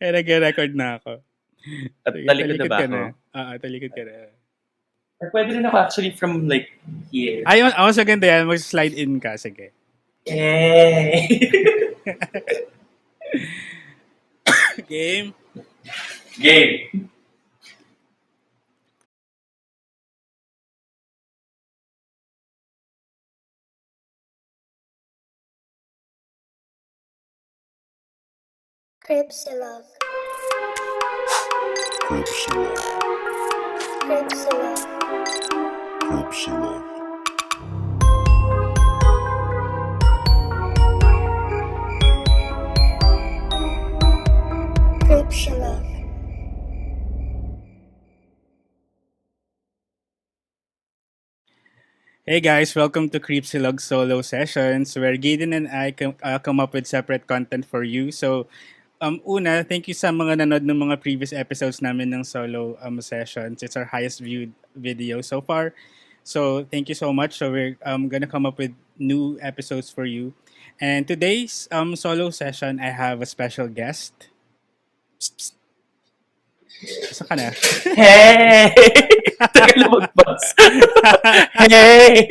Nag-record na ako. At Sige, talikod na talikod ba ka ako? na. Talikod ka na. Or pwede rin ako actually from like here. Ayun, sa ganda yan. Mag-slide in ka. Sige. Yay! Game. Game! Creepsilog. Creepsilog. Creepsilog. Creepsilog. Creepsilog. Hey guys, welcome to Creepsilog solo sessions where Gideon and I come up with separate content for you. So, una, thank you sa mga nanood ng mga previous episodes namin ng solo sessions. It's our highest viewed video so far. So, thank you so much. So, we're gonna come up with new episodes for you. And today's solo session, I have a special guest. Psst, psst. Asa ka na? Hey! Tagal lumagpas. Hey!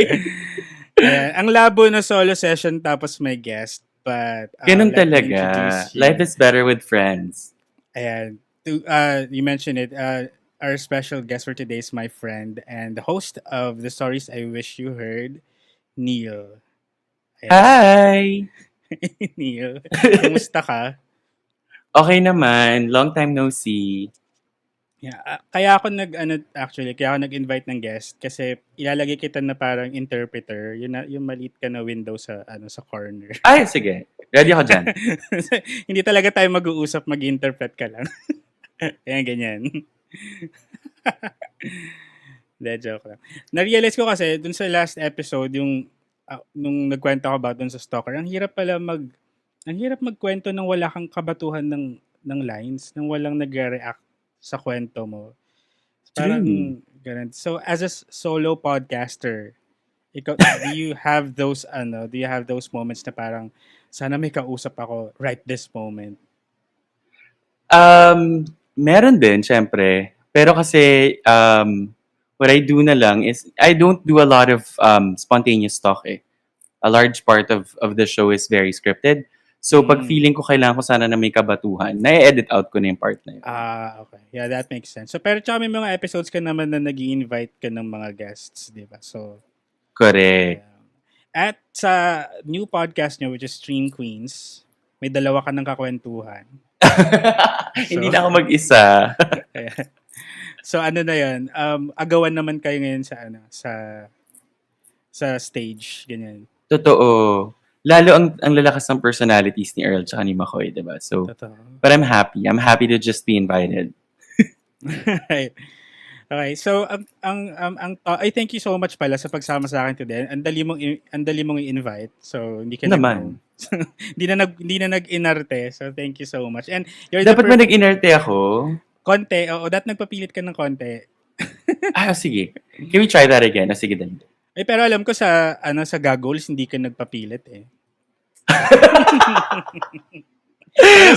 Ayan, ang labo na solo session tapos may guest. But Ganun let me talaga. introduce you. Life is better with friends. Ayan. You mentioned it. Our special guest for today is my friend and the host of the stories I wish you heard, Neil. Ayan. Hi! Neil, kumusta ka? Okay naman. Long time no see. Yeah, kaya ako kaya ako nag-invite ng guest kasi ilalagay kita na parang interpreter, yung maliit ka na window sa sa corner. Ay, sige. Ready ako dyan. Hindi talaga tayo mag-uusap, mag-interpret ka lang. Ayan, ganyan. De, joke lang. Na-realize ko kasi dun sa last episode, nung nagkwento ko about dun sa stalker, ang hirap magkwento nang wala kang kabatuhan ng lines, nang walang nagre-react sa kwento mo. Parang True. ganun. So as a solo podcaster, do you have those moments na parang sana may kausap ako right this moment? Meron din, syempre. Pero kasi, what I do na lang is, I don't do a lot of spontaneous talk eh. A large part of the show is very scripted. So, pag feeling ko kailangan ko sana na may kabatuhan, na-edit out ko na yung part na yun. Okay. Yeah, that makes sense. So, pero tsaka may mga episodes ka naman na nag-i-invite ka ng mga guests, di ba? So, Correct. at sa new podcast nyo, which is Stream Queens, may dalawa ka ng kakwentuhan. Hindi na ako mag-isa. So, ano na yun? Agawan naman kayo ngayon sa stage, ganyan. Totoo. Lalo ang lalakas ng personalities ni Earl tsaka ni McCoy, diba? So, Totoo. but I'm happy. I'm happy to just be invited. Right. Okay. So, I thank you so much pala sa pagsama sa akin today. Ang dali mong i-invite. So, hindi ka Naman. hindi na nag-inarte. So, thank you so much. And you're Dapat ba nag-inerte ako? konti. Oo, nagpapilit ka ng konti. Sige. Can we try that again? Sige din. Pero alam ko sa Gagols, hindi ka nagpapilit eh.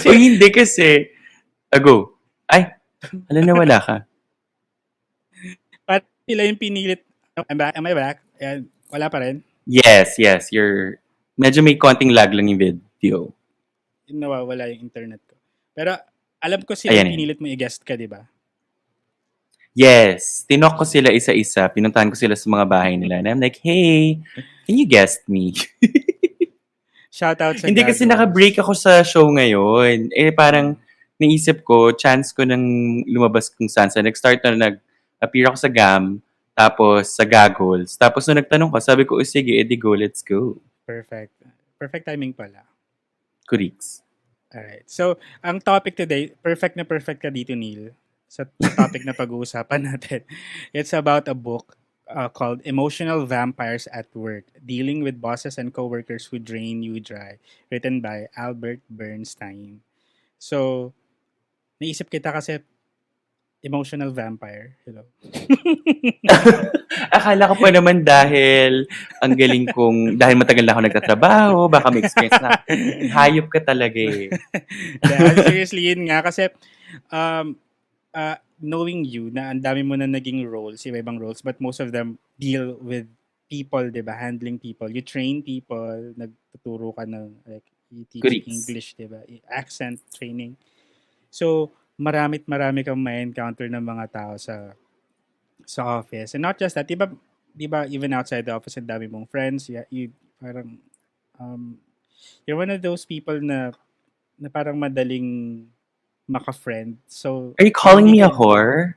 Uy, hindi kasi. Go. Ay, alam na wala ka. Pat sila yung pinilit. Am I back? Ayan, wala pa rin? Yes. Medyo may konting lag lang yung video. Nawawala yung internet ko. Pero alam ko sila yung pinilit mo i-guest ka, di ba? Yes. Tinok ko sila isa-isa. Pinuntahan ko sila sa mga bahay nila. And I'm like, hey, can you guest me? Shoutout sa Hindi kasi naka-break ako sa show ngayon. Parang naisip ko, chance ko nang lumabas kung saan. So, nag-start na nag-appear ako sa GAM, tapos sa Gagols. Tapos nung nagtanong ko, sabi ko, sige, edi go, let's go. Perfect. Perfect timing pala. Kuriks. Alright. So, ang topic today, perfect ka dito, Neil. Sa topic na pag-uusapan natin. It's about a book called Emotional Vampires at Work, Dealing with Bosses and Coworkers Who Drain You Dry, written by Albert Bernstein. So, naisip kita kasi emotional vampire. Hello. Akala ko pa naman dahil matagal na ako nagtatrabaho, baka may experience na. Hayop ka talaga eh. Seriously, yun nga. Kasi, um, knowing you, na ang dami mo na naging roles, iba-ibang roles, but most of them deal with people, di ba? Handling people. You train people, nagtuturo ka ng, like, you teach Kuris. English, di ba? Accent training. So, marami kang ma-encounter ng mga tao sa office. And not just that, di ba, even outside the office, ang dami mong friends, you parang, um, you're one of those people na parang madaling maka-friend. So, Are you kung calling hindi me ka, a whore?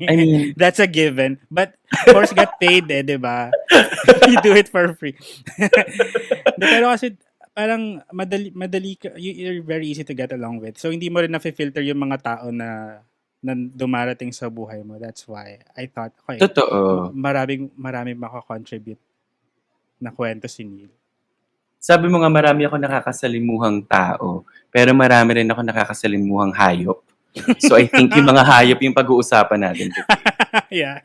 I mean, that's a given. But, of course, get paid di ba? You do it for free. Hindi, pero kasi, parang madali you're very easy to get along with. So, hindi mo rin na-filter yung mga tao na dumarating sa buhay mo. That's why I thought, okay, totoo. maraming makakontribute na kwento si Neil. Sabi mo nga marami ako nakakasalimuhang tao, pero marami rin ako nakakasalimuhang hayop. So I think yung mga hayop yung pag-uusapan natin today. Yeah.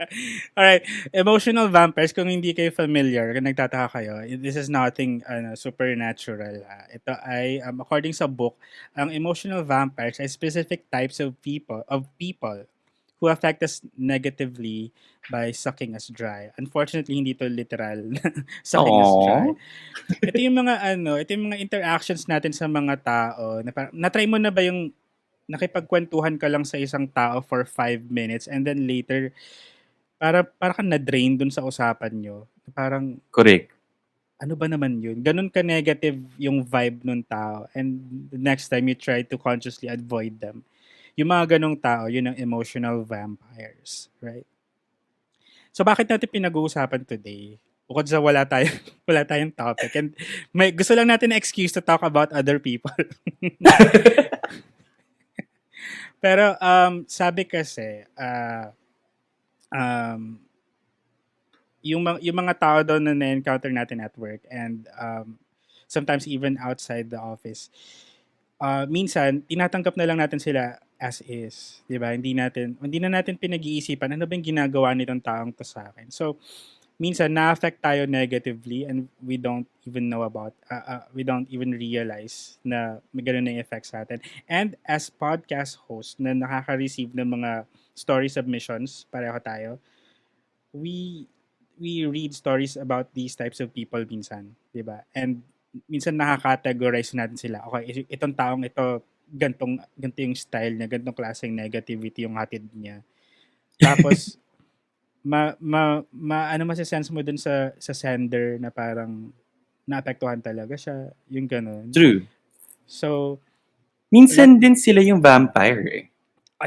All right. Emotional vampires, kung hindi kayo familiar, kung nagtataka kayo, this is nothing supernatural. Ito ay, according sa book, ang emotional vampires ay specific types of people who affect us negatively by sucking us dry. Unfortunately, hindi to literal sucking us dry. Aww. Ito yung mga interactions natin sa mga tao. Na-try mo na ba yung nakipagkwentuhan ka lang sa isang tao for 5 minutes and then later, para kang na-drain dun sa usapan nyo. Parang, Correct. ano ba naman yun? Ganun ka-negative yung vibe nung tao. And the next time you try to consciously avoid them. Yung mga ganong tao, yun ang emotional vampires. Right? So bakit natin pinag-uusapan today? Bukod sa wala tayong topic. And gusto lang natin na excuse to talk about other people. Pero sabi kasi, um, yung mga tao daw na na-encounter natin at work and sometimes even outside the office, minsan tinatanggap na lang natin sila as is, 'di ba? Hindi na natin pinag-iisipan ano ba yung ginagawa nitong taong to sa akin. So minsan na-affect tayo negatively and we don't even realize na may ganun na effect sa atin. And as podcast host na nakaka-receive ng mga story submissions, pareho tayo, we we read stories about these types of people minsan, 'di ba? And minsan nakaka-categorize natin sila. Okay, itong taong ito ganto yung style niya, gantong klaseng negativity yung hatid niya. Tapos ano sense mo dun sa sender na parang naapektuhan talaga siya, yung gano'n. True. So, Minsan din sila yung vampire eh.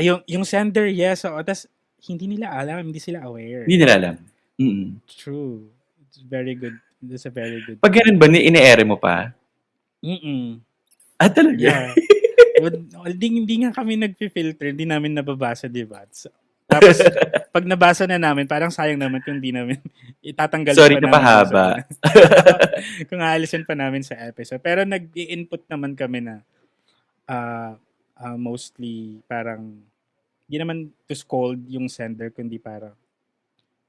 yung sender, yes. So, tas hindi nila alam, hindi sila aware. Hindi nila alam. Mm-mm. True. It's very good. That's a very good. Pag ganun ba, ine-ere mo pa? Mm-mm. Talaga? Yeah. Hindi nga kami nagfi-filter, hindi namin nababasa, di ba? So, tapos, pag nabasa na namin, parang sayang naman kung hindi namin itatanggalin Sorry pa na namin. pahaba. Kung aalisin pa namin sa episode. Pero nag-i-input naman kami na mostly parang hindi naman to scold yung sender, kundi parang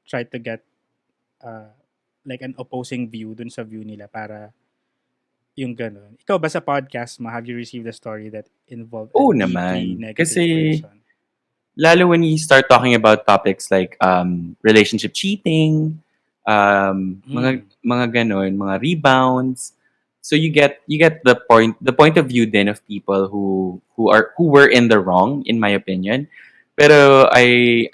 try to get like an opposing view dun sa view nila para yung ganun. Ikaw ba sa podcast mo, have you received a story that involved a Oo deeply naman. negative Kasi, person? lalo when you start talking about topics like relationship cheating, mga ganon, mga rebounds. So you get the point of view then of people who were in the wrong, in my opinion. Pero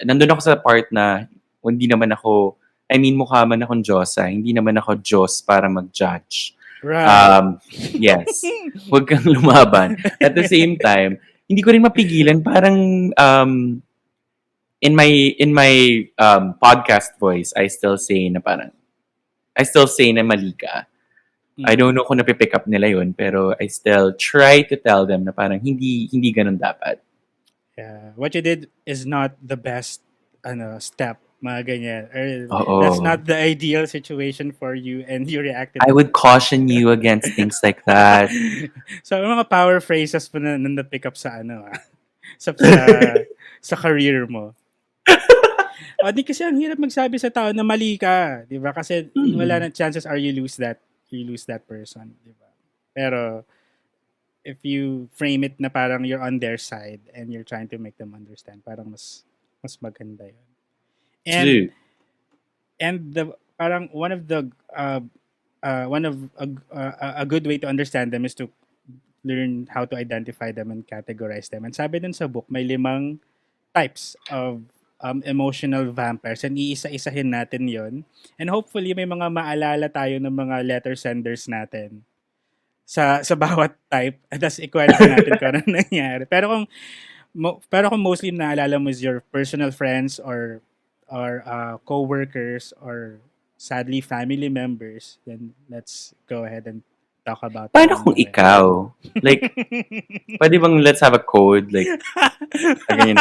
nandun ako sa part na hindi naman ako, I mean, mukha man akong Diyosa, hindi naman ako Diyos para mag-judge. Right. Yes. Huwag kang lumaban. At the same time, hindi ko rin mapigilan, parang in my podcast voice, I still say na mali ka. I don't know kung napipick up nila yun, pero I still try to tell them na parang hindi ganun dapat. Yeah. What you did is not the best step, mga ganyan. Oo. That's not the ideal situation for you and you reacted. I would caution you against things like that. So, mga power phrases mo na na-pick up sa sa career mo. O di kasi ang hirap magsabi sa tao na mali ka, 'di ba? Kasi wala Mm. na chances are you lose that person, 'di ba? Pero if you frame it na parang you're on their side and you're trying to make them understand, parang mas maganda 'yun. And True. the parang one of a good way to understand them is to learn how to identify them and categorize them. And sabi dun sa book, may 5 types of emotional vampires. And iisa-isahin natin yon. And hopefully, may mga maalala tayo ng mga letter senders natin sa bawat type. At tas ikwento natin kung ano nangyari. Pero kung mostly naalala mo is your personal friends or co-workers or sadly family members, then let's go ahead and talk about Paano them kung ngayon. ikaw? Like, pwede bang let's have a code? Like, ganyan.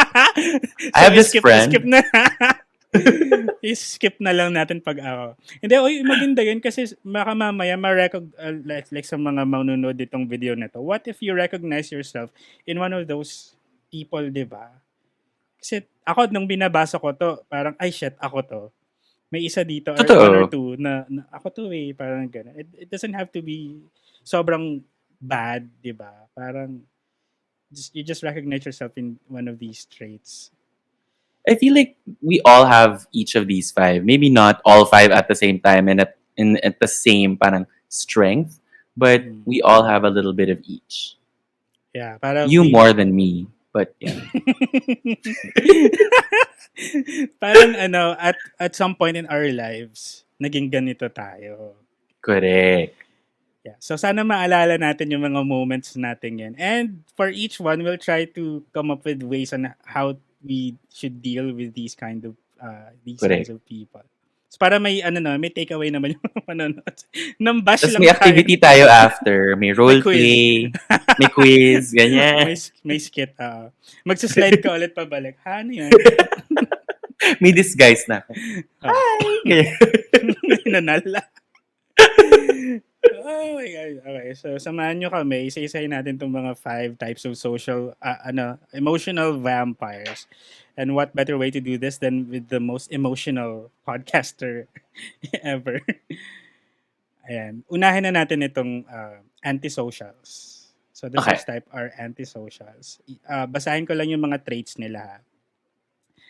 I have this friend. Skip na. I-skip na lang natin pag ako. Hindi, oy, maganda yun kasi baka mamaya like sa mga manunood ditong video na to, what if you recognize yourself in one of those people, di ba? Kasi ako, nung binabasa ko to, parang, ay shit, ako to. May isa dito or one or Totoo. two na ako to eh, parang gano'n. It doesn't have to be sobrang bad, di ba? Parang, you just recognize yourself in one of these traits. I feel like we all have each of these 5. Maybe not all 5 at the same time and at the same parang strength, but Mm. we all have a little bit of each. Yeah, para You more than me, but yeah. parang at some point in our lives, naging ganito tayo. Correct. Yeah. So sana maalala natin yung mga moments natin yan. And for each one, we'll try to come up with ways on how we should deal with these kinds Correct. of people. So para may takeaway naman yung mga manonood. Nang bash Tapos lang may tayo. activity tayo after. May role quiz. play. May quiz. Ganyan. may skit. Magsaslide ka ulit pabalik. Ha, ano yun? May disguise na ako. Ah. Hi! Ganyan. Nanala. Oh my God. Okay, so samahan nyo kami. Isa-isahin natin itong mga 5 types of emotional vampires. And what better way to do this than with the most emotional podcaster ever. Ayan. Unahin na natin itong antisocials. So the Okay. first type are antisocials. Basahin ko lang yung mga traits nila. Ha?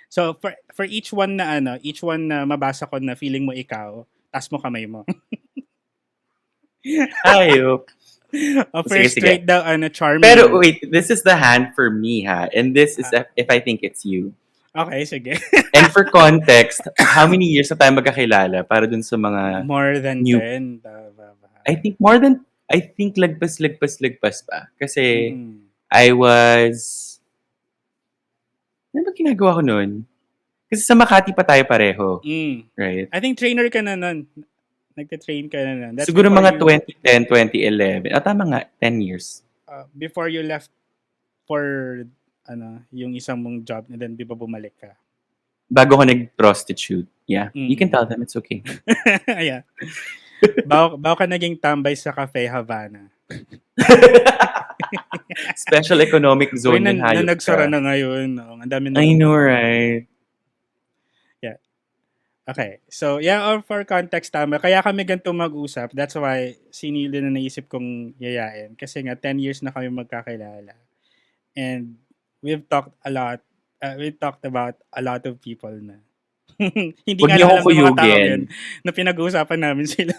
So for each one na mabasa ko na feeling mo ikaw, taas mo kamay mo. Ayop. First Sige. trait daw, charming. Pero wait, this is the hand for me, ha? And this is if I think it's you. Okay, sige. And for context, how many years na tayo magkakilala para dun sa mga More than new... 10. I think lagpas pa. Kasi Mm-mm. I was... Ano ba ginagawa ko nun? Kasi sa Makati pa tayo pareho. Right? I think trainer ka na nun. Nagte-train ka na nun. That's Siguro before mga 2010, 2011. Tama nga, 10 years. before you left for yung isang mong job and then di ba bumalik ka? Bago ko nag-prostitute. Yeah. You can tell them it's okay. Yeah. Bago ka naging tambay sa Cafe Havana. Special economic zone Uy, yung hayop nagsara ka. na ngayon. Ang dami na. I know, right? Yeah. Okay. So, yeah, for context, tama. Kaya kami ganito mag-usap. That's why sinili na naisip kong yayain. Kasi nga, 10 years na kami magkakilala. And we've talked about a lot of people na. Hindi Huwag nga niyo alam ako ng mga tao kuyugin. yun na pinag-uusapan namin sila.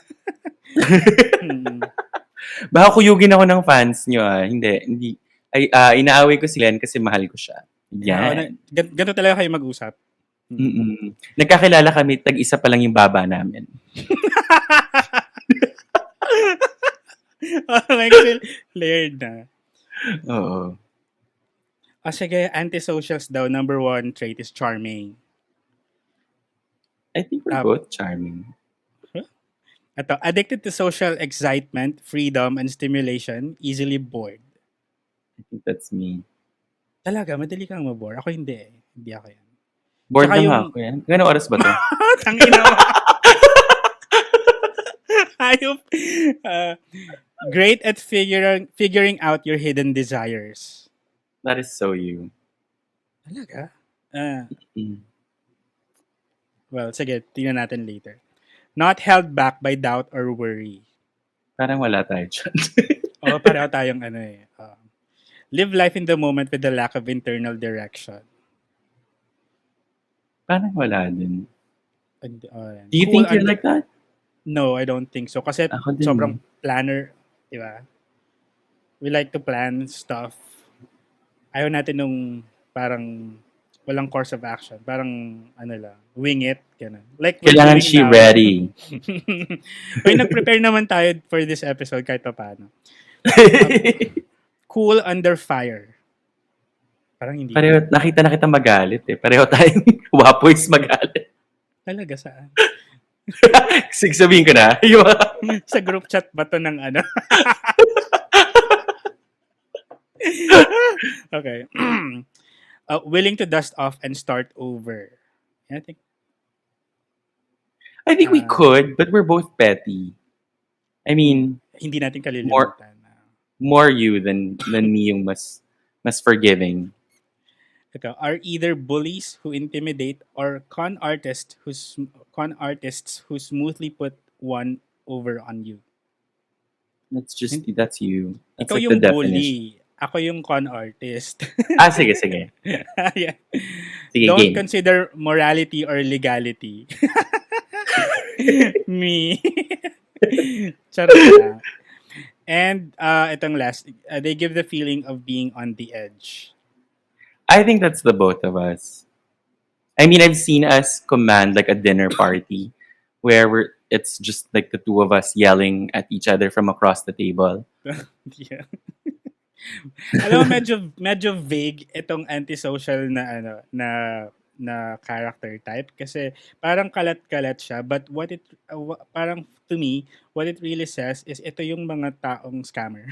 Baka kuyugin ako ng fans nyo, ah. Hindi. Inaaway ko si Len kasi mahal ko siya. Yan. Ganito talaga kayo mag-usap. Nagkakilala kami, tag-isa pa lang yung baba namin. Okay, kasi layered na. Oo. Sige, antisocials daw, number 1 trait is charming. I think we're both charming. Ito, addicted to social excitement, freedom, and stimulation, easily bored. I think that's me. Talaga, madali kang mabore. Ako hindi eh. Hindi ako yan. Bored Saka na nga ako yan. Gano'ng oras ba to? Tangina mo. Ayop. Great at figuring out your hidden desires. That is so you. Talaga? Well, sige, tingnan natin later. Not held back by doubt or worry. Parang wala tayo dyan. O, pareho tayong ano eh. Live life in the moment with the lack of internal direction. Parang wala din. And, Do you cool think you're under... like that? No, I don't think so. Kasi Ako din sobrang eh. planner, di ba? We like to plan stuff. Ayaw natin nung parang walang course of action. Parang ano lang, wing it. Ganun. Like we're Kailangan doing she now. ready. Uy, nag-prepare naman tayo for this episode kahit pa paano. Cool under fire. Parang hindi. Pareho, nakita na kita magalit eh. Pareho tayong wapoys magalit. Talaga saan? Sige, sabihin ko na. Sa group chat ba to ng ano? Okay. Willing to dust off and start over. I think I think we could, but we're both petty. I mean, hindi natin kalilimutan. more you than me yung mas forgiving. Ito, are either bullies who intimidate or con artists who smoothly put one over on you. That's you. That's Ikaw like yung the definition. bully. Ako yung con artist. Sige. Yeah. Sige, Don't game. consider morality or legality. Me. Charot na. And itong last, they give the feeling of being on the edge. I think that's the both of us. I mean, I've seen us command like a dinner party where it's just like the two of us yelling at each other from across the table. Yeah. Alam mo, medyo vague itong antisocial na ano na character type kasi parang kalat-kalat siya, but parang to me what it really says is ito yung mga taong scammer.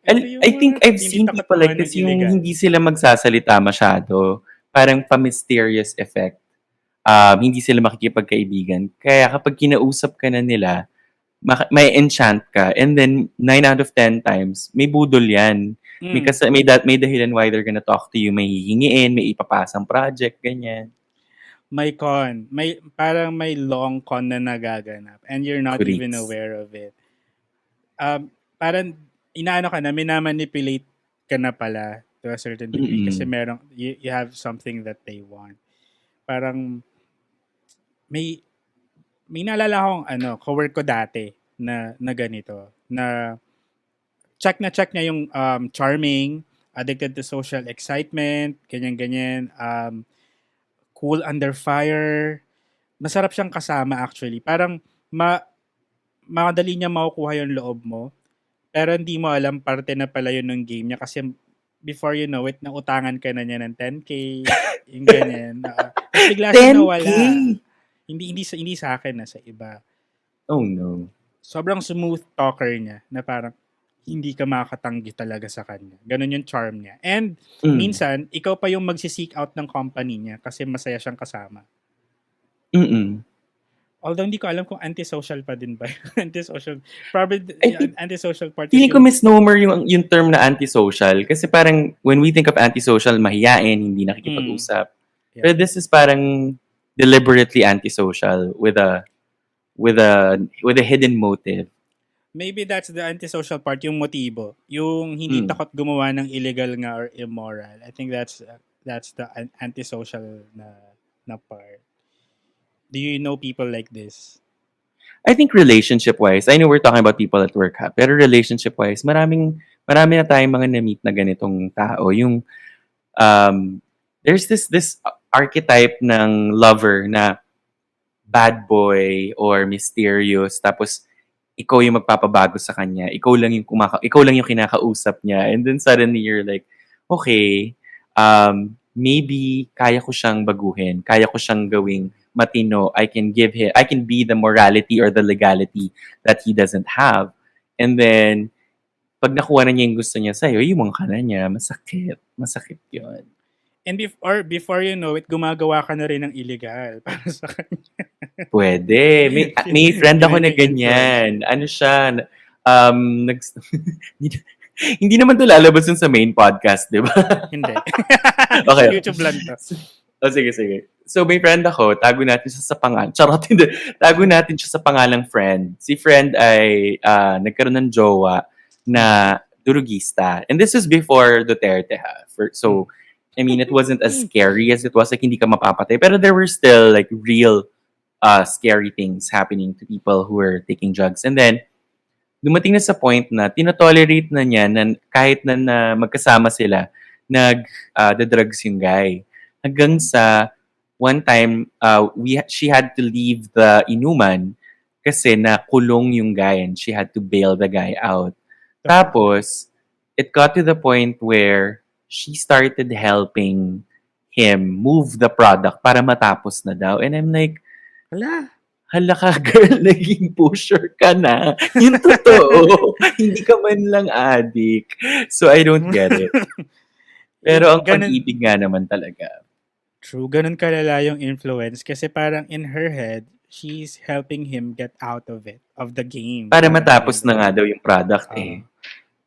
I think I've seen people like this, yung hindi sila magsasalita masyado. Parang pa-mysterious effect. Hindi sila makikipagkaibigan. Kaya kapag kinausap ka na nila, may enchant ka. And then, 9 out of 10 times, may budol yan. May dahilan why they're gonna talk to you. May hihingiin, may ipapasang project, ganyan. May parang may long con na nagaganap and you're not even aware of it. Parang inaano ka na, minamanipulate ka na pala to a certain degree kasi you have something that they want. Parang may naalala akong cowork ko dati na ganito, na check niya yung charming, addicted to social excitement, ganyan, cool under fire. Masarap siyang kasama actually. Parang madali niya makukuha yung loob mo. Pero hindi mo alam parte na pala yun ng game niya kasi before you know it, nautangan ka na niya ng 10K, yung ganyan. Tapos bigla siya nawala. Hindi sa akin, sa iba. Oh no. Sobrang smooth talker niya na parang hindi ka makakatanggi talaga sa kanya. Ganun yung charm niya. And minsan, ikaw pa yung magsi-seek out ng company niya kasi masaya siyang kasama. Although hindi ko alam kung antisocial pa din ba. Antisocial. Probably antisocial part. Feeling ko misnomer yung term na antisocial kasi parang when we think of antisocial, mahiyain, hindi nakikipag-usap. Yeah. Pero this is parang deliberately antisocial with a hidden motive. Maybe that's the antisocial part, yung motibo. Yung hindi takot gumawa ng illegal nga or immoral. I think that's the antisocial na part. Do you know people like this? I think relationship-wise, I know we're talking about people at work ha, pero relationship-wise, marami na tayong mga na-meet na ganitong tao. Yung, there's this archetype ng lover na bad boy or mysterious, tapos ikaw yung magpapabago sa kanya, ikaw lang yung kinakausap niya, and then suddenly you're like, okay, maybe kaya ko siyang baguhin, kaya ko siyang gawing matino, I can be the morality or the legality that he doesn't have. And then, pag nakuha na niya yung gusto niya sa'yo, yung ka na niya, masakit yun. And before you know it, gumagawa ka na rin ng illegal para sa kanya. Pwede. May friend ako na ganyan. Ano siya, hindi naman to lalabas sa main podcast, di ba? Hindi. Okay. YouTube lang to. Sige. So may friend ako, tago natin siya sa pangalan. Charot, hindi. Tago natin siya sa pangalang friend. Si friend ay nagkaroon ng jowa na durugista. And this is before Duterte ha. So, I mean, it wasn't as scary as it was like hindi ka mapapatay. Pero there were still like real scary things happening to people who were taking drugs. And then, dumating na sa point na tinotolerate na niya na kahit na magkasama sila, the drugs yung guy. Hanggang sa one time, she had to leave the inuman kasi nakulong yung guy and she had to bail the guy out. Tapos, it got to the point where she started helping him move the product para matapos na daw. And I'm like, hala ka girl, naging pusher ka na. Yung totoo, hindi ka man lang addict. So I don't get it. Pero ang pag-ibig nga naman talaga. True, ganun kalala yung influence kasi parang in her head, she's helping him get out of it, of the game. Para matapos na nga daw yung product eh.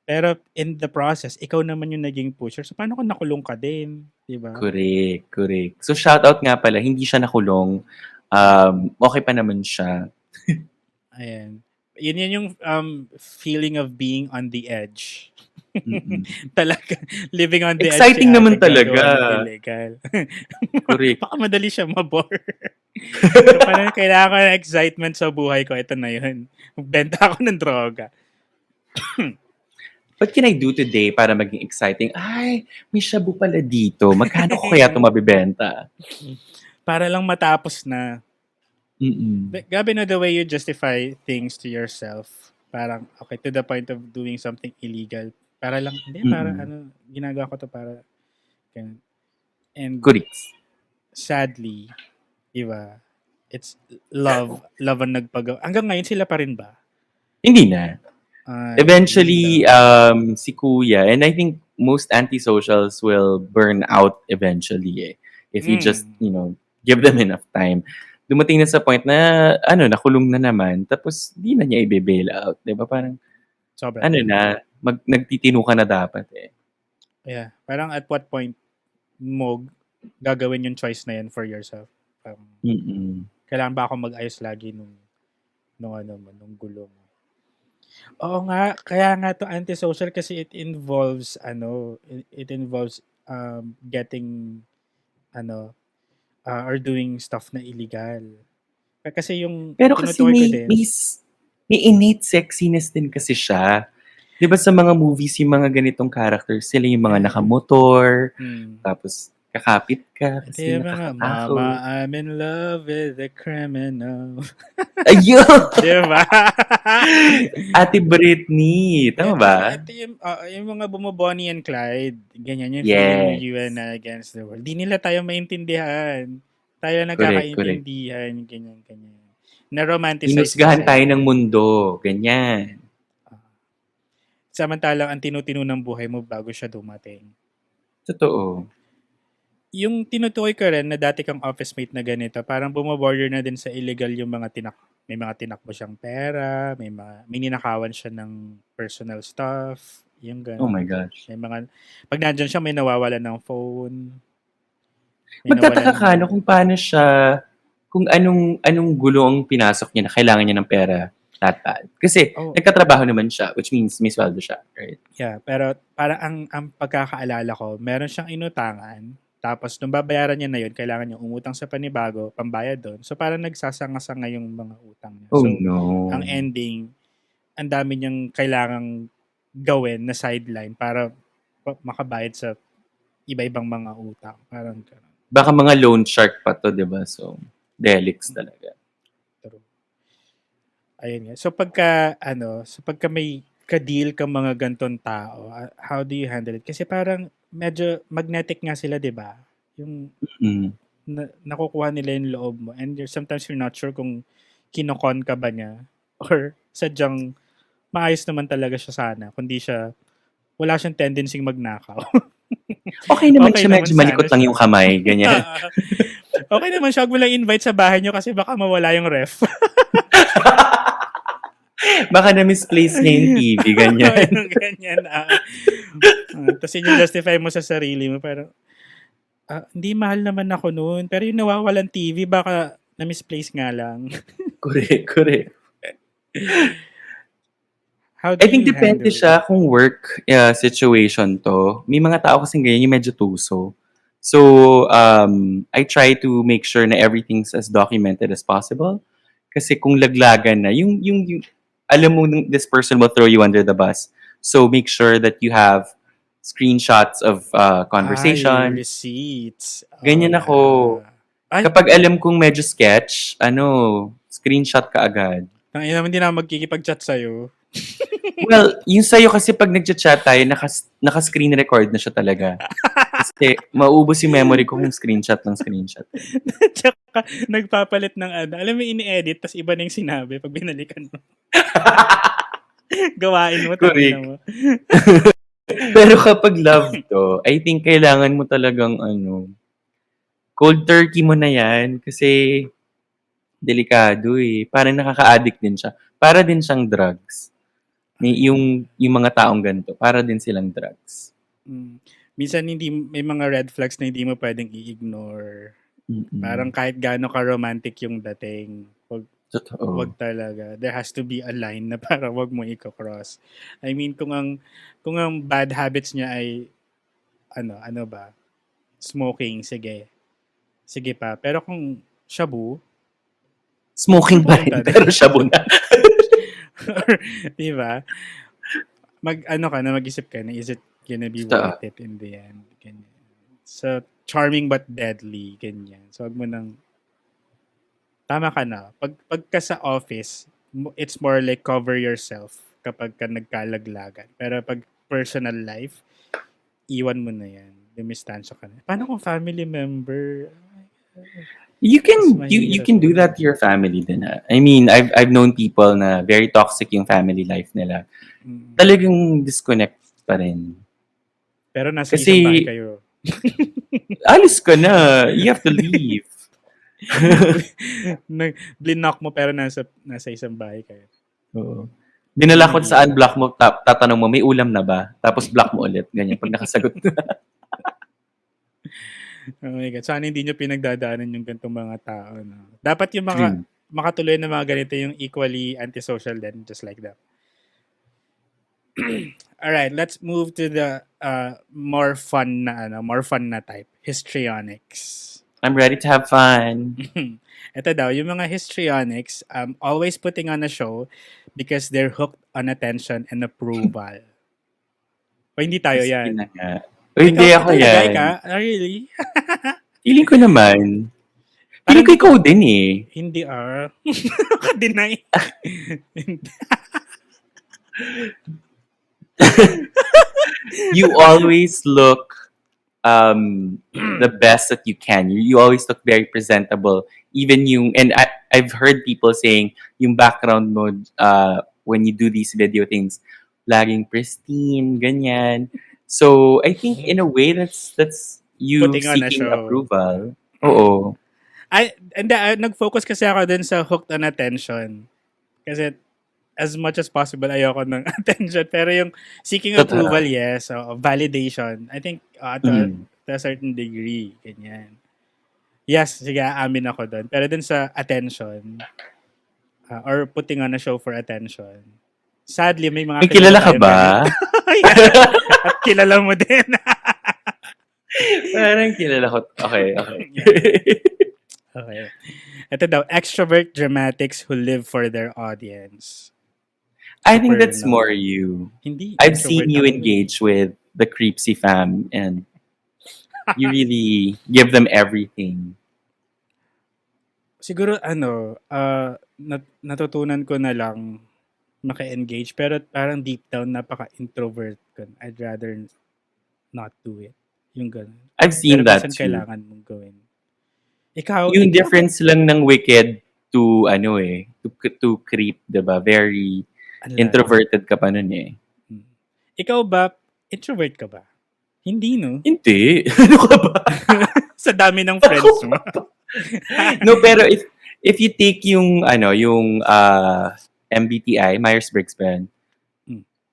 Pero in the process, ikaw naman yung naging pusher. So paano kung nakulong ka din? Diba? Correct. So shoutout nga pala, hindi siya nakulong. Okay pa naman siya. Ayan. Yun yung feeling of being on the edge. Talaga, living on the edge. Exciting naman talaga. Illegal. Correct. Baka madali siya mabore. So, parang kailangan ko ng excitement sa buhay ko. Ito na yun. Magbenta ako ng droga. What can I do today para maging exciting? Ay, may shabu pala dito. Magkano ko kaya ito mabibenta? Para lang matapos na. Mm-mm. Gabi na the way you justify things to yourself. Parang, okay, to the point of doing something illegal. Para lang, hindi, para ginagawa ko to para, ganun. And, Correct. sadly, diba, it's love ang nagpagawa. Hanggang ngayon sila pa rin ba? Hindi na. Eventually, si Kuya, and I think most antisocials will burn out eventually eh. If you just, give them enough time. Dumating na sa point na, nakulong na naman, tapos di na niya i-bail out. Diba? Parang, Sobra. nagtitino ka na dapat eh. Yeah. Parang at what point mo gagawin yung choice na yan for yourself? Kailangan ba ako mag-ayos lagi nung gulo mo? Oo nga, kaya nga to antisocial kasi it involves getting or doing stuff na illegal. Kasi yung Pero kasi tinutukoy ko din, may innate sexiness din kasi siya. 'Di ba sa mga movies yung mga ganitong characters, sila yung mga nakamotor, tapos kakapit ka ito kasi yung mga, nakakatakot. Mama, I'm in love with a criminal. Ayun! Diba? Ate Britney, tama ba? Ito yung mga Bonnie and Clyde. Ganyan yung Yes. feeling ng you and I against the world. Di nila tayo maintindihan. Tayo lang nagkakaintindihan. Ganyan. Na-romanticize. Hinusgahan kasi. tayo ng mundo, ganyan. Samantalang ang tinutino ng buhay mo bago siya dumating. Totoo. Yung tinutukoy ko rin na dati kang officemate na ganito, parang bumaborder na din sa illegal yung mga may mga tinakbo siyang pera, may ninakawan siya ng personal stuff, yung gano'n. Oh my gosh. May mga, pag nandyan siya, may nawawalan ng phone. Magtataka ka kung paano siya, kung anong gulo ang pinasok niya na kailangan niya ng pera lahat. Kasi nagkatrabaho naman siya, which means may sweldo siya, right? Yeah, pero parang ang pagkakaalala ko, meron siyang inutangan, tapos nung babayaran niya na yun, kailangan niya umutang sa panibago, pambayad doon. So parang nagsasanga-sanga yung mga utang niya. Oh so, no. ang ending, ang dami niyang kailangang gawin na sideline para makabayad sa iba-ibang mga utang. Parang gano'n. Baka mga loan shark pa to, di ba? So, delix talaga. True. Ayun nga. So pagka may ka-deal ka mga ganton tao, how do you handle it? Kasi parang medyo magnetic nga sila, 'di ba? Yung nakukuha nila yung loob mo and sometimes you're not sure kung kinokon ka ba niya or sadyang maayos naman talaga siya sana kundi wala siyang tendency magnakaw. Okay naman siya, naman medyo malikot sana lang yung kamay, ganyan. Okay naman siya, huwag mo lang invite sa bahay niyo kasi baka mawala yung ref. Baka na-misplace niya yung TV, ganyan. Ganyan. Tapos yun yung justify mo sa sarili mo. Pero, Hindi mahal naman ako noon, pero yung nawawalan TV baka na-misplace nga lang. Correct, correct. How I do think you depende handle it? siya kung work situation 'to. May mga tao kasing ganyan yung medyo tuso. So, I try to make sure na everything's as documented as possible. Kasi kung laglagan na, yung alam mo this person will throw you under the bus. So, make sure that you have screenshots of Ay, conversation. receipts. Oh, Ganyan ako. yeah. Ay, Kapag alam kong medyo sketch, screenshot ka agad. tangina naman hindi na ako magkikipag-chat sa'yo. Well, yung sa'yo kasi 'pag nagcha-chat tayo naka-screen record na siya talaga. Kasi mauubos yung memory ko kung screenshot ng screenshot, eh. Tsaka nagpapalit ng ano. Alam mo, ini-edit, tas iba na yung sinabi pag binalikan mo. Gawain mo, tangina Correct. mo. Pero kapag love 'to, I think kailangan mo talagang cold turkey mo na 'yan kasi delikado, eh. Parang nakaka-addict din siya. Para din siyang drugs. Yung mga taong ganito, para din silang drugs. Mm. Minsan hindi may mga red flags na hindi mo pwedeng i-ignore. Parang Mm. kahit gaano ka-romantic yung dating, wag Totoo. talaga. There has to be a line na parang wag mo i-cross. I mean, kung ang bad habits niya ay ano ba? Smoking, sige. Sige pa. Pero kung shabu, Smoking pa rin pupunta na. pero shabu na. Or, di ba? Mag-isip ka na, is it gonna be Totoo. worth it in the end? Ganyan. So, charming but deadly, ganyan. So, wag mo nang, tama ka na. Pagka sa office, it's more like cover yourself kapag ka nagkalaglagan. Pero pag personal life, iwan mo na yan. Dumistansya ka na. Paano kung family member? You Mas can mahirap do yun. that to your family din. I mean, I've known people na very toxic yung family life nila. Mm. Talagang disconnect pa rin. Pero nasa isang bahay Kasi kayo. alis ka na, you have to leave. Bliknock mo pero nasa isang bahay kayo. Oo. Dinala ko sa Mahirap. unblock mo, tatanong mo, may ulam na ba? Tapos block mo ulit. Ganyan, pag nakasagot na. Oh my God. Sana hindi nyo pinagdadaanan yung ganitong mga tao. No? Dapat yung True. makatuloy na mga ganito yung equally antisocial din, just like that. Alright, let's move to the more fun na type. Histrionics. I'm ready to have fun. Ito daw, yung mga histrionics, always putting on a show because they're hooked on attention and approval. O hindi tayo Sige yan. na nga. O, hindi ako Talaga, yan. Really? Feeling ko naman. Parang Feeling ko ikaw din eh. Hindi Deny. You always look the best that you can. You always look very presentable. Even and I've heard people saying yung background mo when you do these video things, laging pristine, ganyan. So I think in a way that's you Putting on a seeking show. approval. Oo. Nag-focus kasi ako dun sa hooked on attention. Kasi as much as possible, ayoko ng attention. Pero yung seeking Totoo. approval, yes. So, validation. I think Mm. to a certain degree. Ganyan. Yes, sige, aamin ako dun. Pero dun sa attention, or putting on a show for attention, sadly, may mga May kilala ka tayong ba? ganito. At kilala mo din. Parang kilala ko. Okay. Okay. Ito daw, extrovert dramatics who live for their audience. I think Super that's more no. you. Hindi. I've seen Introvert you ako. engage with the Creepsy fam and you really give them everything. Siguro natutunan ko na lang maka-engage pero parang deep down napaka-introvert ko. I'd rather not do it. Yung ganun. I've seen Pero that minsan too. kailangan mong gawin. Ikaw, Yung difference lang ng wicked to to creep, 'di ba? Very introverted ka pa nun eh. Ikaw ba, introvert ka ba? Hindi, no? Hindi. Ano ka ba? Sa dami ng friends mo. No, pero if you take yung MBTI, Myers-Briggs ba yan?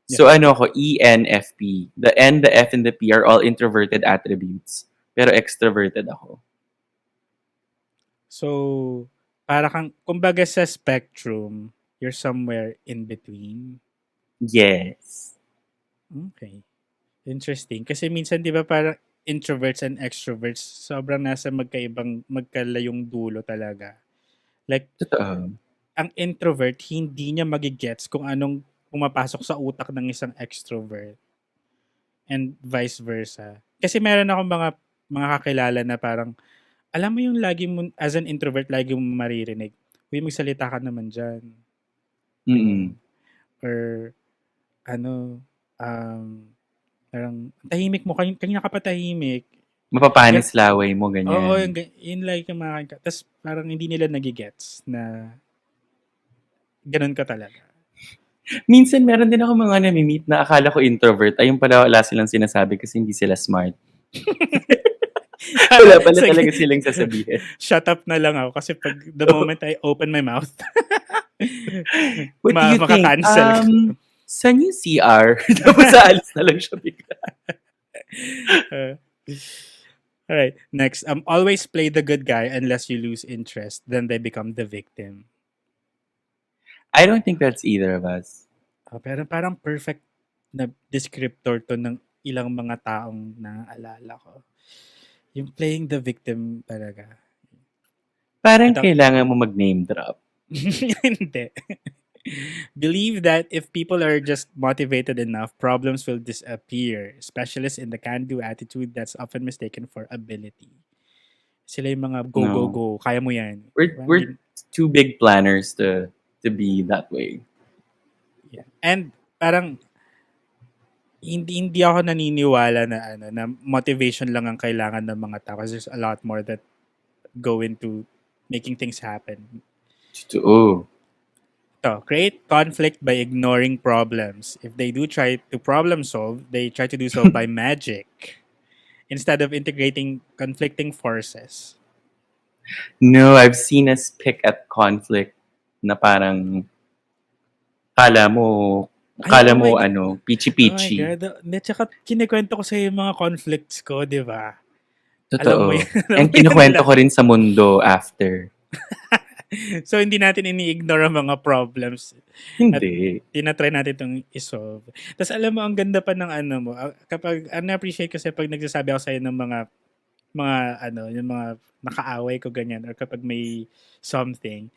So ako, ENFP. The N, the F, and the P are all introverted attributes. Pero extroverted ako. So, para kang, kumbaga sa spectrum, you're somewhere in between. Yes. Okay. Interesting. Kasi minsan, di ba, parang introverts and extroverts, sobrang nasa magkalayong dulo talaga. Like, Totoo. ang introvert, hindi niya magigets kung anong pumapasok sa utak ng isang extrovert and vice versa. Kasi meron akong mga kakilala na parang, alam mo yung lagi mo, as an introvert, lagi mo maririnig, uy, magsalita ka naman dyan. Mm. Or, ano, um, parang, tahimik mo, kanina ka pa tahimik. Mapapanis laway mo, Oo, ganyan. yun like yung mga, tapos parang hindi nila nagigets na ganun ka talaga. Minsan meron din ako mga nami-meet na akala ko introvert. Ayun pala wala silang sinasabi kasi hindi sila smart. Wala pala Sige, talaga silang sasabihin. shut up na lang ako kasi pag the moment I open my mouth, What do you think? maka-cancel ka. Saan yung CR? Tapos aalis na lang siya bigla. Uh, Alright, next. Always play the good guy unless you lose interest. Then they become the victim. I don't think that's either of us. Pero parang perfect na descriptor to ng ilang mga taong naaalala ko. Yung playing the victim talaga. Parang Ito, kailangan mo mag-name drop. hindi. Believe that if people are just motivated enough, problems will disappear. Specialists in the can-do attitude that's often mistaken for ability. Sila yung mga go, go, No. go. Kaya mo yan. We're too big planners to be that way. Yeah. And parang hindi ako naniniwala na motivation lang ang kailangan ng mga tao kasi there's a lot more that go into making things happen. Totoo. So, create conflict by ignoring problems. If they do try to problem solve, they try to do so by magic instead of integrating conflicting forces. No, I've seen us pick at conflict na parang kala mo Ay, oh my, oh my pichi-pichi. God. Tsaka kinikwento ko sa yung mga conflicts ko, di ba? Alam mo Totoo. yan. Alam And mo yan kinukwento ko lahat. rin sa mundo after. So, hindi natin ini-ignore ang mga problems. At Hindi. tinatry natin itong isolve. Tapos alam mo, ang ganda pa ng ano mo. Kapag, na-appreciate kasi pag nagsasabi ako sa'yo ng yung mga nakaaway ko ganyan or kapag may something,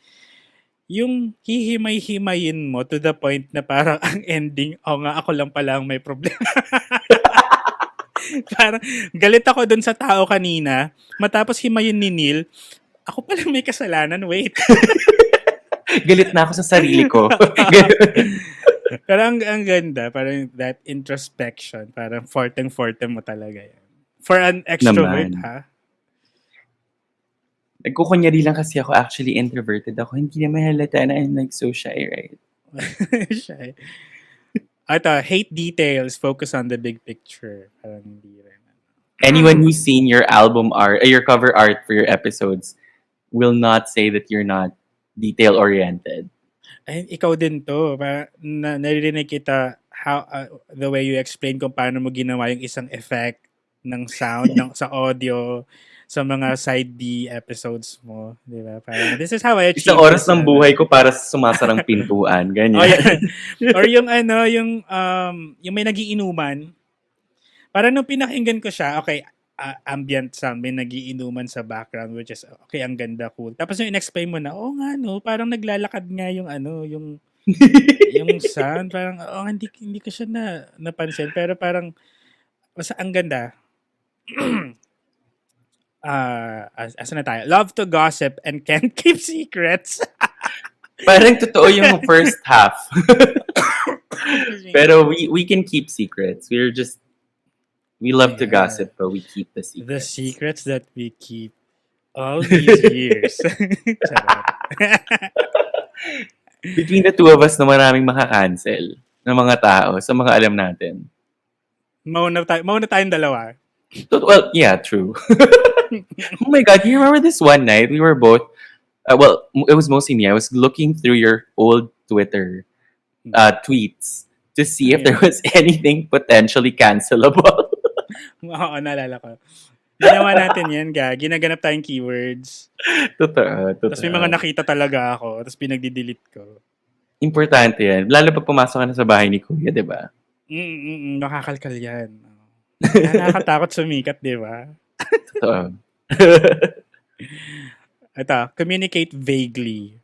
yung hihimay-himayin mo to the point na parang ang ending, nga, ako lang pala ang may problema. Parang galit ako dun sa tao kanina, matapos himayin ni Neil, ako pala may kasalanan, wait. Galit na ako sa sarili ko. Pero ang ganda, parang that introspection, parang forte mo talaga yan. For an extrovert, Naman. ha? Nagkukunyari lang kasi ako, actually introverted ako. Hindi naman halata na I'm like so shy, right? Shy. Ito, hate details, focus on the big picture. Parang hindi rin. Anyone who's seen your album art, your cover art for your episodes will not say that you're not detail-oriented. Ay, ikaw din to. Naririnig kita how the way you explain kung paano mo ginawa yung isang effect ng sound sa audio sa mga side B episodes mo, di ba? Parang this is how I achieve Isang oras this. ng buhay ko para sa sumasarang pintuan. Ganyan. Oh, yeah. Or yung yung may nagiinuman. Parang nung pinakinggan ko siya, okay, ambient sound, may nagiinuman sa background, which is, okay, ang ganda, cool. Tapos yung in-explain mo na, nga, no, parang naglalakad nga yung sound, parang, hindi ko siya napansin, pero parang, basta ang ganda. Asa na tayo? Love to gossip and can't keep secrets. Parang totoo yung first half. Pero we can keep secrets. We love to gossip, but we keep the secrets. The secrets that we keep all these years. Charot. Between the two of us na maraming makakancel ng mga tao sa mga alam natin. Mauna tayong dalawa. Well, yeah, true. Oh my God, you remember this one night? We were both, it was mostly me. I was looking through your old Twitter tweets to see if there was anything potentially cancelable. Oo, naalala ko. Ginawa natin yan, ginaganap tayong keywords. Totoo, Tapos may mga totoo. nakita talaga ako, tapos pinagdi-delete ko. Importante yan. Lalo pag pumasok ka na sa bahay ni Kuya, di ba? Nakakalkal yan. Kaya nakakatakot sumikat, di ba? Totoo. Ito, communicate vaguely.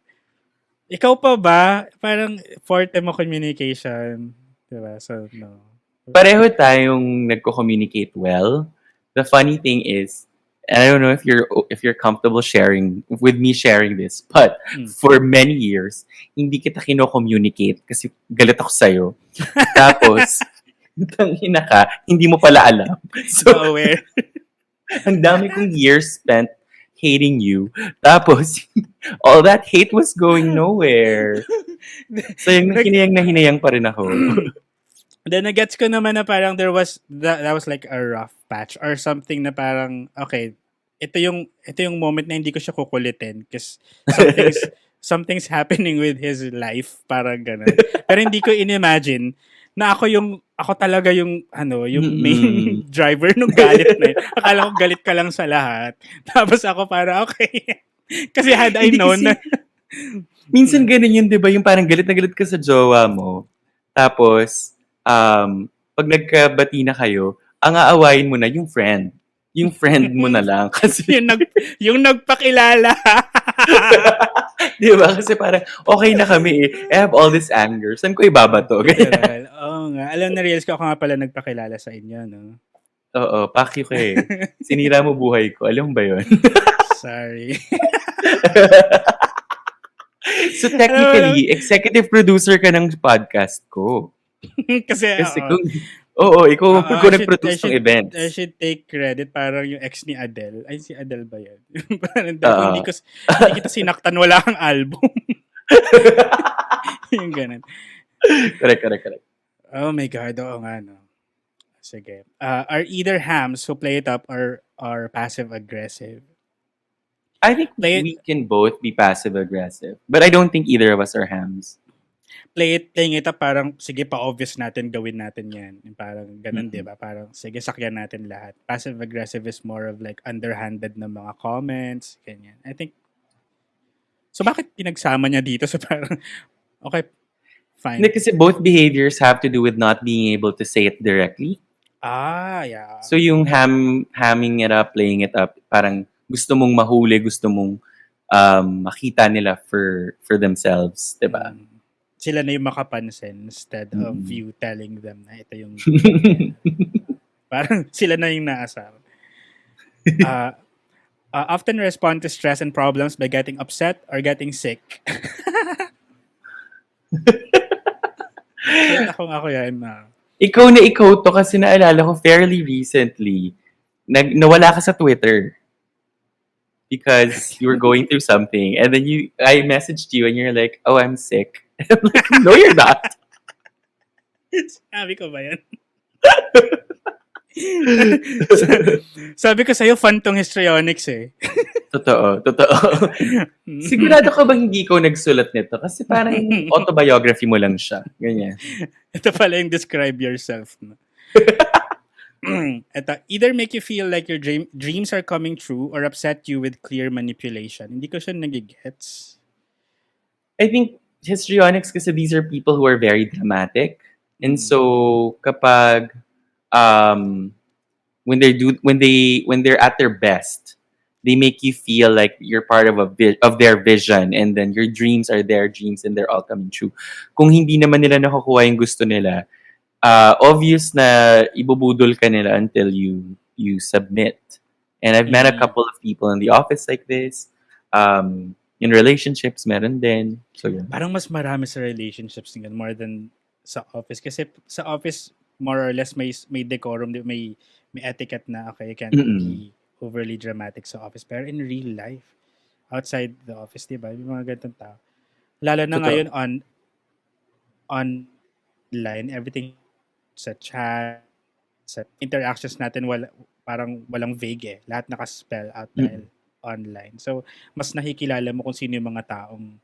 Ikaw pa ba? Parang forte mo communication. Di ba? So, no. Pareho tayong nagko-communicate well. The funny thing is, and I don't know if you're comfortable sharing with me sharing this, but Mm. for many years, hindi kita kino-communicate kasi galit ako sa'yo. Tapos, tangina ka, hindi mo pala alam. So, Not aware. ang dami kong years spent hating you. Tapos, all that hate was going nowhere. So, yung hinayang pa rin ako. Then, nagets ko naman na parang that was like a rough patch or something na parang, okay, ito yung moment na hindi ko siya kukulitin because something's happening with his life, parang ganun. Pero hindi ko in-imagine na ako talaga yung main driver nung galit na yun. Akala ko galit ka lang sa lahat. Tapos ako para okay. Kasi had I Hindi known kasi- Minsan ganun yun, di ba? Yung parang galit na galit ka sa jowa mo. Tapos, pag nagkabati na kayo, ang aawayin mo na yung friend. Yung friend mo na lang. Kasi, yung nagpakilala. di ba? Kasi parang, okay na kami eh. I have all this anger. Saan ko ibabato? Ganyan. Oo nga. Alam na realize ko ako nga pala nagpakilala sa inyo, no? Oo, paki ko eh. Sinira mo buhay ko. Alam mo ba yun? Sorry. So technically, executive producer ka ng podcast ko. Kasi kung, ikaw kung nag-produce ng events. I should take credit. Parang yung ex ni Adele. Ay, si Adele ba yan? Parang hindi kita sinaktan, wala kang album. Yung ganun. Correct. Oh my God, oo nga, no. Sige. Are either hams who play it up or are passive-aggressive? I think we can both be passive-aggressive. But I don't think either of us are hams. Playing it up, parang, sige, pa-obvious natin, gawin natin yan. Yung parang ganun, Mm-hmm. di ba? Parang, sige, sakyan natin lahat. Passive-aggressive is more of like underhanded na mga comments, ganyan. I think, so bakit pinagsama niya dito? So parang, okay, fine. Hindi, kasi both behaviors have to do with not being able to say it directly. Yeah. So yung hamming it up, playing it up, parang gusto mong mahuli, gusto mong makita nila for themselves, di ba? Sila na yung makapansin instead of you telling them na ito yung parang sila na yung naasar. Often respond to stress and problems by getting upset or getting sick. Ako yan. Ikaw na ikaw to kasi naalala ko fairly recently, nawala ka sa Twitter because you were going through something and then I messaged you and you're like, oh, I'm sick. I'm like, no, you're not. Sabi ko ba yan? Sabi ko sa'yo, fun tong histrionics eh. Totoo. Sigurado ka bang hindi ko nagsulat nito? Kasi parang autobiography mo lang siya. Ganyan. Ito pala yung describe yourself. No? Ito, either make you feel like your dreams are coming true or upset you with clear manipulation. Hindi ko siya nagigets. I think histrionics kasi these are people who are very dramatic. And so kapag when they're at their best, they make you feel like you're part of their vision, and then your dreams are their dreams and they're all coming true. Kung hindi naman nila nakukuha yung gusto nila, obvious na ibubudol ka nila until you submit. And I've met a couple of people in the office like this. In relationships, meron din. So, yeah. Parang mas marami sa relationships more than sa office. Kasi sa office, more or less, may decorum, may etiquette na, okay, you can't be overly dramatic sa office. Pero in real life, outside the office, diba? May mga ganitong tao. Lalo na ngayon online, everything sa chat, sa interactions natin, parang walang vague eh. Lahat naka-spell out dahil online. So, mas nakikilala mo kung sino yung mga taong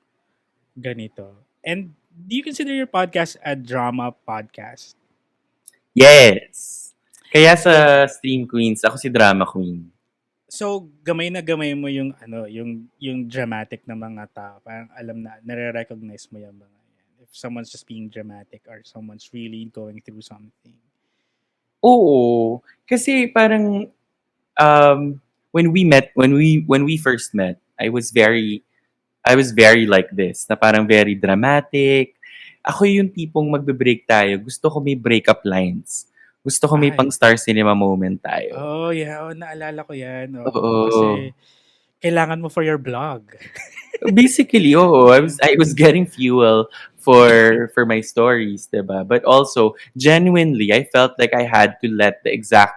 ganito. And do you consider your podcast a drama podcast? Yes. Kaya sa Stream Queens, ako si drama queen. So, gamay na gamay mo yung ano, yung dramatic na mga tao. Parang alam na, nare-recognize mo yung mga yan. If someone's just being dramatic or someone's really going through something. Oo, kasi parang um when we first met, I was very like this, na parang very dramatic. Ako yung tipong magbe-break tayo, gusto ko may breakup lines. Gusto ko may pang Ay, star cinema moment tayo. oh yeah, oh, naalala ko yan. Oo, Oo. kasi kailangan mo for your blog. Basically, oo, I was getting fuel for my stories, 'di ba? But also, genuinely, I felt like I had to let the exact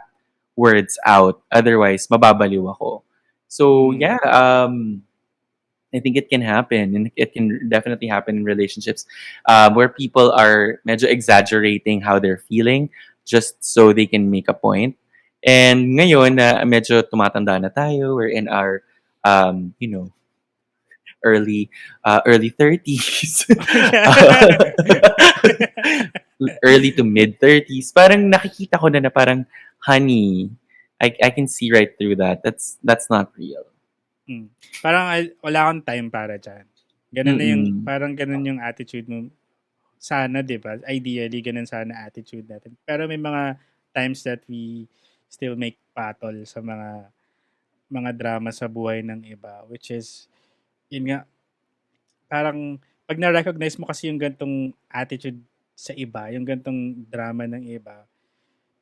words out, otherwise mababaliw ako. So, Mm. yeah, I think it can happen, and it can definitely happen in relationships, where people are medyo exaggerating how they're feeling just so they can make a point. And ngayon na medyo tumatanda na tayo, we're in our, um, you know, early 30s, early to mid 30s, parang nakikita ko na parang, honey, I can see right through that. That's not real. Mm. Parang wala akong time para dyan. Ganun na yung, Mm-mm. parang ganun yung attitude mo. Sana, di ba? Ideally, ganun sana attitude natin. Pero may mga times that we still make battle sa mga drama sa buhay ng iba. Which is, yun nga, parang pag na-recognize mo kasi yung gantong attitude sa iba, yung gantong drama ng iba,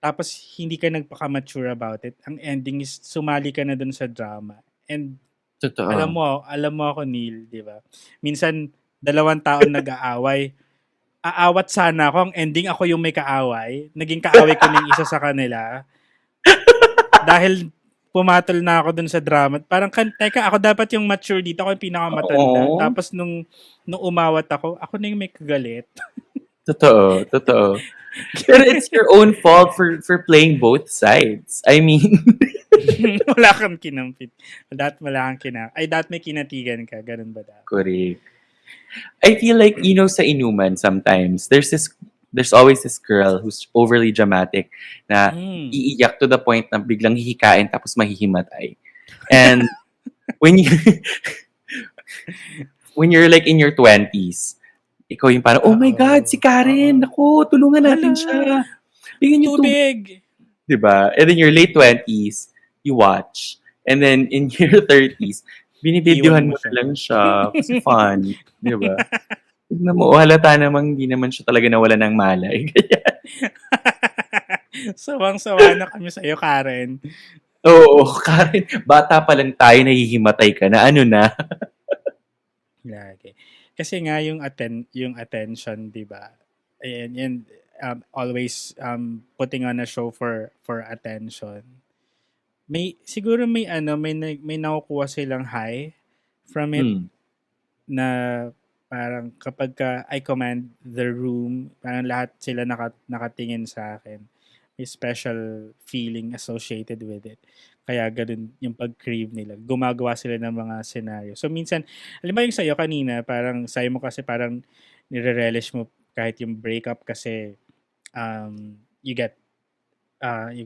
tapos hindi ka nagpaka-mature about it, ang ending is sumali ka na dun sa drama. And Totoo. alam mo ako, Neil, di ba? Minsan, dalawang taon nag-aaway. Aawat sana ako. Ang ending, ako yung may kaaway. Naging kaaway ko na yung isa sa kanila. Dahil pumatol na ako dun sa drama. Parang, teka, ako dapat yung mature dito. Ako yung pinakamatanda. Oo. Tapos, nung umawat ako na yung may kagalit. Totoo, totoo. Pero it's your own fault for playing both sides. I mean, Wala kang kinampit. Dapat may kinatigan ka. Ganun ba dapat? correct. I feel like, sa inuman sometimes, there's always this girl who's overly dramatic na Mm. iiyak to the point na biglang hihikain tapos mahihimatay. And when you when you're like in your 20s, ikaw yung parang, oh my God, si Oo. Oo. Karen, naku, tulungan natin Hala, siya. Bigyan niyo tubig. tubig. 'Di ba? And then your late 20s, you watch. And then in your 30s, Iwan binibidyohan mo mo na siya. lang siya kasi fun, 'di ba? Tignan mo, oh, halata namang hindi naman siya talaga nawalan ng malay. Sawang-sawa na kami sa'yo, Karen. Oo, Karen, bata pa lang tayo, nahihimatay ka na. Ano na? Lagi. Kasi nga yung attention, 'di ba? And always putting on a show for attention. Siguro may nakukuha silang high from it Hmm. na parang kapag I command the room, parang lahat sila nakatingin sa akin. May special feeling associated with it. Kaya ganun yung pag-crave nila. Gumagawa sila ng mga scenario. So minsan, alam mo yung sa'yo kanina, parang sa'yo mo kasi parang nire-relish mo kahit yung breakup kasi you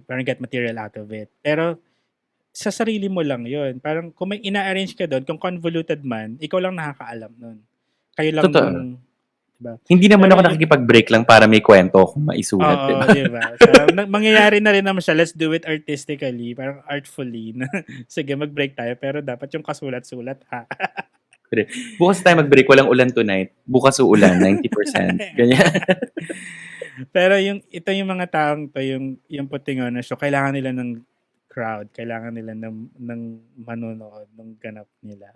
parang get material out of it. Pero sa sarili mo lang yun. Parang kung may ina-arrange ka doon, kung convoluted man, ikaw lang nakakaalam nun. Kayo lang Totoo. nung, diba? Hindi naman Pero ako nakikipag-break lang para may kwento akong maisulat, 'di oo, ba? 'di ba? So, mangyayari na rin naman siya. Let's do it artistically, parang artfully. Na, sige, mag-break tayo, pero dapat yung kasulat-sulat, ha? Correct. Bukas tayo mag-break, walang ulan tonight. Bukas uulan, 90%. Ganyan. Pero ito yung mga taong to, yung putting on a show, kailangan nila ng crowd, kailangan nila ng manonood, ng ganap nila.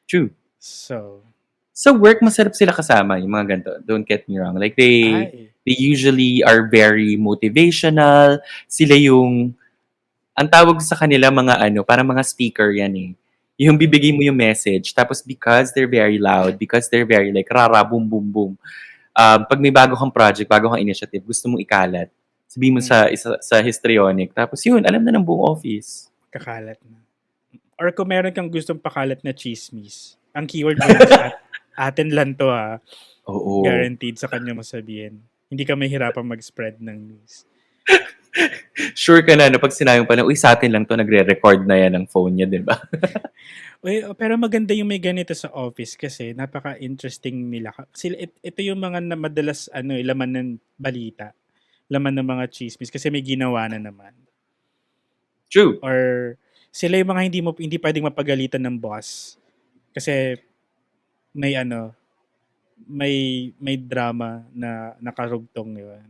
True. So, Sa work, masarap sila kasama, yung mga ganito. Don't get me wrong. Like, ay, they usually are very motivational. Sila yung, ang tawag sa kanila mga para mga speaker yan eh. Yung bibigay mo mm, yung message, tapos because they're very loud, because they're very like, rara, boom, boom, boom. Pag may bago kang project, bago kang initiative, gusto mong ikalat, sabihin mo mm, sa histrionic. Tapos yun, alam na ng buong office. kakalat na. Or kung meron kang gustong pakalat na chismis, ang keyword mo lang is atin lang to, ha. Oo. Guaranteed sa kanya mo sabihin. Hindi ka mahihirapang mag-spread ng news. Sure ka na pag sinabi mo pa na, "Uy, sa atin lang 'to, nagre-record na 'yan ng phone niya," 'di ba? Uy, pero maganda yung may ganito sa office kasi napaka-interesting nila. Kasi ito yung mga na madalas laman ng balita, laman ng mga chismis kasi may ginawa na naman. True. Or sila yung mga hindi pwedeng mapagalitan ng boss kasi may may drama na nakarugtong yun.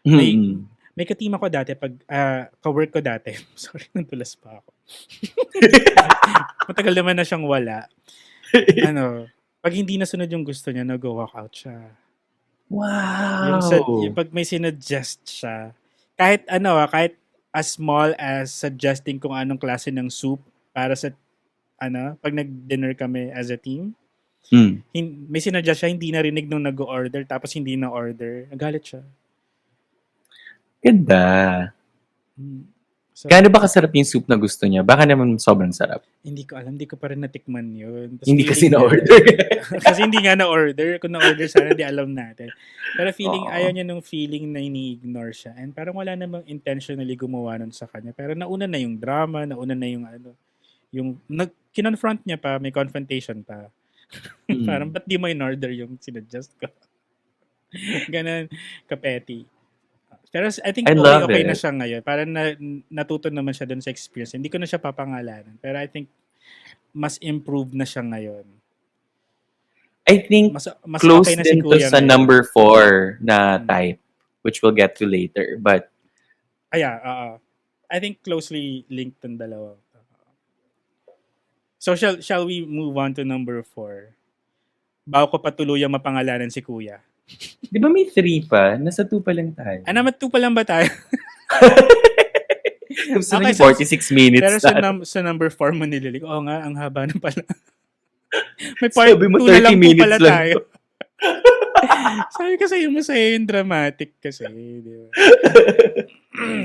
May Mm. may katima ko dati pag ka-work ko dati. Sorry, nadulas pa ako. Matagal naman na siyang wala. Pag hindi nasunod yung gusto niya, nag-walk out siya. Yung Wow! pag may sinuggest siya, kahit as small as suggesting kung anong klase ng soup para sa pag nag-dinner kami as a team, Hmm, may sinuggest siya, hindi narinig nung nag-order, tapos hindi na-order. Nagalit siya. ganda. Hmm. So, Gaano ba kasarap yung soup na gusto niya? Baka naman sobrang sarap. hindi ko alam, hindi ko pa rin natikman yun. Tapos Hindi kasi feeling niya, na-order. kasi hindi nga na-order. Kung na-order sana, di alam natin. Pero ayaw Oo. niya nung feeling na ini-ignore siya. And parang wala namang intentionally gumawa nun sa kanya. Pero nauna na yung drama, nauna na kinonfront niya pa, may confrontation pa. Parang, Mm. ba't di mo in-order yung sinuggest ko? Ganon, kapeti. Pero I think I love okay na it. siya ngayon. Parang natuto naman siya dun sa experience. Hindi ko na siya papangalanan. Pero I think mas improved na siya ngayon. I think Mas okay close na si din to kuya sa ngayon. number 4 na Hmm. type, which we'll get to later. But Oo. I think closely linked ang dalawa. So shall we move on to number 4? Bago ko pa tuluyang mapangalanan si kuya. di ba may 3 pa? Nasa 2 pa lang tayo. Matu pa lang ba tayo? Gusto Okay, niyo 46 minutes pero sa, na. sa number 4 mo nililig. Oo nga, ang haba na pala. May part Sabi mo 2 na 30 lang po minutes pala lang tayo. to. Sabi kasi yung masaya yung dramatic kasi. Di ba?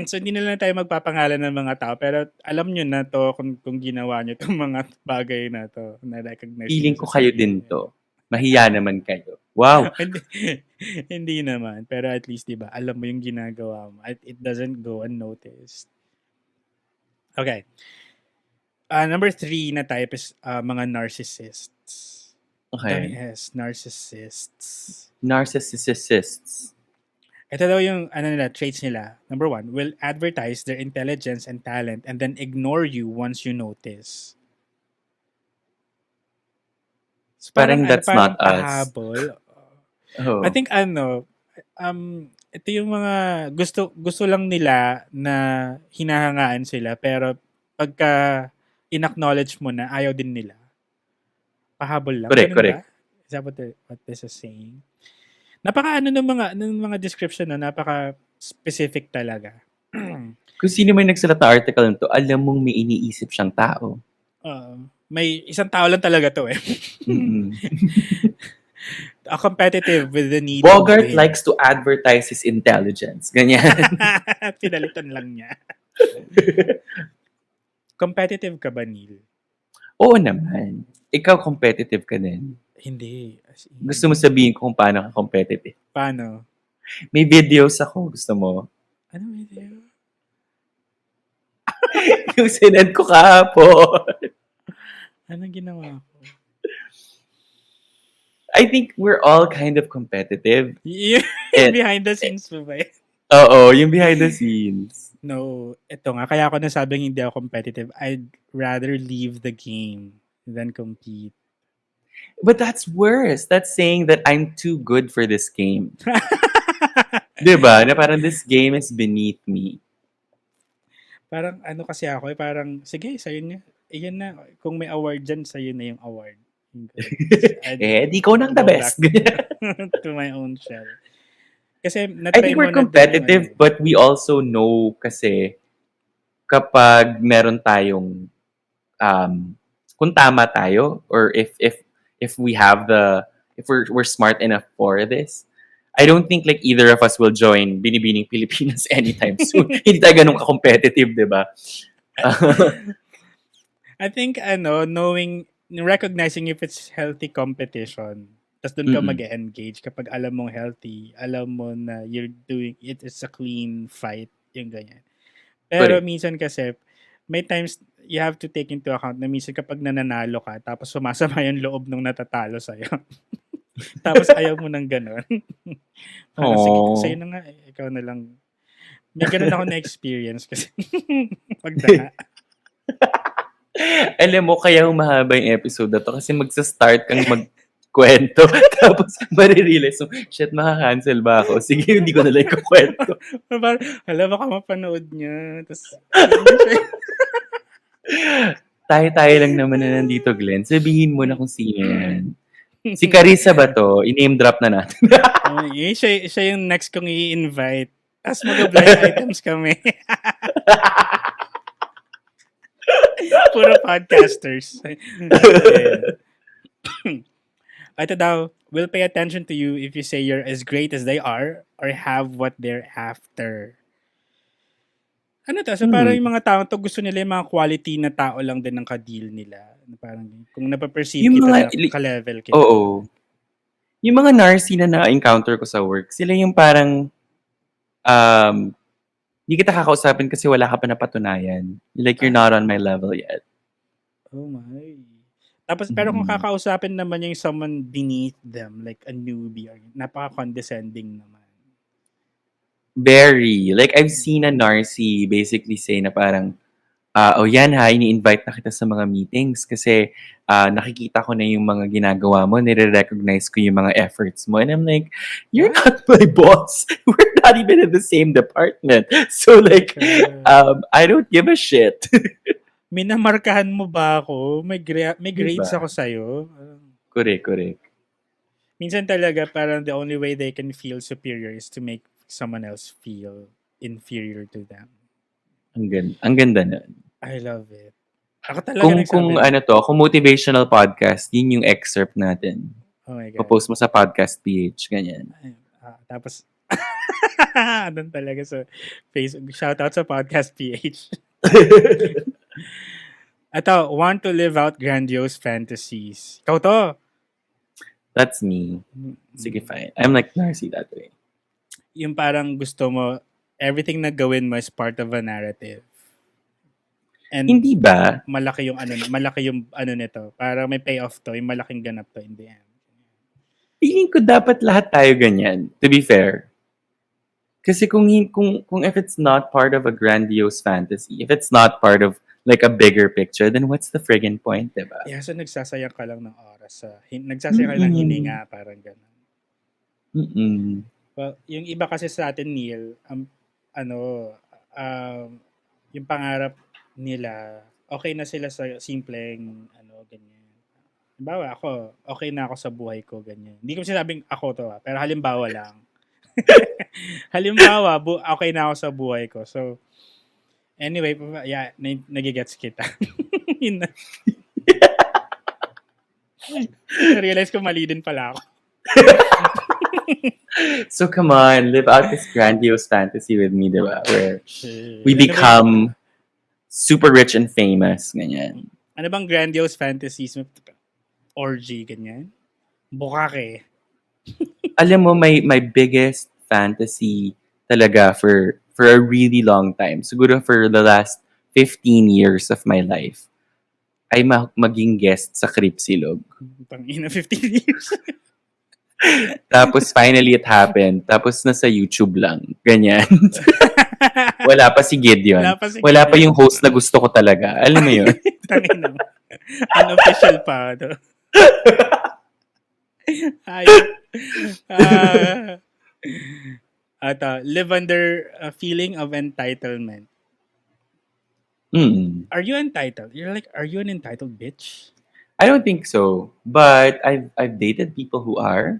So hindi na lang tayo magpapangalan ng mga tao pero alam nyo na to kung ginawa nyo itong mga bagay na to na recognize nyo Feeling na ko sa kayo sarili din nyo. to. Mahiya naman kayo. Wow. hindi, hindi naman pero at least diba alam mo yung ginagawa mo at it doesn't go unnoticed. Okay. Number 3 na type is mga narcissists. Dami Okay. S, narcissists. Narcissists. Ito daw yung traits nila. Number 1, will advertise their intelligence and talent and then ignore you once you notice. So Parang that's parang not us. pahabol. I Oh. think ito yung mga gusto lang nila na hinahangaan sila pero pagka in-acknowledge mo na ayaw din nila. Pahabol lang, Correct, ganun ba? correct. Is that what this is saying? Napaka ng mga description na napaka specific talaga. Kung sino man nagsulat ng article nito, alam mong may iniisip siyang tao. May isang tao lang talaga to eh. Mm-mm. A competitive with the need to Bogart win. likes to advertise his intelligence. Ganyan. Pinalitan lang niya. Competitive ka ba, Neil? Oo naman. Ikaw competitive ka din. Hindi. As in, Gusto mo sabihin kung paano ka competitive? paano? May videos ako. Gusto mo? Ano video? Yung sinend ko kahapon. Anong ginawa ko? I think we're all kind of competitive. Yung And, behind the scenes mo ba yun? oo, yung behind the scenes. No, ito nga. Kaya ako nasabing hindi ako competitive. I'd rather leave the game than compete. But that's worse. That's saying that I'm too good for this game. Diba? Na parang this game is beneath me. Parang kasi ako parang, sige, sa'yo niya. Iyan na. Kung may award dyan, sa'yo na yung award. Di ko nang the Go best. back to my own shell. Kasi I natry think mo we're na din yung competitive, but we also know kasi kapag meron tayong kung tama tayo or if we have if we're smart enough for this, I don't think like either of us will join Binibining Pilipinas anytime soon. Hindi tayo ganun ka-competitive, di ba? I think recognizing if it's healthy competition, tas doon ka Mm-mm. mag-engage kapag alam mong healthy, alam mo na you're doing it, it's a clean fight, yung ganyan. Pero Correct. minsan kasi, may times you have to take into account na minsan kapag nananalo ka, tapos sumasama yung loob nung natatalo sa'yo. Tapos ayaw mo ng gano'n. Parang, sige, sa'yo Oh. na nga, ikaw na lang. May gano'n ako na-experience kasi. Pagdaha. Alam mo, kaya mahaba yung episode na to kasi magsa-start kang magkwento. Tapos marirealize mo, shit, maka-cancel ba ako? Sige, hindi ko na lang ikukwento. Parang, hala, baka mapanood niya. Tapos, yun na siya. Tayo-tayo lang naman na nandito, Glenn. Sabihin mo na kung sino yan. Si Carissa ba to? I-name drop na natin. Siya yung next kong i-invite. Tapos mag-blind items kami. Puro podcasters. Ayan. Ito daw, will pay attention to you if you say you're as great as they are or have what they're after. Ano to? So parang yung mga tao to gusto nila yung mga quality na tao lang din ng ka-deal nila. Parang kung napaperceive Yung kita mga, na ka-level kita. oo. Yung mga narcy na na-encounter ko sa work, sila yung parang, hindi kita kakausapin kasi wala ka pa napatunayan. Like, you're not on my level yet. Oh my. Tapos, pero kung kakausapin naman yung someone beneath them, like a newbie, or napaka-condescending naman. Very. Like, I've seen a narcy basically say na parang, oh yan ha, ini-invite na kita sa mga meetings kasi nakikita ko na yung mga ginagawa mo, nire-recognize ko yung mga efforts mo. And I'm like, you're not my boss. We're not even in the same department. So like, I don't give a shit. Minamarkahan mo ba ako? May grades Diba? ako sa'yo. Correct. Minsan talaga parang the only way they can feel superior is to make someone else feel inferior to them. Ang ganda nun. I love it. Ako talaga Kung kung motivational podcast, yun yung excerpt natin. Oh my God. Post mo sa podcast PH, ganyan. Tapos, doon talaga sa Facebook. Shoutout sa podcast PH. Ito, want to live out grandiose fantasies. Ikaw to. That's me. Sige, fine. I'm like narcy that way. Yung parang gusto mo, everything na gawin mo is part of a narrative. And hindi ba? Malaki yung ano nito. Parang may payoff to, yung malaking ganap to in the end. Feeling ko dapat lahat tayo ganyan, to be fair. Kasi kung if it's not part of a grandiose fantasy, if it's not part of like a bigger picture, then what's the friggin' point, diba? Yeah, so nagsasayang ka lang ng oras. Nagsasayang ka lang ng hininga, parang gano'n. Well, yung iba kasi sa atin, Neil, yung pangarap nila, okay na sila sa simpleng, ganyan. Halimbawa, ako, okay na ako sa buhay ko, ganyan. Hindi ko sinabing ako to, pero halimbawa lang. Halimbawa, okay na ako sa buhay ko. So, anyway, yeah, nagigets kita. Yun na. Na-realize ko mali din pala ako. So come on, live out this grandiose fantasy with me, diba? Where we become super rich and famous, ganyan. Ano bang grandiose fantasies mo? Orgy, ganyan? Bukake. Alam mo, my biggest fantasy talaga for a really long time, siguro for the last 15 years of my life, ay maging guest sa Creepsilog. Pangina, 15 years. Tapos finally it happened. Tapos nasa YouTube lang. Ganyan. Wala pa si Gideon. Wala pa yung host na gusto ko talaga. Alam mo yun? Tangina. Unofficial pa. No? Live under a feeling of entitlement. Are you entitled? Are you an entitled bitch? I don't think so. But I've dated people who are.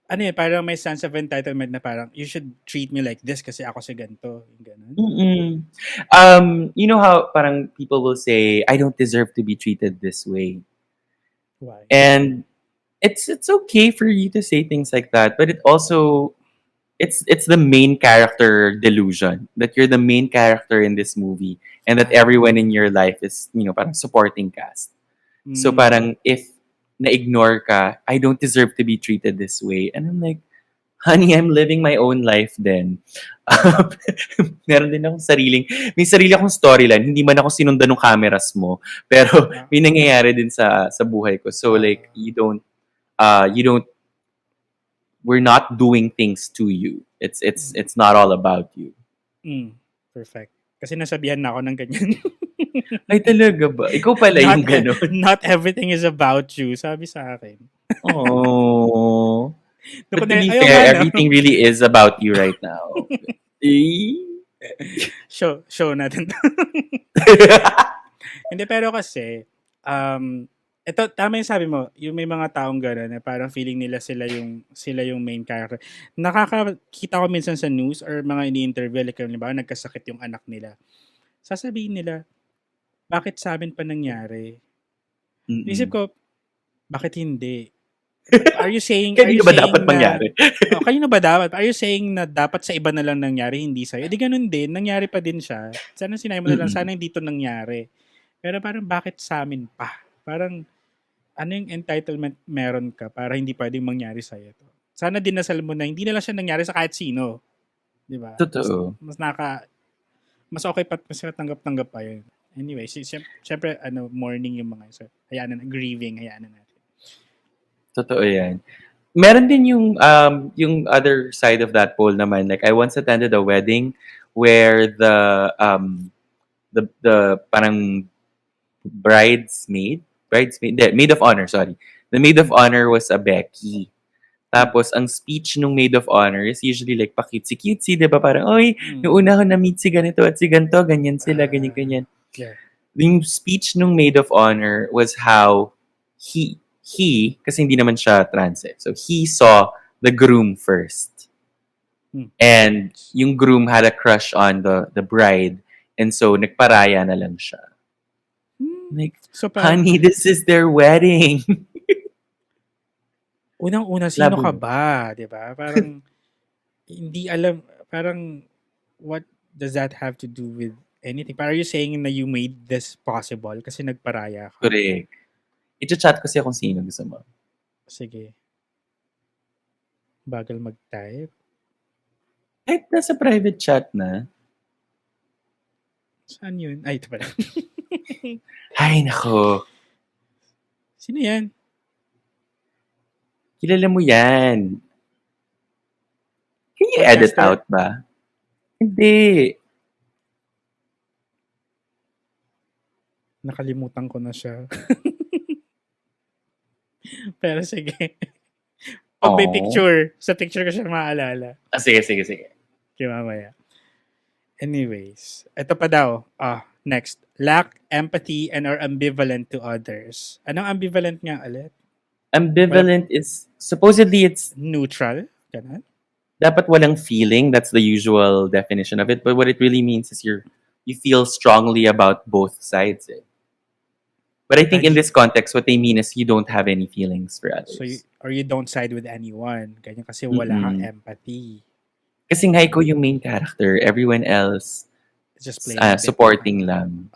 Ano yun, parang may sense of entitlement na parang, you should treat me like this kasi ako si ganito. Ganun. You know how parang people will say, I don't deserve to be treated this way. Why? And it's okay for you to say things like that, but it also, it's the main character delusion that you're the main character in this movie and that everyone in your life is, parang supporting cast. So parang if na-ignore ka, I don't deserve to be treated this way. And I'm like, honey, I'm living my own life then. Meron din akong may sarili akong storyline. Hindi man ako sinundan ng cameras mo, pero Ah, may nangyayari din sa buhay ko. So ah, like, you don't, we're not doing things to you. It's not all about you. mm, perfect. Kasi nasabihan na ako ng ganyan. Ay, talaga ba? Ikaw pala not yung gano'n. not everything is about you, sabi sa akin. Oh. Doon ko But to na, be ayaw nga fair, no. everything really is about you right now. Eh? Show natin. Hindi, pero kasi, ito, tama yung sabi mo, yung may mga taong gano'n na parang feeling nila sila yung main character. Nakakakita ko minsan sa news or mga ini-interview, like, halimbawa, nagkasakit yung anak nila. Sasabihin nila, bakit sa amin pa nangyari? Isip Mm. ko, bakit hindi? Are you saying, Kanino ba dapat mangyari? kanino ba dapat? Are you saying na dapat sa iba na lang nangyari, hindi sa'yo? Di ganun din, nangyari pa din siya. Sana sinabi mo na lang, Mm. sana hindi to nangyari. Pero parang bakit sa amin pa? Parang ano yung entitlement meron ka para hindi pwedeng mangyari sa'yo to? Sana dinasal mo na hindi na lang siya nangyari sa kahit sino. Di ba? Totoo. Mas okay pa, mas tanggap-tanggap pa yun. Anyway, syempre, mourning yung mga, so, hayaan na, grieving, hayaan na natin. Totoo yan. Meron din yung other side of that pole naman. Like, I once attended a wedding where the parang maid of honor, sorry. The maid of honor was a Becky. Tapos, ang speech nung maid of honor is usually like pa-cutesy-cutesy, di ba? Parang, oy, yung una ko na-meet si ganito at si ganito, ganyan sila, ganyan-ganyan. Yeah. Yung speech nung maid of honor was how he kasi hindi naman siya trans eh. So, he saw the groom first. And yung groom had a crush on the bride. And so, nagparaya na lang siya. Like, So, parang, honey, this is their wedding. unang-una, sino Labo ka mo. ba? Di ba? Parang, hindi alam, parang, what does that have to do with anything? Parang are you saying na you made this possible kasi nagparaya ka? Correct. I-chat ko siya kung sino gusto mo. Sige. Bagal mag-type. Kahit nasa private chat na. Saan yun? Ay, ito pala. Ay, nako. Sino yan? Kilala mo yan. Can you Podcaster? edit out ba? Hindi. Nakalimutan ko na siya. Pero sige. Pag may Aw. picture, sa picture ko siya maalala. Sige. Okay, mamaya. Anyways, ito pa daw. Next. Lack empathy and are ambivalent to others. Anong ambivalent nga ulit? Ambivalent is, supposedly it's, Neutral? Ganun? dapat walang feeling. That's the usual definition of it. But what it really means is you feel strongly about both sides. Eh. But I think in this context, what they mean is you don't have any feelings for others. So, you don't side with anyone. Ganyan kasi wala kang empathy. Kasi nga ikaw yung main character. Everyone else, It's just playing supporting lang.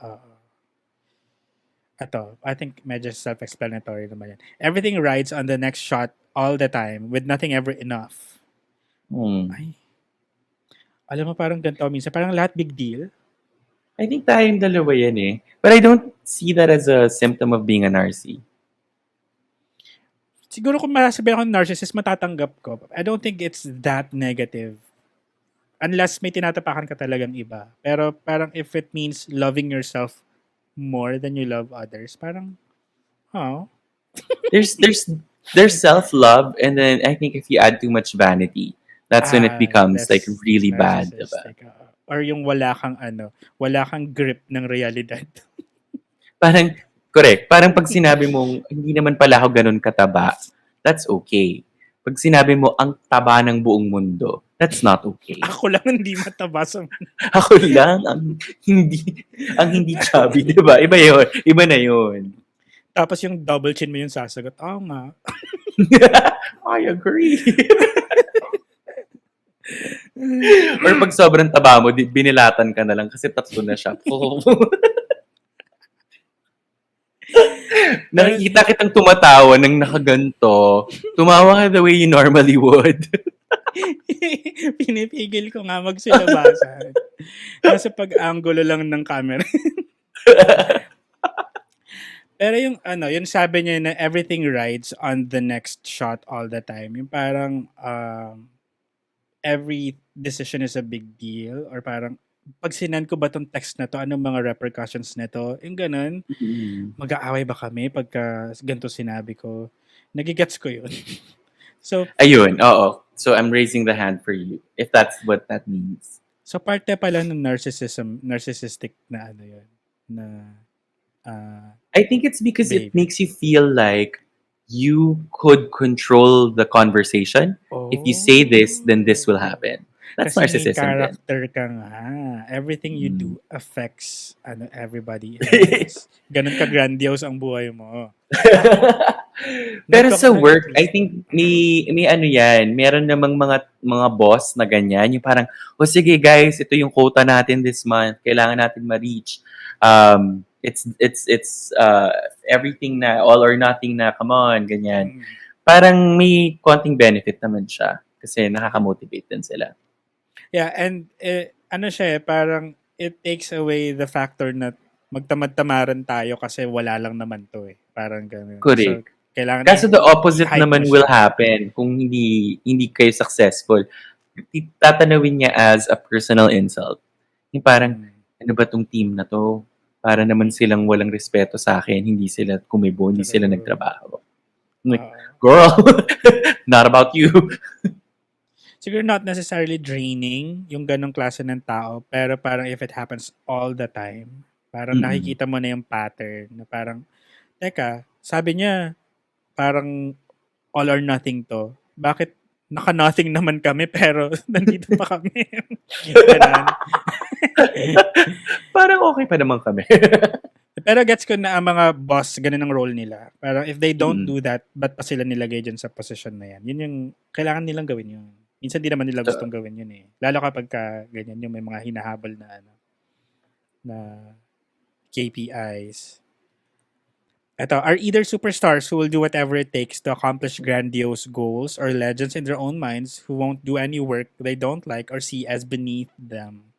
Ito, I think medyo self-explanatory naman yan. Everything rides on the next shot all the time with nothing ever enough. Ay. Alam mo, parang ganito minsan. Parang lahat big deal. I think tayong dalawa yan eh. But I don't see that as a symptom of being a narcy. Siguro kung masasabi ako narcissist, matatanggap ko. I don't think it's that negative. Unless may tinatapakan ka talagang iba. Pero parang if it means loving yourself more than you love others, parang, There's self-love, and then I think if you add too much vanity, that's when it becomes like really bad. Diba? Or yung wala kang grip ng realidad. Parang, correct. Parang pag sinabi mong, hindi naman pala ako ganun kataba, that's okay. Pag sinabi mo, ang taba ng buong mundo, that's not okay. Ako lang hindi mataba sa Ako lang ang hindi chubby, di ba? Iba yun. Iba na yun. Tapos yung double chin mo yung sasagot, nga. I agree. Or pag sobrang taba mo, binilatan ka na lang kasi tatlo na siya. Nakikita kitang tumatawa ng nakaganto. Tumawa ka the way you normally would. Pinipigil ko nga magsilabasan. Nasa pag-angulo lang ng camera. Pero yung ano, yung sabi niya na everything rides on the next shot all the time. Yung parang every decision is a big deal or parang pag sinend ko ba tong text na to, anong mga repercussions nito? Yung ganun, Mm. mag-aaway ba kami pagka ganito sinabi ko? Nagigets ko yun. So, Ayun, oo. So I'm raising the hand for you, if that's what that means. so parte pala ng narcissistic na ano yun, na I think it's because it behavior. makes you feel like you could control the conversation. If you say this, then this will Oh. happen. That's Kasi main narcissism then. character ka nga. Everything you Mm. do affects everybody else. Ganun ka grandiose ang buhay mo. Pero sa work, I Nagko-twist. think may ano yan, meron namang mga boss na ganyan, yung parang, o sige guys, ito yung quota natin this month, kailangan natin ma-reach. It's everything na, all or nothing na, come on, ganyan. Mm. Parang may konting benefit naman siya kasi nakaka-motivate din sila. Yeah, and ano siya parang it takes away the factor na magtamad-tamaran tayo kasi wala lang naman to eh. Parang ganun. So, Correct. kailangan Kaso the opposite i-hype mo naman will siya. happen kung hindi kayo successful. Tatanawin niya as a personal insult. Yung parang, Mm. ano ba tong team na to? Para naman silang walang respeto sa akin, hindi sila kumibo, hindi sila True. nagtrabaho. I'm like, Oo. girl, not about you. Siguro not necessarily draining yung ganong klase ng tao, pero parang if it happens all the time, parang Mm-mm. nakikita mo na yung pattern na parang, teka, sabi niya, parang all or nothing to. Bakit naka-nothing naman kami pero nandito pa kami? Ganon. Parang okay pa naman kami. Pero gets ko na ang mga boss, ganun ang role nila. Parang if they don't Mm-mm. do that, ba't pa sila nilagay dyan sa position na yan? Yun yung, kailangan nilang gawin yun. Minsan di naman nila So, gustong gawin yun eh. Lalo kapag ka ganyan yung may mga hinahabol na ano, na KPIs. Ito, are either superstars who will do whatever it takes to accomplish grandiose goals or legends in their own minds who won't do any work they don't like or see as beneath them.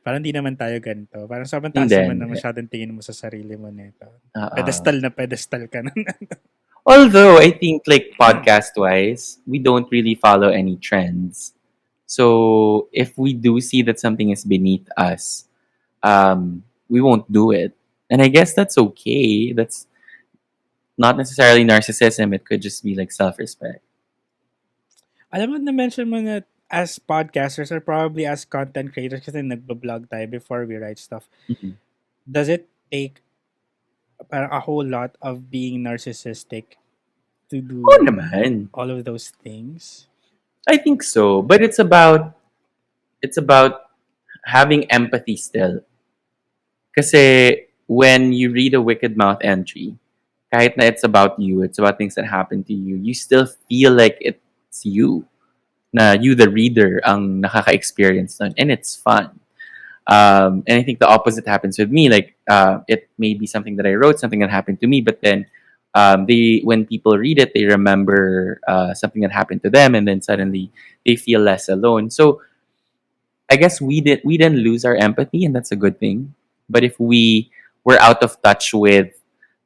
Parang di naman tayo ganito. Parang sobrang taas hindi, naman na hindi. masyadong tingin mo sa sarili mo nito. Oo. Pedestal ka na. Although I think like podcast wise, we don't really follow any trends. So if we do see that something is beneath us, we won't do it. And I guess that's okay. That's not necessarily narcissism. It could just be like self-respect. Alam mo, na-mention mo na as podcasters or probably as content creators kasi nagbablog tayo before we write stuff. Mhm. Does it take parang a whole lot of being narcissistic to Oo do naman. all of those things? I think so. But it's about having empathy still. Kasi when you read a Wicked Mouth entry, kahit na it's about you, it's about things that happen to you, you still feel like it's you. Na you, the reader, ang nakaka-experience nun. And it's fun. And I think the opposite happens with me. Like, it may be something that I wrote, something that happened to me, but then when people read it, they remember something that happened to them, and then suddenly they feel less alone. So I guess we didn't lose our empathy, and that's a good thing. But if we were out of touch with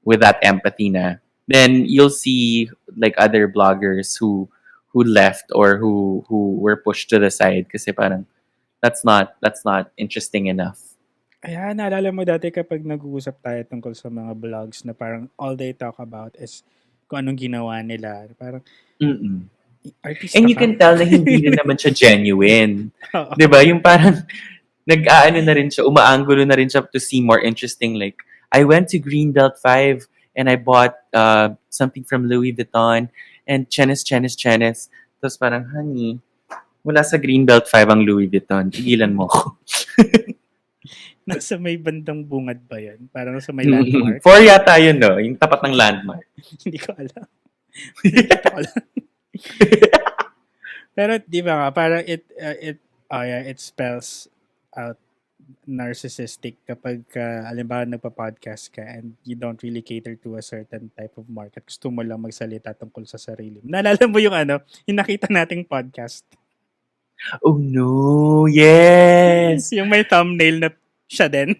that empathy na, then you'll see like other bloggers who left or who were pushed to the side kasi parang that's not interesting enough. Ayan, naalala mo dati kapag nag-uusap tayo tungkol sa mga vlogs na parang all they talk about is kung anong ginawa nila. Parang, Mm. artista And you ka? can tell na hindi rin naman siya genuine. Oo. 'Di ba? Yung parang nag-aano na rin siya, umaanggulo na rin siya to see more interesting. Like, I went to Greenbelt 5 and I bought something from Louis Vuitton and chenis. Tapos parang, honey, wala sa Greenbelt 5 ang Louis Vuitton. Tigilan mo ko. Nasa may bandang bungad ba yan? Parang sa may landmark? Four yata yun, no? Yung tapat ng landmark. Hindi ko alam. Nakikita ko lang. Pero di ba nga, parang it spells out narcissistic kapag halimbawa nagpa-podcast ka and you don't really cater to a certain type of market. Gusto mo lang magsalita tungkol sa sarili mo. Naalala mo yung yung nakita nating podcast? Oh no, yes! Yung may thumbnail na siya din.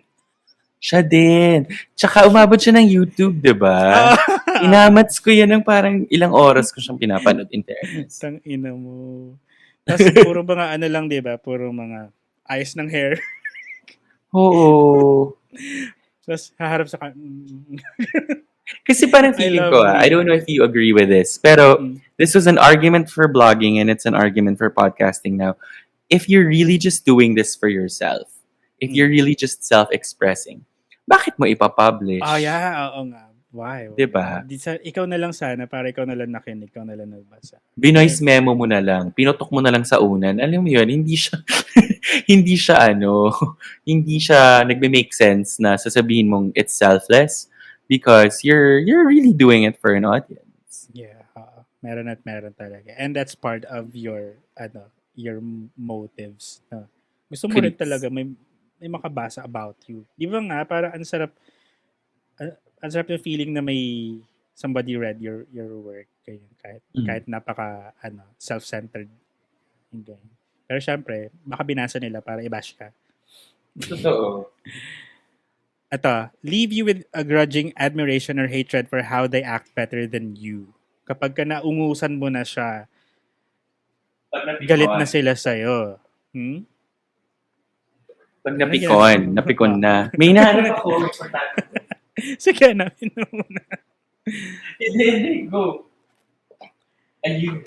Siya din. Tsaka umabot siya ng YouTube, di ba? Inamats ko yan ng parang ilang oras ko siyang pinapanood in fairness. Tang ina mo. Tapos puro mga ano lang, di ba? Puro mga ayos ng hair. Oo. Tapos haharap sa Kasi parang I feeling love ko, I don't know if you agree with this, pero this was an argument for blogging and it's an argument for podcasting now. If you're really just doing this for yourself, if you're really just self-expressing, bakit mo ipapublish? Oh yeah, oo nga. Why? Diba? Ikaw na lang sana, para ikaw na lang nakinig, ikaw na lang nagbasa. Binoise memo mo na lang, pinutok mo na lang sa unan. Alam mo yun, hindi siya, hindi siya hindi siya nagme-make sense na sasabihin mong it's selfless because you're really doing it for an audience. Yeah, meron at meron talaga. And that's part of your your motives. Gusto mo rin Creeps. talaga may makabasa about you. Di ba nga, para ang sarap yung feeling na may somebody read your work kahit napaka self-centered yung ganyan. Pero syempre, baka binasa nila para i-bash ka. Totoo. Ito, leave you with a grudging admiration or hatred for how they act better than you. Kapag ka naungusan mo na siya, galit na sila sa'yo. Pag napikon na. May nahanap ako. Sige, namin na muna. Hindi, go. Ayun.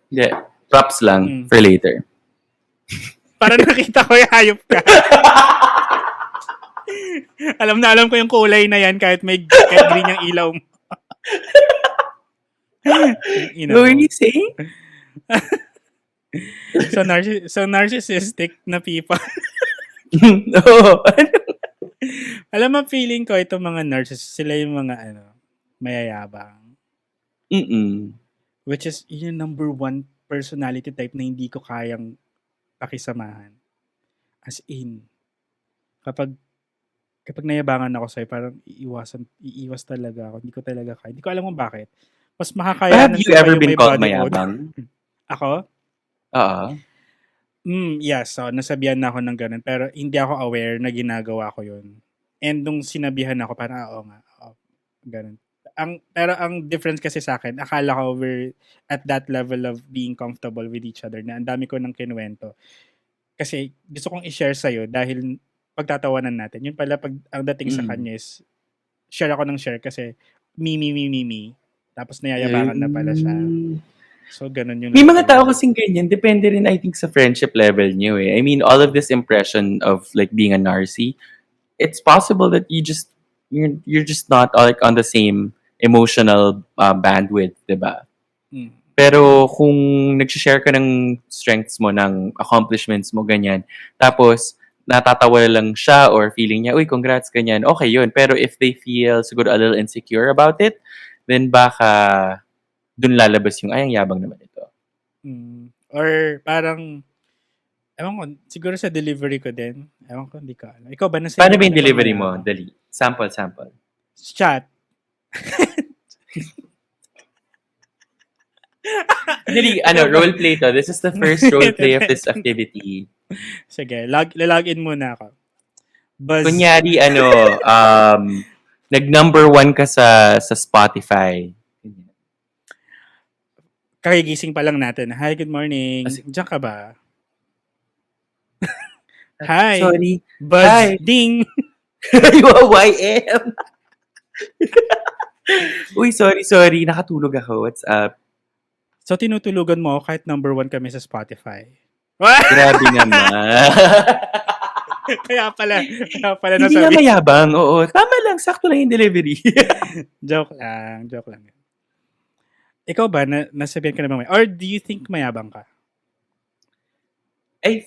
Hindi, props lang for later. Para nakita ko yung hayop ka. alam ko yung kulay na yan kahit green yung ilaw mo. What were you saying? So narcissistic na people. Oo. Alam mo, feeling ko itong mga narcissists, sila yung mga mayayabang. Which is yung number one personality type na hindi ko kayang pakisamahan. As in, kapag nayabangan ako sa'yo, parang iiwas talaga ako. Hindi ko talaga kaya. Hindi ko alam kung bakit. Mas makakayanan Have you ever been called mayabang? Ako? Oo. Yes. So, nasabihan na ako ng ganun. Pero hindi ako aware na ginagawa ko yun. And nung sinabihan ako, parang, oo nga. Ganun. Pero ang difference kasi sa akin, akala ko we're at that level of being comfortable with each other na ang dami ko ng kinuwento. Kasi gusto kong i-share sa'yo dahil pagtatawanan natin. Yun pala, ang dating sa kanya is, share ako ng share kasi me. Tapos nayayabangan na pala siya. So, ganun yung... May mga tao kasing ganyan. Depende rin, I think, sa friendship level niyo eh. I mean, all of this impression of like being a narcy, it's possible that you're just not like on the same emotional bandwidth, diba? Pero kung nag-share ka ng strengths mo, ng accomplishments mo, ganyan, tapos natatawa lang siya or feeling niya, uy, congrats, ganyan, okay yun. Pero if they feel siguro a little insecure about it, then baka dun lalabas yung, ay, ang yabang naman ito. Or parang, ewan ko, siguro sa delivery ko din. Ewan ko, hindi ka alam. Ikaw ba? Paano ba yung delivery mo? Dali. Sample. Chat. Dali, role play to. This is the first role play of this activity. Sige, login muna ako. Buzz. Kunyari, nag-number 1 ka sa Spotify. Kagigising pa lang natin. Hi, good morning. Diyan ka ba? Hi. Sorry. Buzz. Hi. Ding. YM. Uy, sorry. Nakatulog ako. What's up? So, tinutulugan mo kahit number 1 kami sa Spotify. Grabe naman. Kaya pala Hindi na mayabang. Oo. Tama lang. Sakto lang yung delivery. Joke lang. Ikaw ba, nasabihan ka na ba or do you think mayabang ka? I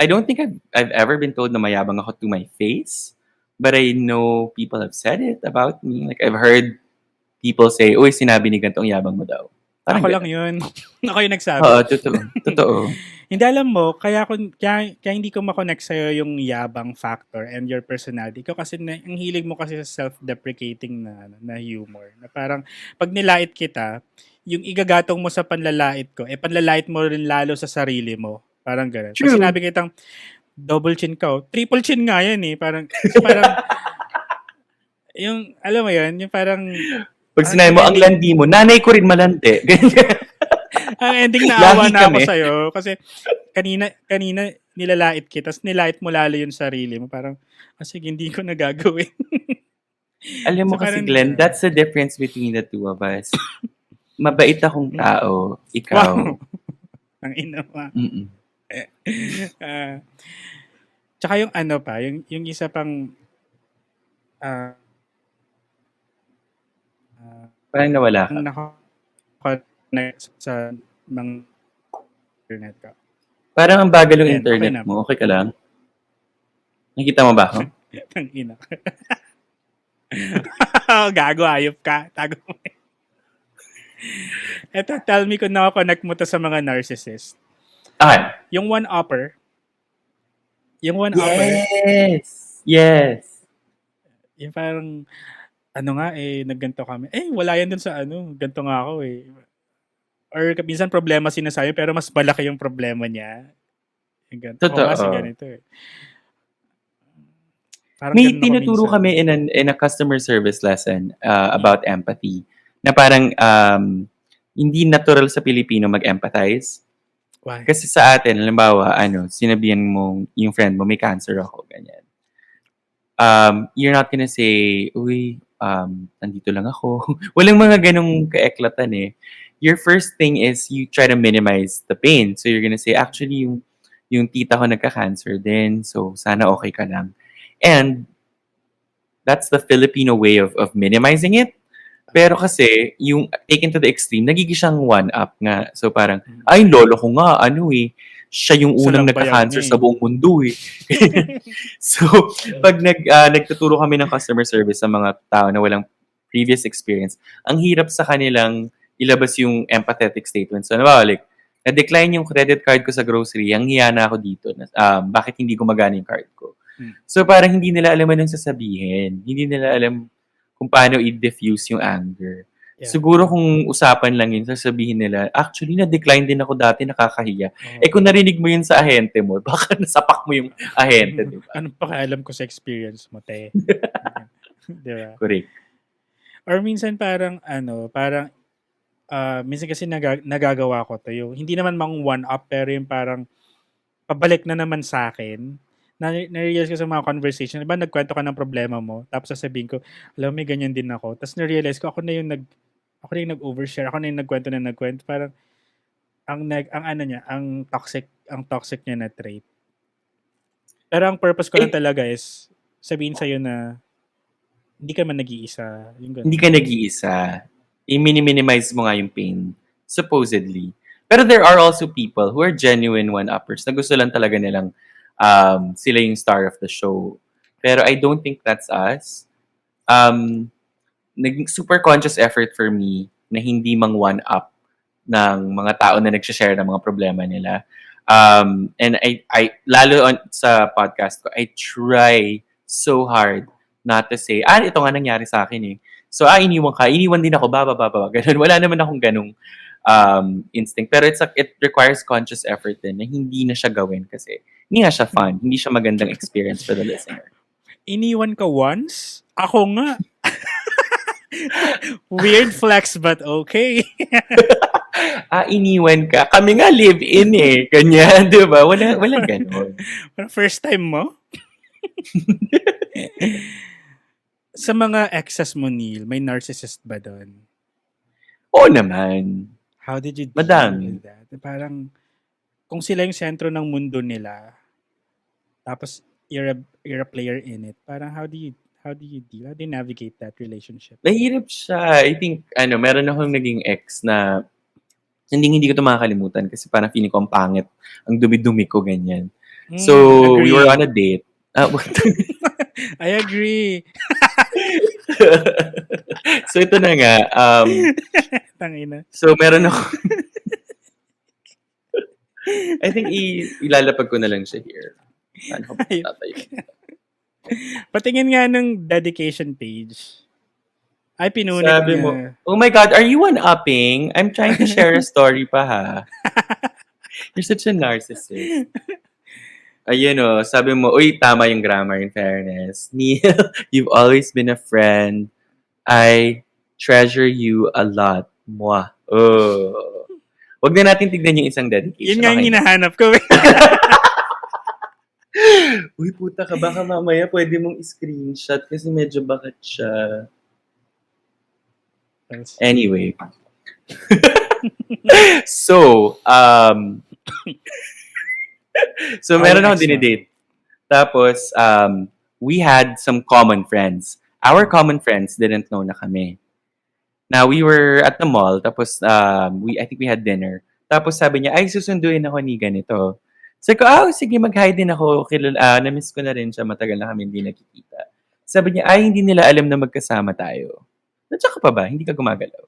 don't think I've ever been told na mayabang ako to my face, but I know people have said it about me. Like I've heard people say, "Uy, sinabi ni gantong yabang mo daw." Parang Ako lang gano'n. yun. Ako yung Oo, nagsabi. totoo. Totoo. Hindi alam mo, kaya hindi ko makonect sa'yo yung yabang factor and your personality ko kasi ang hilig mo kasi sa self-deprecating na humor. Na parang pag nilait kita, yung igagatong mo sa panlalait ko, panlalait mo rin lalo sa sarili mo. Parang gano'n. Pag True. sinabi kitang double chin ka, triple chin nga yan eh. So parang, yung, alam mo yun, yung parang, Pag ang sinabi mo, ang ending, landi mo, nanay ko rin malandi. Ganyan. ang ending naawa Lahi na ako kami. sa'yo kasi kanina nilalait kita, tapos nilait mo lalo yung sarili mo. Parang, sige, hindi ko nagagawin. Alam mo So kasi, parang, Glenn, that's the difference between the two of us. Mabait akong tao. Ikaw. wow, ang ina mo. Mm-mm. Ah, tsaka yung ano pa, yung isa pang, ah, ah, Parang nawala ka. ang nakakonect sa mga internet ko. Parang ang bagal ng Ayan, okay internet na. mo. Okay ka lang? Nakikita mo ba ako? Ang ina. Gago, ayop ka. Tago mo. Eto, tell me kung nakakonect mo to sa mga narcissists. Ah, Yung one-upper, yung one-upper, yes! Yes! yung parang, ano nga nagganto kami. Wala yan dun sa ano, ganto nga ako eh. Or minsan problema sinasabi pero mas malaki yung problema niya. Yung ganito. Ako kasi Totoo. ganito eh. Parang May ganun ako tinuturo minsan. kami in a customer service lesson about empathy. Na parang hindi natural sa Pilipino mag-empathize. Why? Kasi sa atin, halimbawa, sinabihan mo yung friend mo, may cancer ako, ganyan. You're not gonna say, uy, nandito lang ako. Walang mga ganong kaeklatan eh. Your first thing is you try to minimize the pain. So you're gonna say, actually, yung tita ko nagka-cancer din, so sana okay ka lang. And that's the Filipino way of minimizing it. Pero kasi, yung taken to the extreme, nagiging siyang one-up nga. So parang, ay, lolo ko nga, siya yung Isa unang lang bayag nagka-cancer niya sa buong mundo eh. So, pag nagtuturo kami ng customer service sa mga tao na walang previous experience, ang hirap sa kanilang ilabas yung empathetic statements. So, like, na-decline yung credit card ko sa grocery, ang hiya na ako dito. Bakit hindi gumagana yung card ko? So, parang hindi nila alam anong sasabihin. Hindi nila alam kung paano i-diffuse yung anger. Yeah. Siguro kung usapan lang yun, sasabihin nila, actually, na-decline din ako dati, nakakahiya. Oh. Kung narinig mo yun sa ahente mo, baka nasapak mo yung ahente, di ba? Anong pakialam ko sa experience mo, te? Di ba? Correct. Or minsan parang, minsan kasi nagagawa ko to. Yung, hindi naman mang one-up, pero yung parang, pabalik na naman sa akin. Na-realize ko sa mga conversation, diba nagkwento ka ng problema mo, tapos sasabihin ko, alam mo, may ganyan din ako. Tapos na-realize ko, ako na yung nag-overshare, ako na yung nagkwento. Parang, ang toxic niya na trait. Pero ang purpose ko lang talaga is, sabihin sa'yo na, hindi ka man nag-iisa. Yung ganun. Hindi ka nag-iisa. I-minimize mo nga yung pain. Supposedly. Pero there are also people who are genuine one-uppers na gusto lang talaga nilang sila yung star of the show. Pero I don't think that's us. Naging super conscious effort for me na hindi mang one-up ng mga tao na nagsishare ng mga problema nila. And I lalo sa podcast ko, I try so hard not to say, ito nga nangyari sa akin eh. So, iniwan ka. Iniwan din ako, ganun. Wala naman akong ganung instinct. Pero it requires conscious effort din na hindi na siya gawin kasi hindi nga siya fun. Hindi siya magandang experience for the listener. Iniwan ka once? Ako nga. Weird flex but okay. Iniwan ka. Kami nga live-in eh. Ganyan, di ba? Walang ganun. First time mo? Sa mga exes mo, Neil, may narcissist ba doon? Oo naman. How did you deal Madami. with that? Parang, kung sila yung sentro ng mundo nila, tapos you're a player in it, parang how do you deal? How do you navigate that relationship? Mahirap siya. I think, meron akong naging ex na hindi ko ito makakalimutan kasi parang feeling ko ang pangit. Ang dumi-dumi ko, ganyan. So, agree. we were on a date. I agree. So ito na nga, Tangina. so meron ako, I think ilalapag ko na lang siya here. Saan ko ba Ayun. tatayo? Patingin nga ng dedication page. Ay, pinunit Sabi mo, niya. oh my God, are you one-upping? I'm trying to share a story pa ha. You're such a narcissist. Ayun o, sabi mo, uy, tama yung grammar in fairness. Neil, you've always been a friend. I treasure you a lot. Mwah. Oh. Wag na natin tignan yung isang dedication. Yun nga yung Okay na. hinahanap ko. Uy, puta ka, baka mamaya pwede mong screenshot kasi medyo bakat siya. Anyway. So, meron akong dinidate. Tapos, we had some common friends. Our common friends didn't know na kami. Now, we were at the mall, tapos I think we had dinner. Tapos sabi niya, ay, susunduin ako ni ganito. Sabi ko, sige, mag-hi din ako. Na-miss ko na rin siya, matagal na kami hindi nakikita. Sabi niya, ay, hindi nila alam na magkasama tayo. Nandiyan ka pa ba? Hindi ka gumagalaw.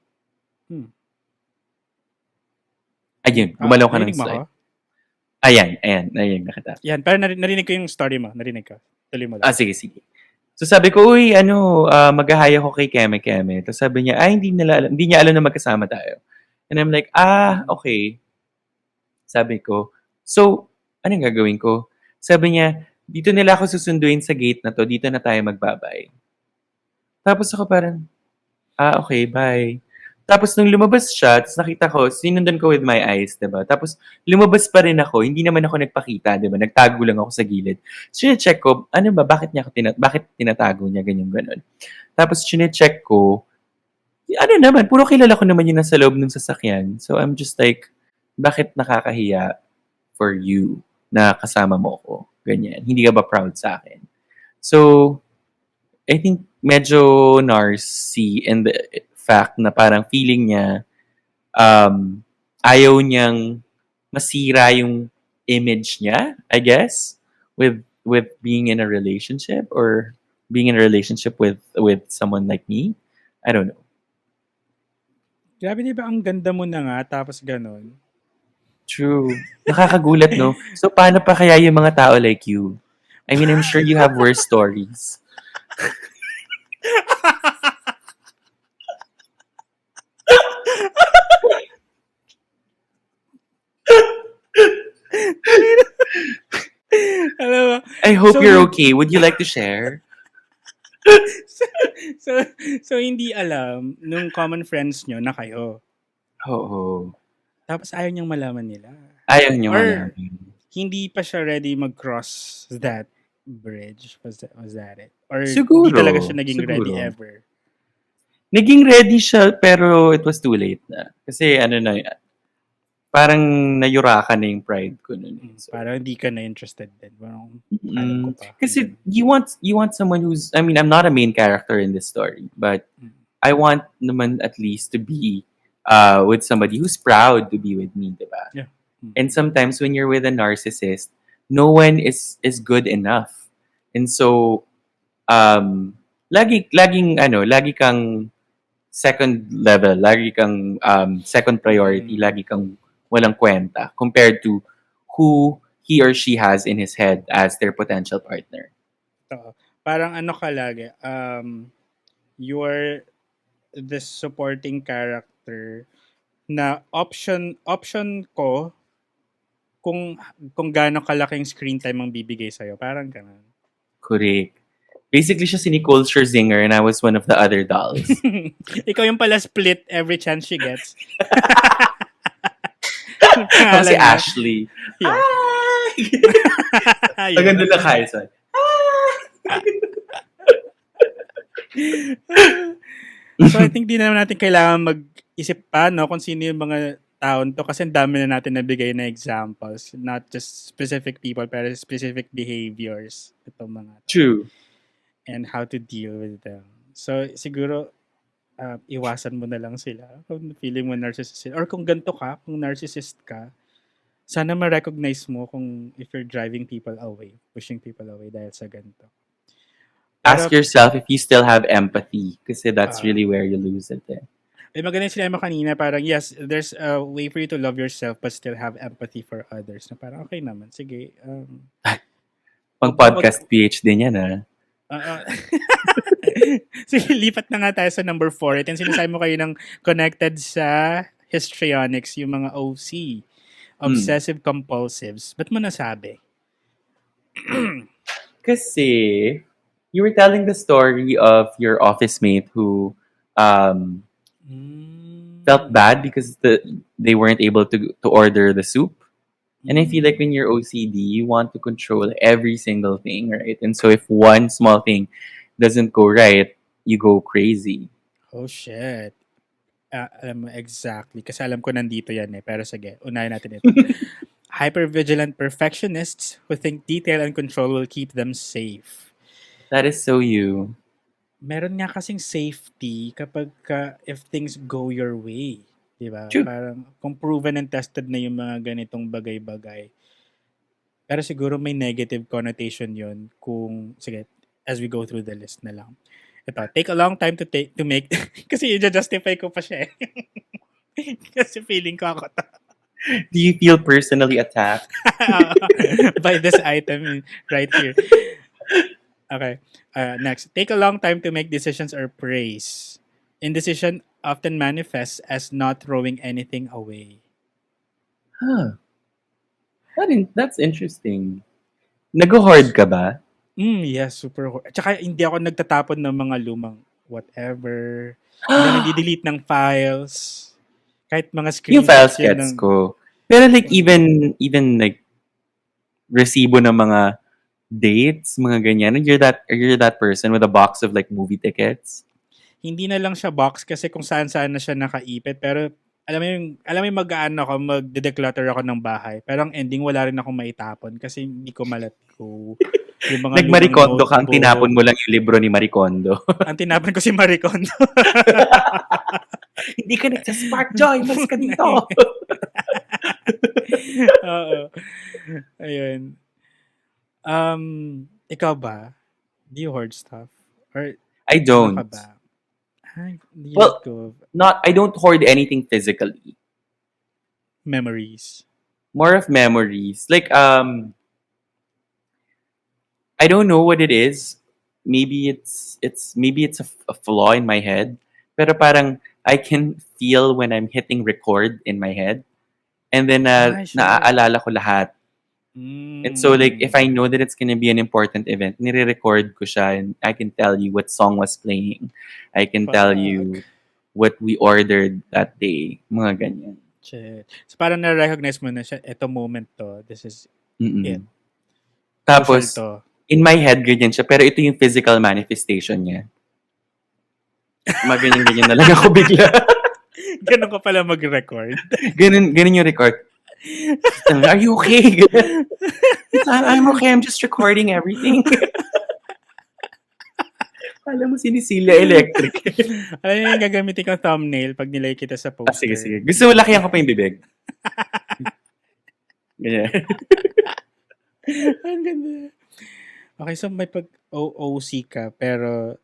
Ayun, gumalaw ka ng Narinig mo slide. ako? Ayan, nakita. Yan, pero narinig ko yung story mo. Narinig ko. Tuloy mo lang. Sige. So sabi ko, uy, mag-hi ako kay Keme. Tapos sabi niya, ay, hindi niya alam na magkasama tayo. And I'm like, okay. Sabi ko, so, anong gagawin ko? Sabi niya, dito nila ako susunduin sa gate na to, dito na tayo magbabay. Tapos ako parang, okay, bye. Tapos nung lumabas siya, tapos nakita ko, sinundan ko with my eyes, diba? Tapos lumabas pa rin ako, hindi naman ako nagpakita, diba? Nagtago lang ako sa gilid. So, check ko, ano ba, bakit tinatago niya, ganyan. Tapos, check ko, ano naman, puro kilala ko naman yung nasa loob ng sasakyan. So, I'm just like, bakit nakakahiya for you na kasama mo ko? Ganyan. Hindi ka ba proud sa akin? So, I think medyo narcy in the fact na parang feeling niya ayaw niyang masira yung image niya, I guess, with being in a relationship or being in a relationship with someone like me. I don't know. Grabe, di ba ang ganda mo na nga, tapos ganon? True. Nakakagulat, no? So, paano pa kaya yung mga tao like you? I mean, I'm sure you have worse stories. Alam mo, I hope So, you're okay. Would you like to share? so hindi alam nung common friends nyo na kayo. Oo. Tapos ayaw niyang malaman nila. Ayaw niyo Or malaman. hindi pa siya ready mag-cross that bridge. Was that it? Or Siguro. hindi talaga siya naging ready Siguro. ever? Naging ready siya, pero it was too late na. Kasi parang nayurakan na yung pride ko nun. So, Parang hindi ka na interested din. Parang alam ko pa. kasi you want someone who's, I mean, I'm not a main character in this story, but I want naman at least to be with somebody who's proud to be with me, diba? Yeah. And sometimes when you're with a narcissist, no one is good enough. And so, lagi kang second level, lagi kang second priority, lagi kang walang kwenta compared to who he or she has in his head as their potential partner. Parang ano ka lagi, you're the supporting character na option ko kung gaano kalaking screen time ang bibigay sa'yo. Parang ganun. Correct. Basically, siya si Nicole Scherzinger and I was one of the other dolls. Ikaw yung pala split every chance she gets. Ako si Ashley. Yeah. Ang ganda lang kayo, son. So I think di naman natin kailangan mag-isip pa kung sino yung mga taon to kasi ang dami na natin nabigay na examples. Not just specific people pero specific behaviors. Itong mga to. True. And how to deal with them. So siguro iwasan mo na lang sila kung feeling mo narcissist or kung ganito ka, kung narcissist ka, sana ma-recognize mo kung if you're driving people away, pushing people away dahil sa ganito. Pero, Ask yourself if you still have empathy kasi that's ah, really where you lose it. Eh. maganda yung sinabi mo kanina, parang yes, there's a way for you to love yourself but still have empathy for others. Na parang okay naman, sige. Pang Wag, wag, podcast PhD niyan ah. ah, ah. Sige, lipat na nga tayo sa number 4. Ito yung sinasabi mo kayo ng connected sa histrionics, yung mga OC, Hmm. obsessive compulsives. Ba't mo nasabi? Kasi you were telling the story of your office mate who um, felt Mm. bad because they weren't able to order the soup. And I feel like Mm. when you're OCD, you want to control every single thing, right? And so if one small thing doesn't go right, you go crazy. Oh, shit. Alam mo, exactly. Kasi alam ko nandito yan eh. Pero sige, unahin natin ito. Hypervigilant perfectionists who think detail and control will keep them safe. That is so you. Meron nga kasing safety kapag if things go your way. Diba? True. Parang kung proven and tested na yung mga ganitong bagay-bagay. Pero siguro may negative connotation yun kung, sige, as we go through the list na lang. Ito, take a long time to make, kasi i-justify ko pa siya eh. Kasi feeling ko ako to. Do you feel personally attacked? By this item right here. Okay. Next. Take a long time to make decisions or praise. Indecision often manifests as not throwing anything away. Huh. That's interesting. Nag-hoard ka ba? Yes, super. Tsaka hindi ako nagtatapon ng mga lumang whatever. Hindi ako nagdi-delete ng files. Kahit mga Yung files screenshots yan gets ng... ko. Pero like even like resibo ng mga dates, mga ganyan. You're that person with a box of like movie tickets. Hindi na lang siya box kasi kung saan-saan na siya nakaipit. Pero alam mo yung mag-ano ako, mag-declutter ako ng bahay. Pero ang ending, wala rin akong maitapon kasi hindi ko ma-let go. Yung mga lumang Nag-Maricondo ka, ang tinapon notebook. mo lang yung libro ni Maricondo. Ang tinapon ko si Marie Kondo. Hindi ka nagsaspark joy, mas ka dito. Oo. Ayun. Ikaw ba? Do you hoard stuff? Or I ano ka don't. ba? Ay, you let Well, go of I don't hoard anything physically. memories. More of memories. Like I don't know what it is. Maybe it's a flaw in my head. Pero parang I can feel when I'm hitting record in my head. And then Ay, shit. naaalala ko lahat. And so like if I know that it's gonna be an important event, nire-record ko siya and I can tell you what song was playing. I can tell Fuck. you what we ordered that day. Mga ganyan. Shit. So parang na-recognize mo na siya, eto moment to, this is it. Mm-mm. Crucial Tapos, to. in my head, ganyan siya. Pero ito yung physical manifestation niya. Maganyan-ganyan na lang ako bigla. Ganun ka pala mag-record. ganun yung record. Are you okay? I'm okay. I'm just recording everything. Alam mo, sinisilya electric. Alam niyo yung gagamitin kong thumbnail pag nilay kita sa poster. Sige. Gusto mo lakihan ko pa yung bibig? Ganyan. Ang ganda. Okay, so may pag-OC ka, pero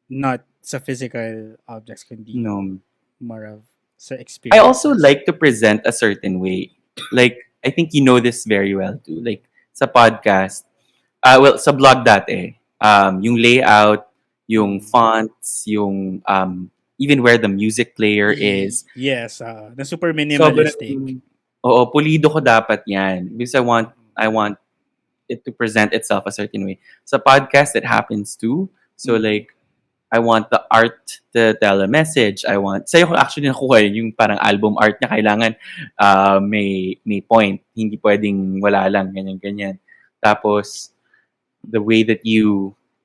not sa physical objects, kundi No. more of sa I experiences. also like to present a certain way. Like, I think you know this very well too. Like, sa podcast, sa blog dati, yung layout, yung fonts, yung even where the music player is. Yes, na super Sobrang, minimalistic. oo, pulido ko dapat yan. Because I want it to present itself a certain way. Sa podcast, it happens too. So like, I want the art to tell a message. Sa'yo ko actually nakuha yung parang album art niya, kailangan may point. Hindi pwedeng wala lang, ganyan-ganyan. Tapos, the way that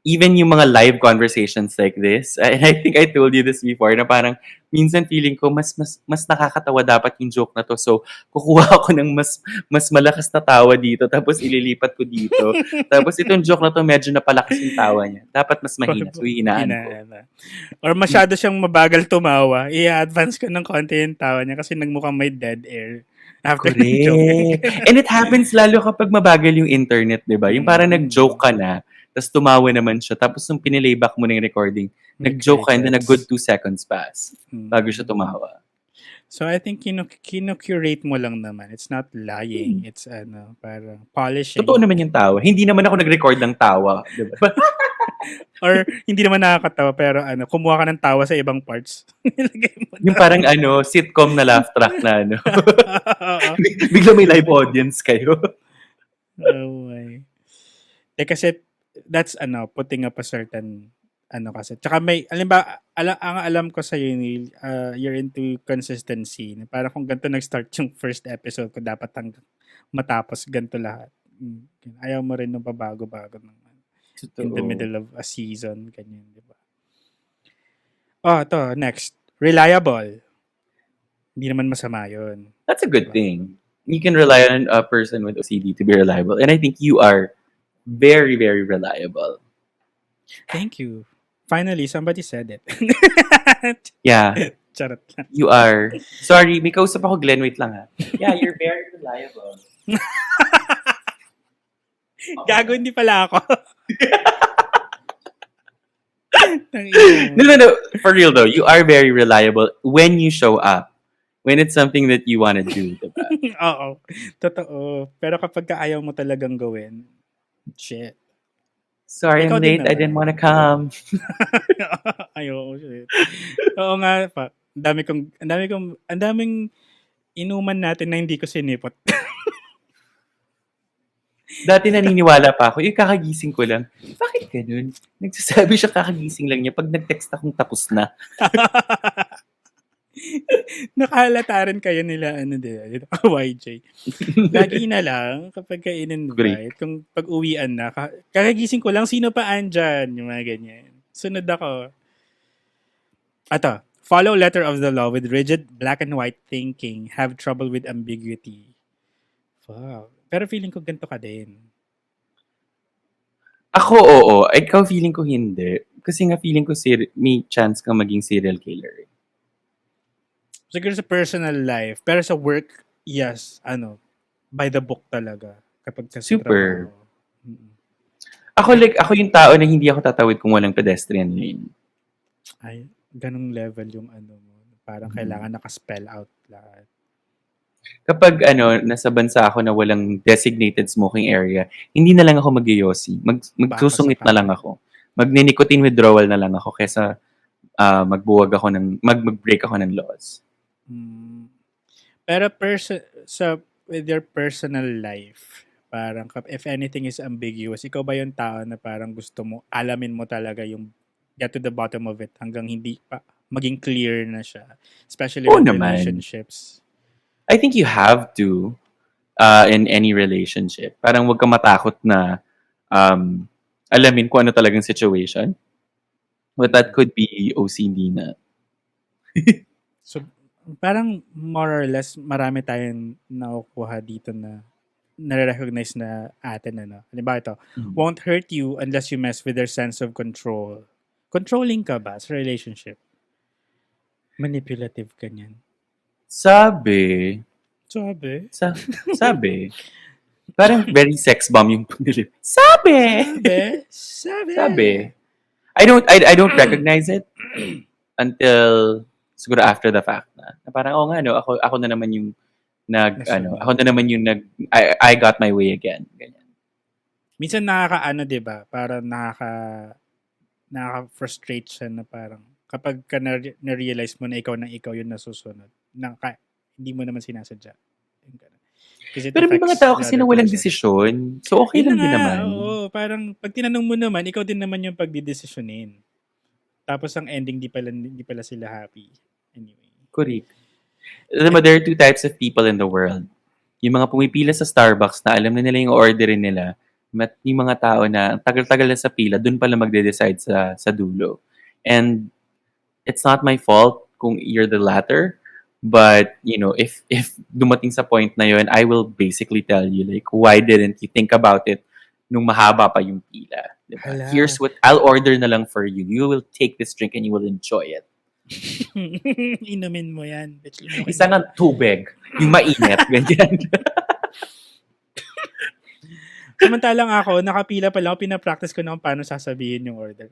even yung mga live conversations like this, and I think I told you this before, na parang minsan feeling ko mas nakakatawa dapat yung joke na to. So, kukuha ako ng mas malakas na tawa dito, tapos ililipat ko dito. Tapos itong joke na to, medyo napalakas yung tawa niya. Dapat mas mahina. So, hihinaan ko. Or masyado siyang mabagal tumawa, i-advance ko ng konti yung tawa niya kasi nagmukhang may dead air. After ng joke. And it happens lalo kapag mabagal yung internet, di ba? Yung parang nag-joke ka na, Tapos tumawa naman siya. Tapos nung pinilayback mo na yung recording, May nag-joke ka and then a good crickets. 2 seconds pass bago siya tumawa. So I think kino-curate mo lang naman. It's not lying. It's parang polishing. Totoo naman yung tawa. Hindi naman ako nag-record ng tawa. Diba? Or hindi naman nakakatawa pero kumuha ka ng tawa sa ibang parts. Nilagay mo Yung parang sitcom na laugh track na Oo. Bigla may live audience kayo. Oh my. Kasi that's putting up a certain kasi. Tsaka may, ang alam ko sa Neil, you're into consistency. Parang kung ganito nag-start yung first episode ko, dapat hanggang matapos ganito lahat. Ayaw mo rin ng pabago-bago naman. In the middle of a season, ganyan, di ba? To next. Reliable. Hindi naman masama yun. That's a good thing. You can rely on a person with OCD to be reliable. And I think you are very, very reliable. Thank you. Finally, somebody said it. Yeah. Charot lang. You are. Sorry, may kausap ako, Glenn. Wait lang ha. Yeah, you're very reliable. Gago, hindi pala ako. No. For real though, you are very reliable when you show up. When it's something that you want to do, diba? Oo. Totoo. Pero kapag ayaw mo talagang gawin, shit. Sorry, Ikaw I'm din late. I naman. didn't want to come. Ayoko, shit. Oo nga, pa. Ang daming inuman natin na hindi ko sinipot. Dati naniniwala pa ako, kakagising ko lang. Bakit ganun? Nagsasabi siya kakagising lang niya pag nag-text akong tapos na. Nakahalata rin kayo nila, YJ. Lagi na lang, kapag ka-in-invite, kung pag-uwian na, kakagising ko lang, sino pa andyan? Yung mga ganyan. Sunod ako. Follow letter of the law with rigid black and white thinking, have trouble with ambiguity. Wow. Pero feeling ko ganito ka din. Ako, oo. Ikaw feeling ko hindi. Kasi nga feeling ko may chance kang maging serial killer. Siguro sa personal life. Pero sa work, yes, by the book talaga. Kapag sa Super. trabaho. Ako yung tao na hindi ako tatawid kung walang pedestrian lane. Ay, ganung level yung mo. Parang kailangan naka-spell out lahat. Kapag nasa bansa ako na walang designated smoking area, hindi na lang ako mag-yosi. Magsusungit na lang ako. Magne-nicotine withdrawal na lang ako kesa mag-break ako ng laws. Pero with your personal life, parang if anything is ambiguous, ikaw ba yung tao na parang gusto mo, alamin mo talaga yung get to the bottom of it hanggang hindi pa maging clear na siya? Especially with relationships. I think you have to in any relationship. Parang huwag ka matakot na alamin kung ano talagang situation. But that could be OCD na. So, parang more or less, marami tayong nakukuha dito na nare-recognize na atin. Halimbawa ito, won't hurt you unless you mess with their sense of control. Controlling ka ba sa relationship? Manipulative ka niyan. Sabi. Parang very sex bomb yung pagdilip. Sabi. I don't recognize it until siguro after the fact na parang ako na naman yung I got my way again. Ganyan. Minsan 'di ba? Parang nakaka-frustrate siya na parang kapag ka na-realize mo na ikaw yung nasusunod, hindi mo naman sinasadya. Pero may mga tao kasi na walang desisyon. So, okay lang din naman. Oo, parang pag tinanong mo naman, ikaw din naman yung pagdidesisyonin. Tapos ang ending, di pala sila happy. Anyway. Correct. Alam mo, there are two types of people in the world. Yung mga pumipila sa Starbucks na alam na nila yung orderin nila. At yung mga tao na tagal-tagal na sa pila, dun pala magde-decide sa dulo. And it's not my fault kung you're the latter. But, if dumating sa point na yun, I will basically tell you, like, why didn't you think about it nung mahaba pa yung pila? Diba? Here's what, I'll order na lang for you. You will take this drink and you will enjoy it. Inumin mo yan. Isa ng tubig. Yung mainit. Ganyan. Samantalang ako, nakapila pa lang, pinapractice ko na kung paano sasabihin yung order.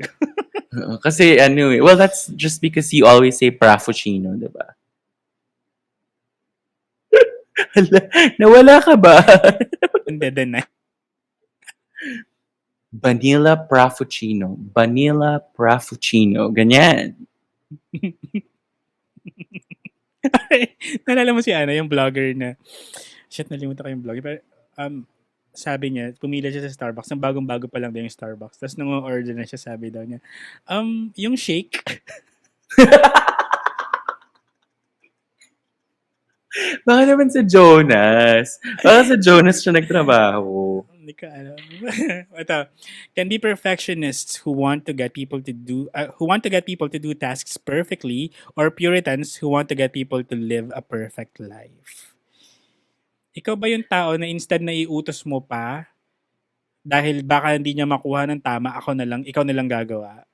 Kasi ano well, that's just because you always say frappuccino, di ba? Hala, nawala ka ba? Hindi, deny. Vanilla frappuccino, ganyan. Nalala mo si Ana, yung vlogger na, shit, nalimutan ko yung vlogger. Pero, sabi niya, pumila siya sa Starbucks, nang bagong-bago pa lang din yung Starbucks. Tapos nung order na siya, sabi daw niya, yung shake. Baka naman sa Jonas. Baka sa Jonas siya nagtrabaho. Hindi ka alam. Ito, can be perfectionists who want to get people to do tasks perfectly, or Puritans who want to get people to live a perfect life. Ikaw ba yung tao na instead na iutos mo pa, dahil baka hindi niya makuha ng tama, ikaw na lang gagawa?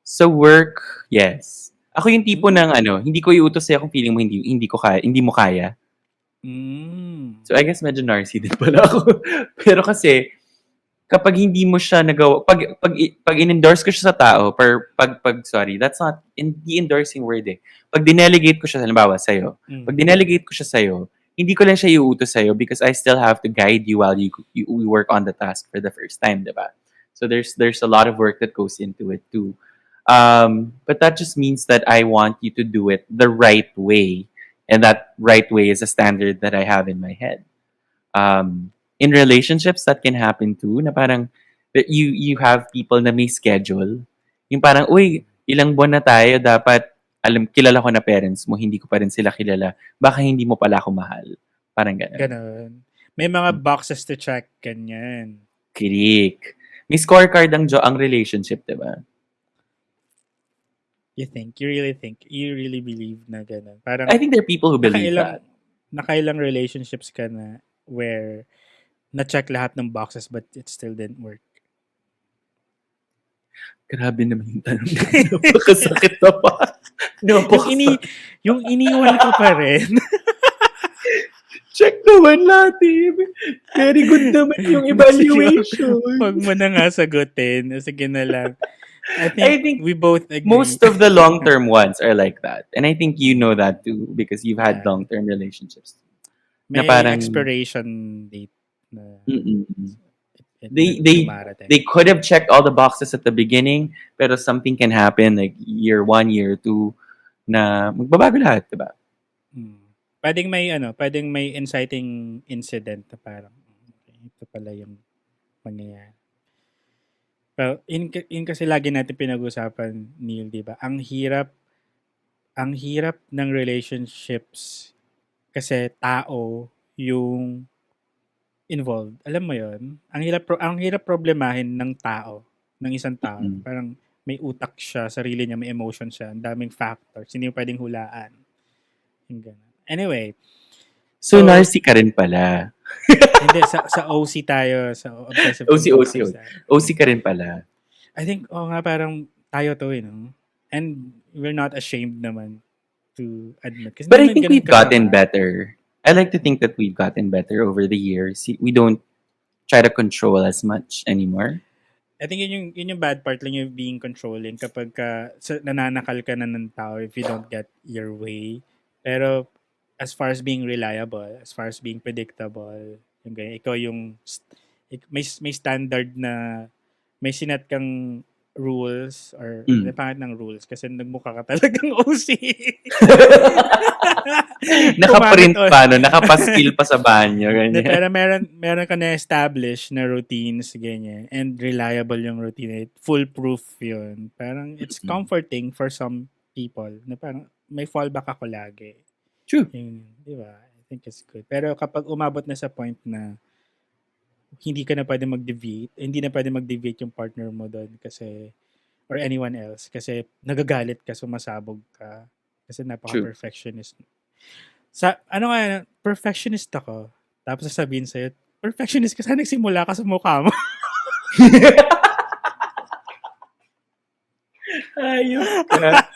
Sa work, yes. Ako yung tipo ng hindi ko iutos sa'yo kung feeling mo hindi ko kaya, hindi mo kaya. Mm. So I guess medyo narcy din pala ako. Pero kasi kapag hindi mo siya nagawa, pag in-endorse ko siya sa tao, sorry, that's not the endorsing word eh. Pag dinelegate ko siya halimbawa sa'yo, pag dinelegate ko siya sa'yo, hindi ko lang siya iuutos sa'yo because I still have to guide you while you work on the task for the first time, diba? So there's a lot of work that goes into it too. But that just means that I want you to do it the right way. And that right way is a standard that I have in my head. In relationships, that can happen too, na parang that you have people na may schedule. Yung parang, uy, ilang buwan na tayo, dapat, kilala ko na parents mo, hindi ko pa rin sila kilala. Baka hindi mo pala ako mahal. Parang gano'n. Ganon. May mga boxes to check, ganyan. Kirik. May scorecard ang relationship, diba? You really believe na gano'n. Parang, I think there are people who believe that. Nakailang relationships ka na where na-check lahat ng boxes but it still didn't work. Grabe naman yung tanong. Napakasakit na pa. Yung iniwan ko pa rin. Check naman natin. Very good naman yung evaluation. Huwag mo na nga sagutin. Sige na lang. I think we both agree. Most of the long-term ones are like that. And I think you know that too because you've had long-term relationships. May na parang, expiration date. Na they could have checked all the boxes at the beginning, pero something can happen like year 1, year 2 na magbabago lahat, diba? Pwedeng may inciting incident na parang ito pala yung mangyayari. Well, in kasi lagi natin pinag-usapan, Neil, di ba? Ang hirap ng relationships kasi tao yung involved. Alam mo yon? Ang hirap problemahin ng tao, ng isang tao. Parang may utak siya, sarili niya, may emotion siya, ang daming factors, hindi mo pwedeng hulaan. Anyway. So narcy ka rin pala. Hindi, sa OC tayo. Sa obsessive. OC ka rin pala. I think, nga, parang tayo to, no? And we're not ashamed naman to admit. But I think we've gotten better. I like to think that we've gotten better over the years. We don't try to control as much anymore. I think yun yung bad part lang, yung being controlling kapag nananakal ka na ng tao if you don't get your way. Pero as far as being reliable, as far as being predictable, yung ganyan, ikaw yung may standard na may sinet kang rules or pangit ng rules kasi nagmukha ka talagang OC. Nakaprint pa, nakapaskil pa sa banyo. Ganyan. Pero meron ka na-establish na routines, ganyan, and reliable yung routine. Foolproof yun. Parang it's comforting for some people na parang may fallback ako lagi. True. Di ba? I think it's good. Pero kapag umabot na sa point na hindi ka na pwede mag-deviate, hindi na pwede mag-deviate yung partner mo doon kasi, or anyone else, kasi nagagalit ka, sumasabog ka, kasi napaka-perfectionist. Perfectionist ako, tapos sasabihin sa'yo, perfectionist ka, saan nagsimula ka sa mukha mo? Ayos ka.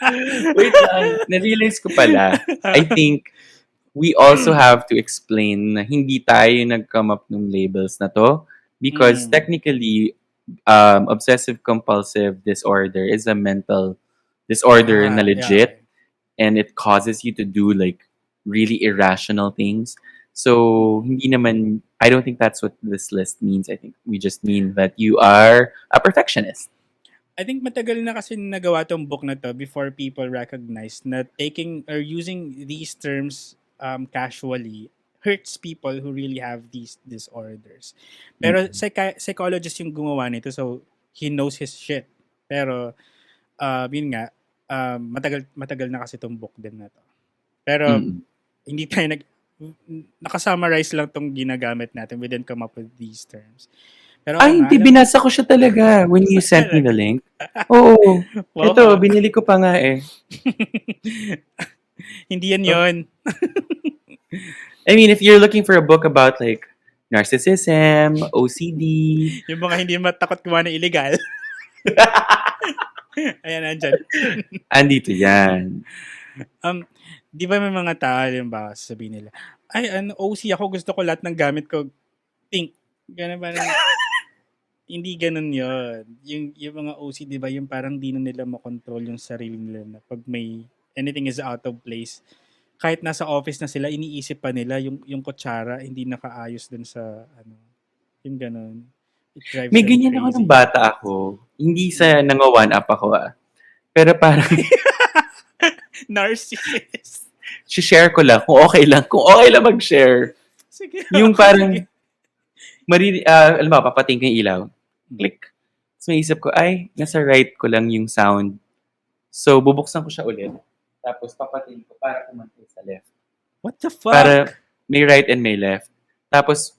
Wait lang, na-realize ko pala, I think we also have to explain na hindi tayo nag-come up ng labels na to because Mm. technically, obsessive compulsive disorder is a mental disorder na Yeah, okay. legit, and it causes you to do like really irrational things. So Mm. hindi naman, I don't think that's what this list means. I think we just mean that you are a perfectionist. I think matagal na kasi nagawa tong book na to before people recognize na taking or using these terms casually hurts people who really have these disorders. Pero Mm-mm. psychologist yung gumawa nito, so he knows his shit. Pero yun nga, matagal matagal na kasi tong book din na to. Pero Mm-mm. hindi tayo nakasummarize lang tong ginagamit natin. We didn't come up with these terms. Pero oo Ay, nga, hindi. alam, Binasa ko siya talaga when you sent me the talaga. link. Oo. Wow Ito, ha. binili ko pa nga eh. Hindi yan Oh. yun. I mean, if you're looking for a book about like narcissism, OCD, Yung mga hindi matakot gumawa ng illegal. Ayan, andyan. andito yan. Um, di ba may mga tao, yung ba, sabihin nila, ay, OC ako, gusto ko lahat ng gamit ko pink. Ganun parang, hindi ganun yun. Yung mga OC, di ba, yung parang di na nila makontrol yung sarili nila na pag may anything is out of place. Kahit nasa office na sila, iniisip pa nila yung kutsara, hindi nakaayos dun sa, yung ganun. It drives May them ganyan ako nung crazy. bata ako. Hindi Mm. sa nanga-one up ako Pero parang, Narcissist. share ko lang kung okay lang. Kung okay lang mag-share. Sige, Yung okay, sige. parang, alam mo, papating ko yung ilaw. Click. So, may isip ko, ay, nasa right ko lang yung sound. So, bubuksan ko siya ulit. Tapos, papating ko para kumantay sa left. What the Para fuck? may right and may left. Tapos,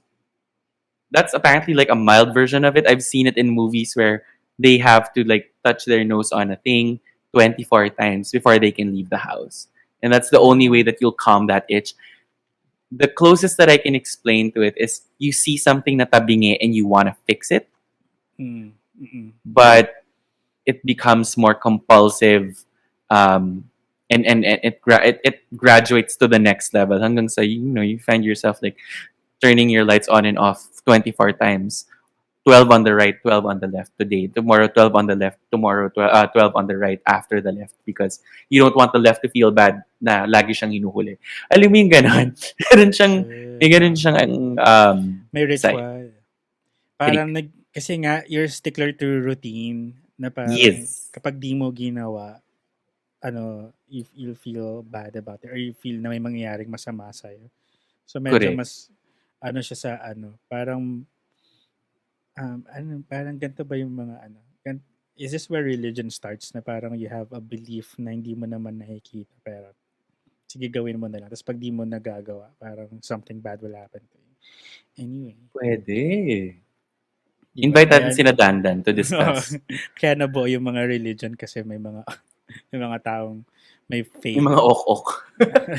that's apparently like a mild version of it. I've seen it in movies where they have to like touch their nose on a thing 24 times before they can leave the house. And that's the only way that you'll calm that itch. The closest that I can explain to it is you see something na tabingi and you want to fix it, Mm. Mm-mm. but it becomes more compulsive, and it graduates to the next level hanggang sa you find yourself like turning your lights on and off 24 times. 12 on the right, 12 on the left today. Tomorrow, 12 on the left. Tomorrow, 12 on the right after the left because you don't want the left to feel bad na lagi siyang hinuhuli. Alam mo yung ganon? May ganon siyang May side. ritual. Parang kasi nga, you're stickler to routine na parang Yes. kapag di mo ginawa, you'll feel bad about it or you feel na may mangyayaring masama sa'yo. So medyo Correct. mas, siya sa parang, parang ganito ba yung mga is this where religion starts na parang you have a belief na hindi mo naman nakikita pero sige gawin mo na lang. Tapos pag di mo nagagawa, parang something bad will happen to you. Anyway. Pwede. Diba? Invite natin sina Dandan to discuss. Kaya nabuo yung mga religion kasi may mga may mga taong may faith. Yung mga ok-ok.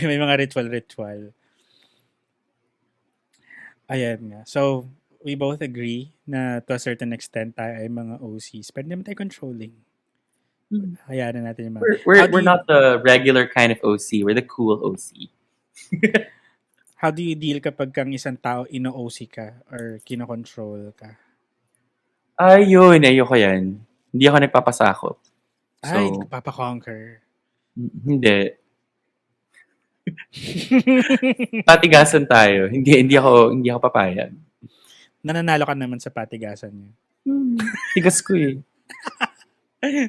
May mga ritual. Ayan nga. So, we both agree na to a certain extent tayo ay mga OCs. Pero hindi naman tayo controlling. Hayaan na natin yung mga... We're not the regular kind of OC. We're the cool OC. How do you deal kapag kang isang tao ino-OC ka or kino-control ka? Ayun, ayoko yan. Hindi ako nagpapasakop. Ay, So, papakonquer. hindi. Patigasan tayo. Hindi ako papayag. Nananalo ka naman sa patigasan niya. Tigas ko eh.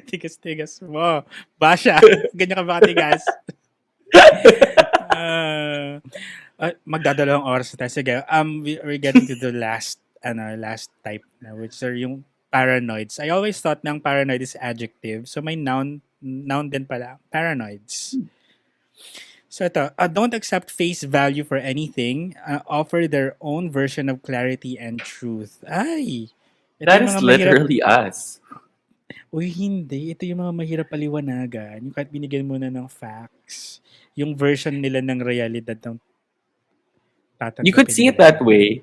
Tigas mo. Basha. Ganyan ka ba katigas? Magdadalawang oras na tayo. Sige, we're getting to the last type na, which are yung paranoids. I always thought ng paranoid is adjective. So may noun din pala. Paranoids. So ito, don't accept face value for anything. Offer their own version of clarity and truth. Ay! Ito That yung is mga mahirap. literally us. Uy, hindi. Ito yung mga mahirap paliwanagan. Yung kahit binigyan mo na ng facts. Yung version nila ng realidad ng tatanggapin You could see it nila. that way.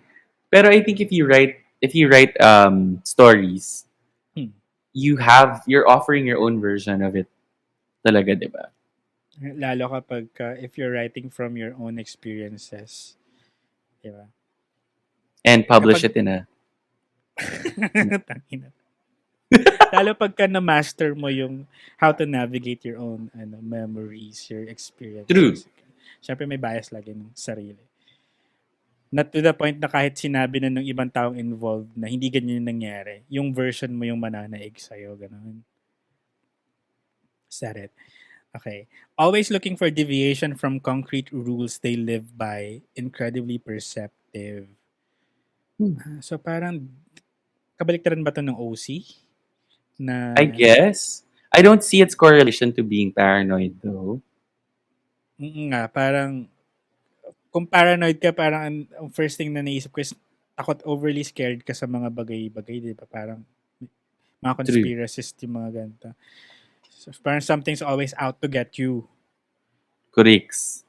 Pero I think if you write stories, you're offering your own version of it. Talaga, 'di ba? Lalo kapag if you're writing from your own experiences, di ba? And publish Kapag it in a Tangina. Lalo pagka na-master mo yung how to navigate your own memories, your true. experiences. Siyempre may bias lagi ng sarili. Not to the point na kahit sinabi na ng ibang taong involved na hindi ganyan yung nangyari, yung version mo yung mananaig sa'yo, ganun. Is that it? Okay. Always looking for deviation from concrete rules they live by. Incredibly perceptive. Hmm. So parang kabaliktaran ba to ng OC? Na, I guess. I don't see its correlation to being paranoid though. nga, parang, kung paranoid ka, parang ang first thing na naisip ko is takot overly scared ka sa mga bagay-bagay, di ba? Parang mga True. conspiracies, yung mga ganito. So, parang something's always out to get you. Correct.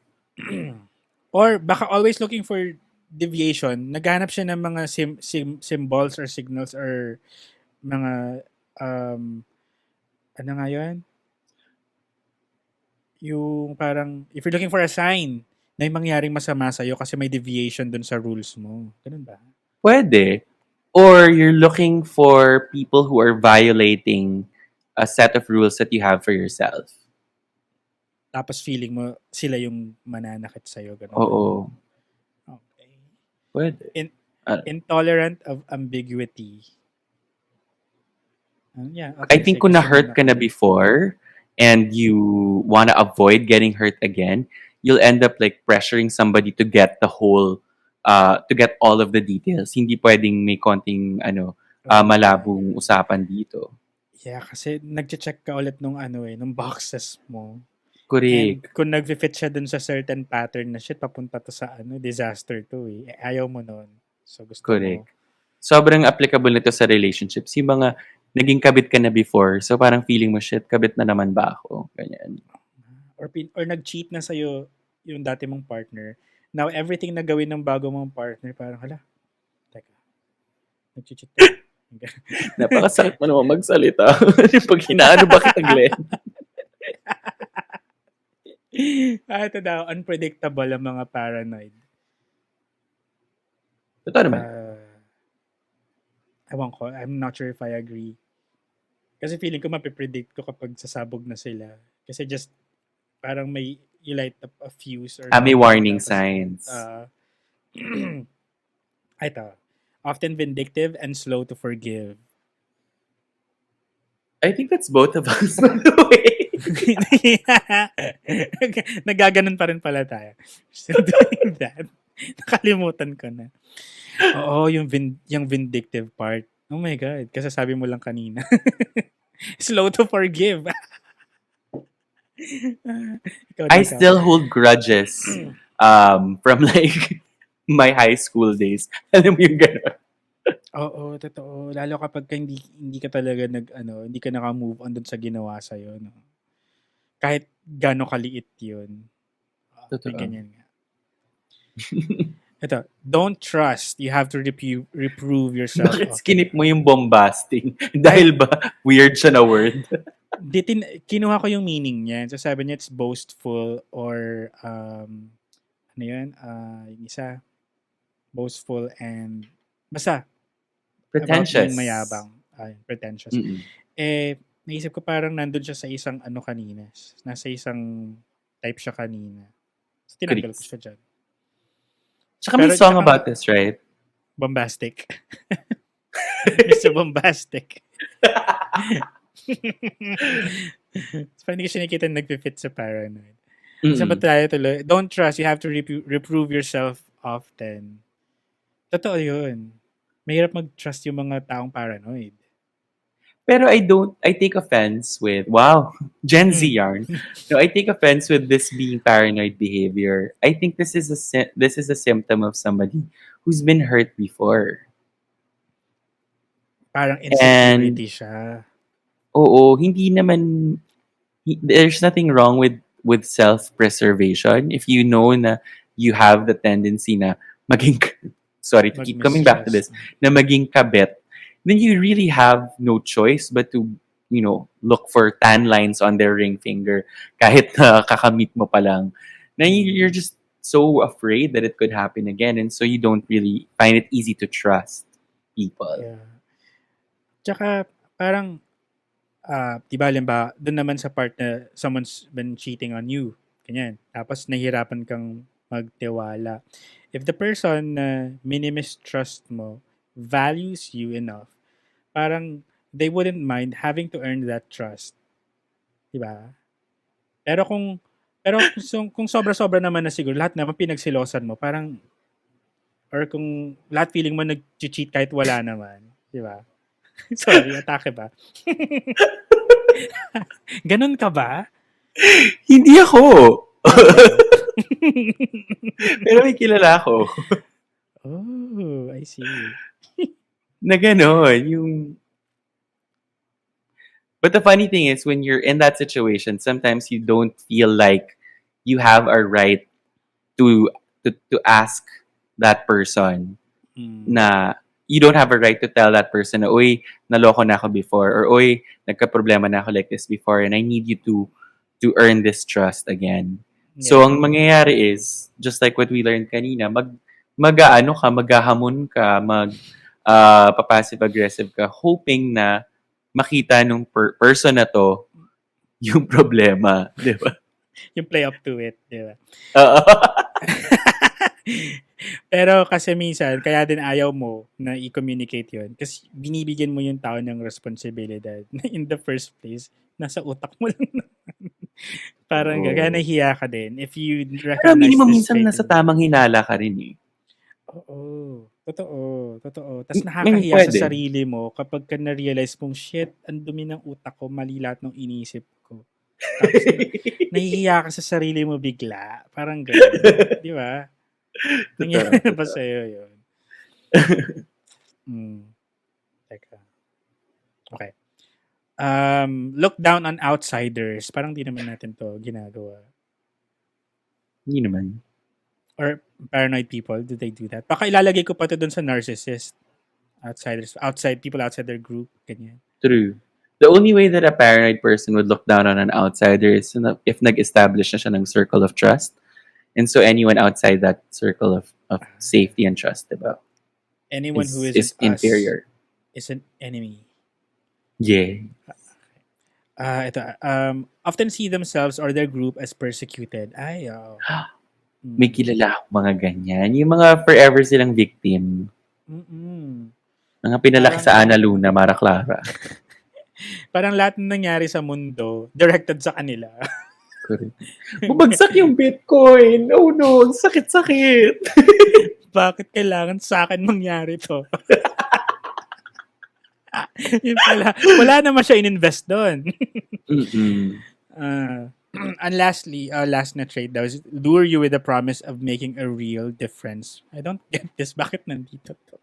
Or baka always looking for deviation, naghanap siya ng mga symbols or signals or mga ano nga yun? Yung parang if you're looking for a sign na may mangyaring masama sa'yo kasi may deviation dun sa rules mo. Ganun ba? Pwede. Or you're looking for people who are violating a set of rules that you have for yourself. Tapos feeling mo sila yung mananakit sa'yo. Ganun ba? Oo. Okay. Pwede. Intolerant of ambiguity. Yeah, I okay. think Sige, kung sunod na-hurt ka na ako. before and you wanna avoid getting hurt again, you'll end up like pressuring somebody to get the whole to get all of the details. Hindi pwedeng may konting Oh, malabong usapan dito. yeah, kasi nagche-check ka ulit nung boxes mo. And Correct. kung nag-fit siya dun sa certain pattern na shit, papunta to sa disaster to eh. Ayaw mo nun. So gusto mo, Correct. Sobrang applicable nito sa relationships. Yung mga naging kabit ka na before, so parang feeling mo, shit, kabit na naman ba ako? Ganyan. or nag-cheat na sa'yo yung dati mong partner. Now, everything na gawin ng bago mong partner, parang, hala, teka, nag-cheat ka. Napakasakit mo naman magsalita. Pag hinaano ba kita, Glenn? Ito daw, unpredictable ang mga paranoid. Totoo naman. Ewan ko, I'm not sure if I agree. Kasi feeling ko mapipredict ko kapag sasabog na sila. Kasi just, parang may you light up a fuse or May something. warning Tapos, signs. ito, often vindictive and slow to forgive. I think that's both of us, by the way. Nagaganon pa rin pala tayo. Still doing that. Nakalimutan ko na. Oo, yung vindictive part. Oh my God. Kasi sabi mo lang kanina. Slow to forgive. Ikaw I dito. still hold grudges from like my high school days. Alam mo yung gano'n? Oo, totoo. Lalo kapag hindi ka talaga hindi ka naka-move on dun sa ginawa sa no. Kahit gaano kaliit 'yun. May Totoo. ganyan nga. Ito, don't trust. You have to reprove yourself. Bakit skinip mo yung bombasting? Dahil ba weird siya na word? Kinuha ko yung meaning niya. So sabi niya it's boastful or ano yun? Yung isa, boastful and basta about Pretentious. being mayabang. Pretentious. Mm-mm. Naisip ko parang nandun siya sa isang kanina. Nasa isang type siya kanina. So tinanggal ko siya dyan. Tsaka may song about this, right? Bombastic. Mr. Bombastic. Parang hindi ko siya nakikita nag-fit sa paranoid. Saan ba tayo tuloy? Don't trust. You have to reprove yourself often. Totoo yun. Mahirap mag-trust yung mga taong paranoid. Pero I take offense with, wow, Gen Z yarn. No, I take offense with this being paranoid behavior. I think this is a symptom of somebody who's been hurt before. Parang insecurity siya. Oo, hindi naman, there's nothing wrong with self-preservation. If you know na you have the tendency na maging, sorry to keep coming back to this, na maging kabit, then you really have no choice but to look for tan lines on their ring finger kahit na kakamit mo pa lang. Na you're just so afraid that it could happen again, and so you don't really find it easy to trust people. Yeah. Tsaka parang, 'di ba halimbawa dun naman sa part na someone's been cheating on you, ganyan. Tapos nahihirapan kang magtiwala. If the person na minimistrust mo values you enough, parang they wouldn't mind having to earn that trust, 'di ba? Pero kung sobra-sobra naman na siguro lahat naman pinagsilosan mo, parang or kung lahat feeling mo nagche-cheat kahit wala naman, 'di ba? Sorry, atake ba? Gano'n ka ba? Hindi ako! Okay. Pero may kilala ako Oh, I see. na gano'n, but the funny thing is when you're in that situation, sometimes you don't feel like you have a right to to ask that person Hmm, na you don't have a right to tell that person na, "Uy, naloko na ako before," or, "Uy, nagkaproblema na ako like this before and I need you to earn this trust again." So, yeah. ang mangyayari is, just like what we learned kanina, mag-aano ka, maghahamon ka, pa-passive-aggressive ka, hoping na makita nung person na 'to yung problema, 'di ba? Yung play up to it, 'di ba? Oo. Pero kasi minsan kaya din ayaw mo na i-communicate 'yun kasi binibigyan mo yung tao ng responsibilidad na in the first place, nasa utak mo lang parang kaya Oo. nahihiya ka din if you Pero aminin recognize mo this minsan trait nasa in them. tamang hinala ka rin, eh. Oo, totoo, totoo. Tas nakakahiya sa Puwede. sarili mo kapagka na-realize mong, "Shit, ang dumi ng utak ko, mali lahat ng inisip ko." Tapos nahihiya ka sa sarili mo bigla, parang gano'n, 'di ba? Totoo, Nangyari na ba totoo. sa'yo 'yun? Hmm, teka, okey. Look down on outsiders, parang 'di naman natin 'to ginagawa. Hindi naman. Or paranoid people, do they do that? Baka ilalagay ko pa 'to dun sa narcissist, outsiders, outside people outside their group, ganyan. True. The only way that a paranoid person would look down on an outsider is if nag-establish na siya ng circle of trust. And so anyone outside that circle of Ah, safety and trust, diba, anyone who is isn't us inferior. is an enemy. Yeah. Ito, often see themselves or their group as persecuted. Ay, oo. May Mm. kilala akong mga ganyan. Yung mga forever silang victim. Mm. Mga pinalaki Parang sa Ana Luna, Mara Clara. parang lahat ng nangyari sa mundo directed sa kanila. Correct. Bumagsak yung Bitcoin. Oh no, ang sakit-sakit. Bakit kailangan sa akin mangyari 'to? Yun pala, wala naman siya ininvest do'n. Mm-mm. Ah, and lastly, last na trait daw is lure you with the promise of making a real difference. I don't get this. Bakit nandito 'to?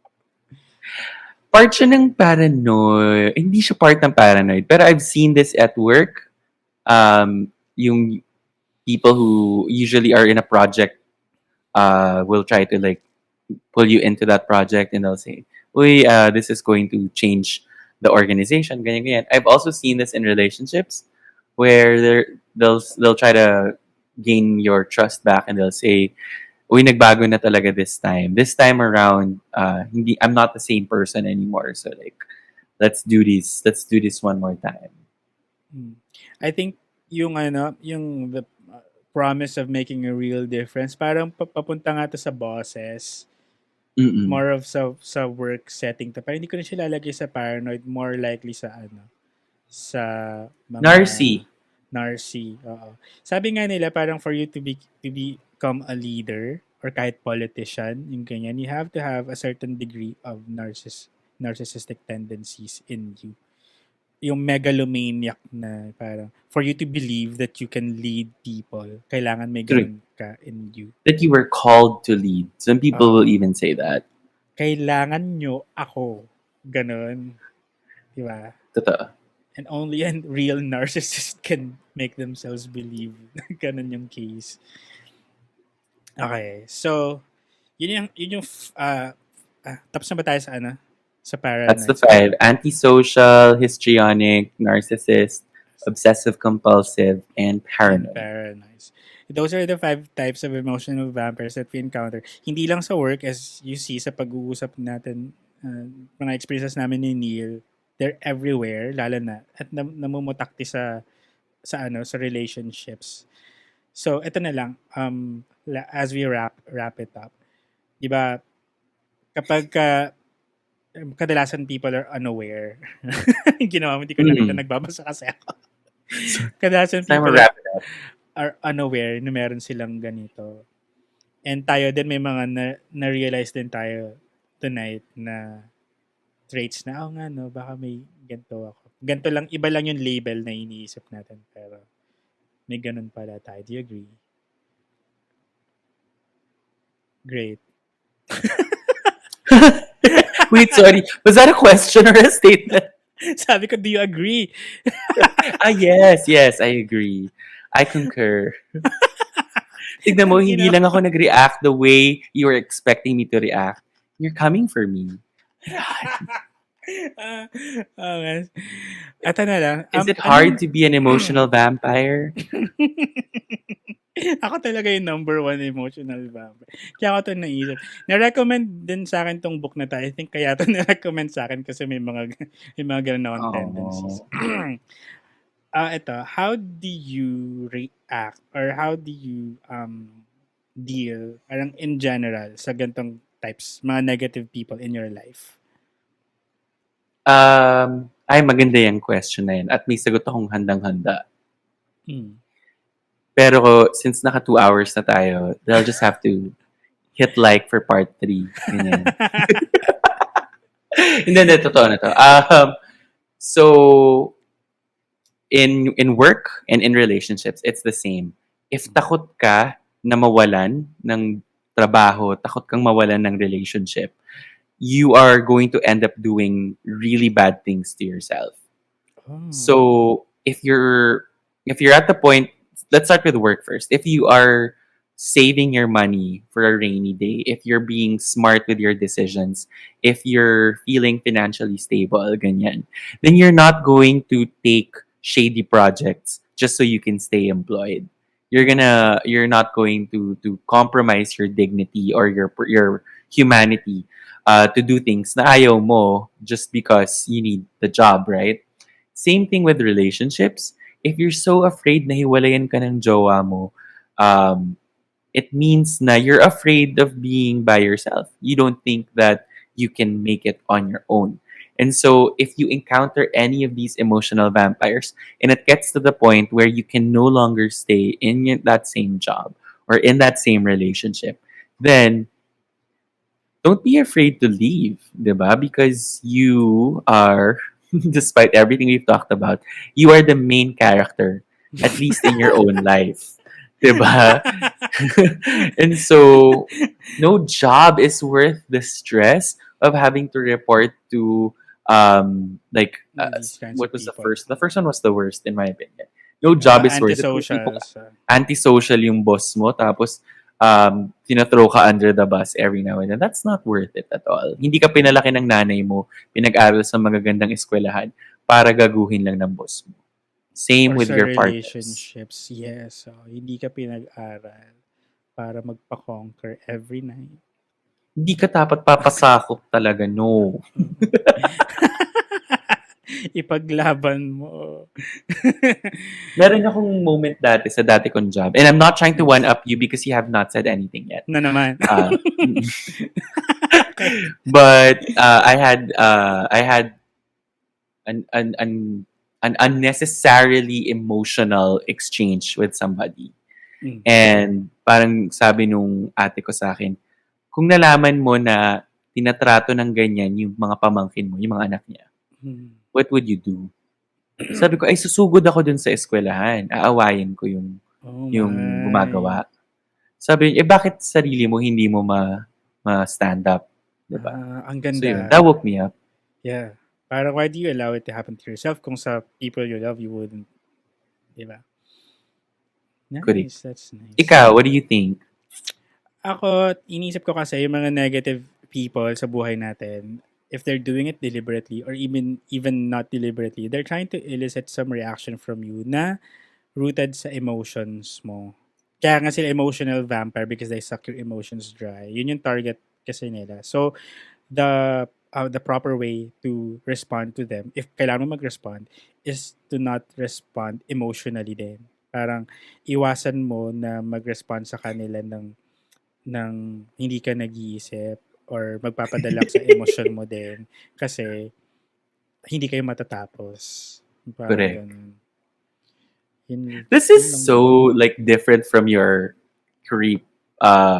Part siya ng paranoid. Hindi siya part ng paranoid. Pero I've seen this at work. Yung people who usually are in a project will try to like pull you into that project and they'll say, "Uy, this is going to change the organization." Ganyan, ganyan. I've also seen this in relationships where they'll try to gain your trust back and they'll say, "Uy, nagbago na talaga this time. This time around, hindi I'm not the same person anymore. So like, let's do this. Let's do this one more time." Hmm. I think yung ano, yung the promise of making a real difference, parang papunta nga 'to sa bosses. Mm-mm. More of sa work setting 'to. Pero hindi ko na siya lalagay sa paranoid, more likely sa ano, sa mga Narcy. narcy, oo. Sabi nga nila parang for you to become a leader or kahit politician, yung ganyan, you have to have a certain degree of narcissistic tendencies in you. Yung megalomaniac na parang for you to believe that you can lead people, kailangan may True. ganun ka in you. That you were called to lead. Some people will Oo. even say that. Kailangan nyo ako. Ganun. Di ba? Totoo. And only a real narcissist can make themselves believe na ganun yung case. Okay. So, yun yung tapos na ba tayo sa ano? Sa That's the paranoid. 5. Antisocial, histrionic, narcissist, obsessive compulsive, and And paranoid. paranoid. Those are the 5 types of emotional vampires that we encounter. Hindi lang sa work, as you see sa pag-uusap natin, mga experiences namin ni Neil, they're everywhere, lalo na, at namumutakti sa relationships. So, ito na lang, as we wrap it up, di ba, kapag kadalasan people are unaware, ginawa mo, hindi ko nakita, Mm. nagbabasa kasi ako. So, Kadalasan time to people wrap it up. are unaware na meron silang ganito. And tayo din may mga na-realize din tayo tonight na traits na, nga no, baka may ganito ako. Ganito lang, iba lang yung label na iniisip natin. Pero may ganun pala tayo. Do you agree? Great. Wait, sorry. Was that a question or a statement? Sabi ko, do you agree? Yes, I agree. I concur. Tignan mo, hindi Ginawa. lang ako nag-react the way you were expecting me to react. You're coming for me. Okay. Ito na lang. Is it hard to be an emotional vampire? Ako talaga yung number one emotional vampire. Kaya ako ito naisip. Na-recommend din sa akin tong book na to. I think kaya ito na-recommend sa akin kasi may mga ganun akong tendencies. Oh. Ito, how do you react or how do you deal parang in general sa gantong types, mga negative people in your life? Ay, maganda yung question na yan. At may sagot akong handang-handa. Hmm. Pero since naka 2 hours na tayo, they'll just have to hit like for part 3. Ganyan. Hindi, totoo na to. So, in work and in relationships, it's the same. If takot ka na mawalan ng trabaho, takot kang mawalan ng relationship, you are going to end up doing really bad things to yourself. Oh. So if you're at the point, let's start with work first. If you are saving your money for a rainy day, if you're being smart with your decisions, if you're feeling financially stable, ganyan, then you're not going to take shady projects just so you can stay employed. You're not going to compromise your dignity or your humanity to do things na ayaw mo just because you need the job, right? Same thing with relationships. If you're so afraid na hiwalayan ka ng jowa mo, it means na you're afraid of being by yourself. You don't think that you can make it on your own. And so if you encounter any of these emotional vampires and it gets to the point where you can no longer stay in that same job or in that same relationship, then don't be afraid to leave, 'di ba? Because you are, despite everything we've talked about, you are the main character, at least in your own life, 'di ba? And so, no job is worth the stress of having to report to, These kinds what of was the people. first? The first one was the worst in my opinion. No job is worth it. Those people, Antisocials. antisocial yung boss mo, tapos tinathrow ka under the bus every now and then. That's not worth it at all. Hindi ka pinalaki ng nanay mo, pinag-aral sa magagandang eskwelahan para gaguhin lang ng boss mo. Same Or with sa your partners. relationships. Yes. So, hindi ka pinag-aral para magpa-conquer every night. Hindi ka dapat papasakop talaga, no. Ipaglaban mo. Meron akong moment dati sa dati kong job. And I'm not trying to one-up you because you have not said anything yet. Na naman. But I had an unnecessarily emotional exchange with somebody. Mm. And parang sabi nung ate ko sa akin, kung nalaman mo na tinatrato ng ganyan yung mga pamangkin mo, yung mga anak niya, what would you do? Sabi ko, ay susugod ako dun sa eskwelahan. Aawayin ko yung gumagawa. Sabi niya, bakit sarili mo hindi mo ma-stand up? Diba? Ang So ganda. yun, that woke me up. Yeah. Parang why do you allow it to happen to yourself kung sa people you love you wouldn't? Diba? Nice. Correct. That's nice. Ikaw, what do you think? Ako, inisip ko kasi yung mga negative people sa buhay natin, if they're doing it deliberately or even not deliberately, they're trying to elicit some reaction from you na rooted sa emotions mo. Kaya nga sila emotional vampire because they suck your emotions dry. Yun yung target kasi nila. So, the proper way to respond to them, if kailangan mo mag-respond, is to not respond emotionally din. Parang iwasan mo na mag-respond sa kanila ng hindi ka nag-iisip or magpapadala sa emosyon mo din kasi hindi kayo matatapos. Parang Correct. ganun. Yun, This yun is lang so din. like different from your creep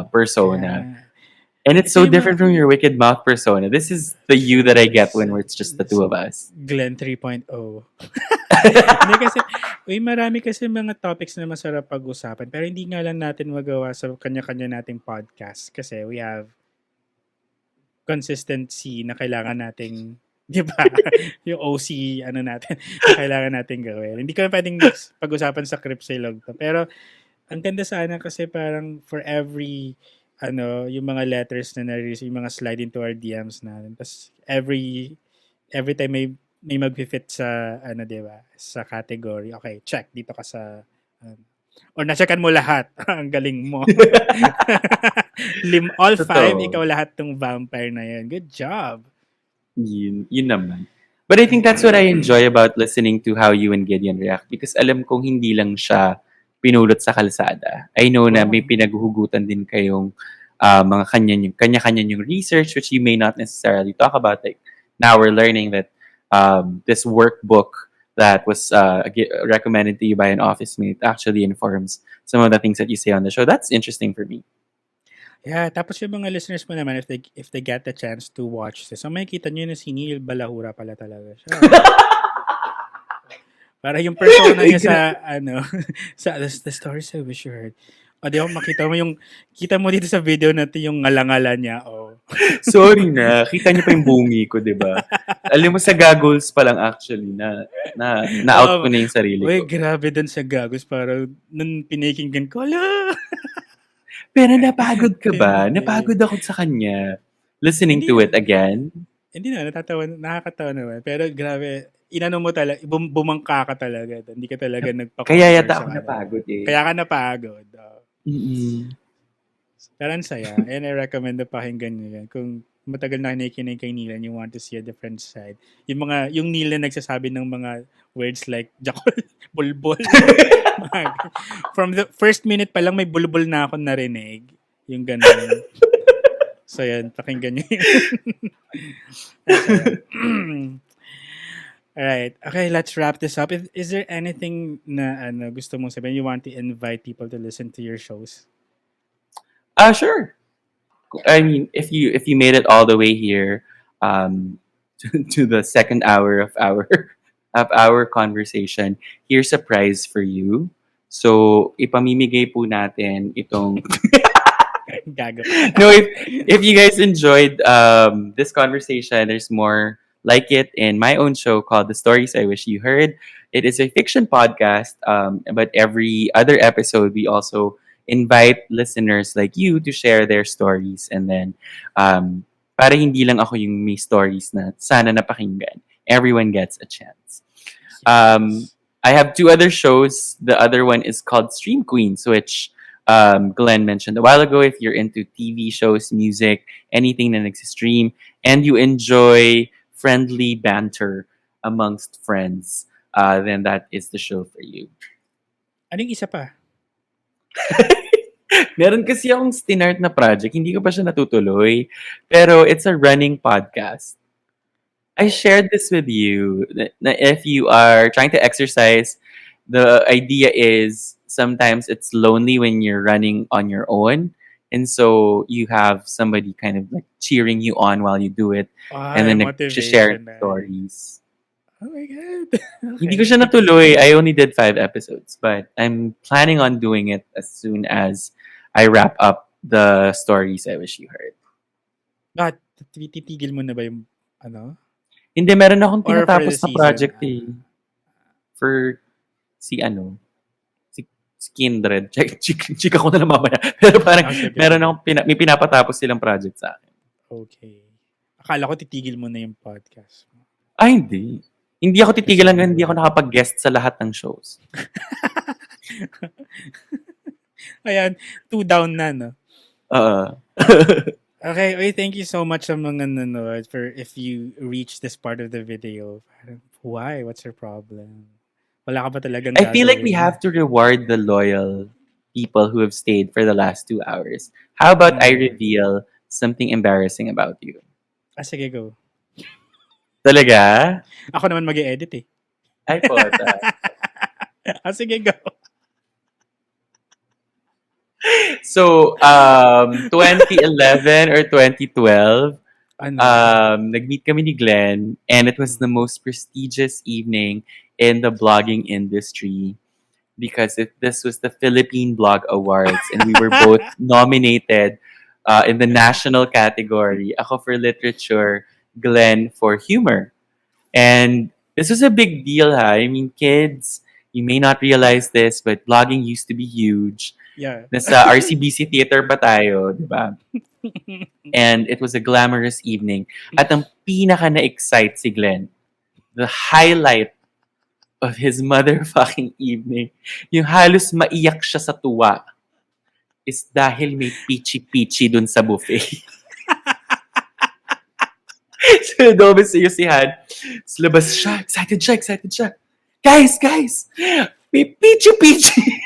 persona. Kaya, And it's ito so yung mga different from your wicked mouth persona. This is the you that I get when it's just the two of us. Glenn 3.0. Hindi kasi, marami kasi mga topics na masarap pag-usapan pero hindi nga lang natin magawa sa kanya-kanya nating podcast kasi we have consistency na kailangan nating, di ba? Yung OC, ano natin, na kailangan nating gawin. Hindi ko na pwedeng pag-usapan sa Creepsilog to. Pero, ang ganda sana kasi parang for every, yung mga letters na na-receive, yung mga slide into our DMs natin. Tapos, every time may mag-fit sa, di ba, sa category. Okay, check, dito ka sa, or na-checkan mo lahat. Ang galing mo. All five, Totoo. ikaw lahat tong vampire na yun. Good job. Yun naman. But I think that's what I enjoy about listening to how you and Gideon react because alam kong hindi lang siya pinulot sa kalsada. I know na may Wow. pinaghuhugutan din kayong mga kanya-kanya yung research which you may not necessarily talk about. Like now we're learning that this workbook that was recommended to you by an office mate actually informs some of the things that you say on the show. That's interesting for me. Yeah, tapos yung mga listeners mo naman, if they get the chance to watch this, so makikita nyo na si Neil Balahura pala talaga siya. Para yung persona niya sa, sa The Stories I Wish You Heard. O, di ba, kita mo dito sa video natin yung ngalangala niya. Oh. Sorry na, kita niyo pa yung bungi ko, 'di ba? Alam mo sa goggles pa lang actually na-out ko na yung sarili Uy, ko. grabe dun sa gagos. Parang, nung pinakinggan ko, Pero napagod ka ba? Hindi. Napagod ako sa kanya. Listening Hindi to na. it again. Hindi na, nakakatawa naman. Pero grabe, inano mo talaga, bumangka ka talaga. Hindi ka talaga Kaya nagpa-counter yata sa ako kanila. napagod eh. Kaya ka napagod. Oh. Mm-mm. Pero ang saya. And I recommend na pakinggan nyo yan. Kung matagal na nakikinig kay Neil and you want to see a different side. Yung Neil na nagsasabi ng mga words like jakol, bulbul. From the first minute pa lang may bulbul na ako narinig. Yung ganun. So yan, pakinggan nyo yun. Okay. Alright. Okay, let's wrap this up. Is there anything na gusto mong sabihin? You want to invite people to listen to your shows? Sure. I mean, if you made it all the way here to the second hour of our conversation, here's a prize for you. So, ipamimigay po natin itong Gago. no, if you guys enjoyed this conversation, there's more like it in my own show called The Stories I Wish You Heard. It is a fiction podcast, but every other episode, we also invite listeners like you to share their stories. And then, para hindi lang ako yung may stories na sana napakinggan. Everyone gets a chance. I have two other shows. The other one is called Stream Queens, which Glenn mentioned a while ago. If you're into TV shows, music, anything that stream, and you enjoy friendly banter amongst friends, then that is the show for you. Anong isa pa? Meron kasi akong stinart na project. Hindi ko pa siya natutuloy. Pero it's a running podcast. I shared this with you. If you are trying to exercise, the idea is sometimes it's lonely when you're running on your own. And so you have somebody kind of like cheering you on while you do it. And then share Motivation na. stories. Oh my God. Hindi ko siya natuloy. I only did 5 episodes. But I'm planning on doing it as soon as I wrap up the stories I wish you heard. Bakit? Titigil mo na ba yung Hindi, meron akong Or for tinatapos the na season? project eh. For si Kindred. Chika ko na lang mamaya. Pero parang Sige. meron akong may pinapatapos silang project sa akin. Okay. Akala ko titigil mo na yung podcast. Ay, hindi. Hindi ako titigil Kasi- hanggang hindi ako nakapag-guest sa lahat ng shows. Ayan, 2 down na, no? Oo. Okay, oy, thank you so much sa mga nanonood for if you reach this part of the video. Parang, why? What's your problem? Wala ka ba talagang I feel like we gagawin? have to reward the loyal people who have stayed for the last 2 hours. How about I reveal something embarrassing about you? Sige, go. Talaga? Ako naman mag-edit eh. Ay, pota. Sige, go. So, 2011 or 2012, Ano? nag-meet kami ni Glenn, and it was the most prestigious evening in the blogging industry because this was the Philippine Blog Awards, and we were both nominated in the national category. Ako for literature, Glenn for humor. And this was a big deal, ha? I mean, kids, you may not realize this, but blogging used to be huge. Yeah. Nasa RCBC Theater pa tayo, di ba? And it was a glamorous evening. At ang pinaka na-excite si Glenn, the highlight of his motherfucking evening, yung halos maiyak siya sa tuwa, is dahil may pichi-pichi dun sa buffet. So, doon si Han, sa labas siya, excited siya. Guys! May pichi-pichi!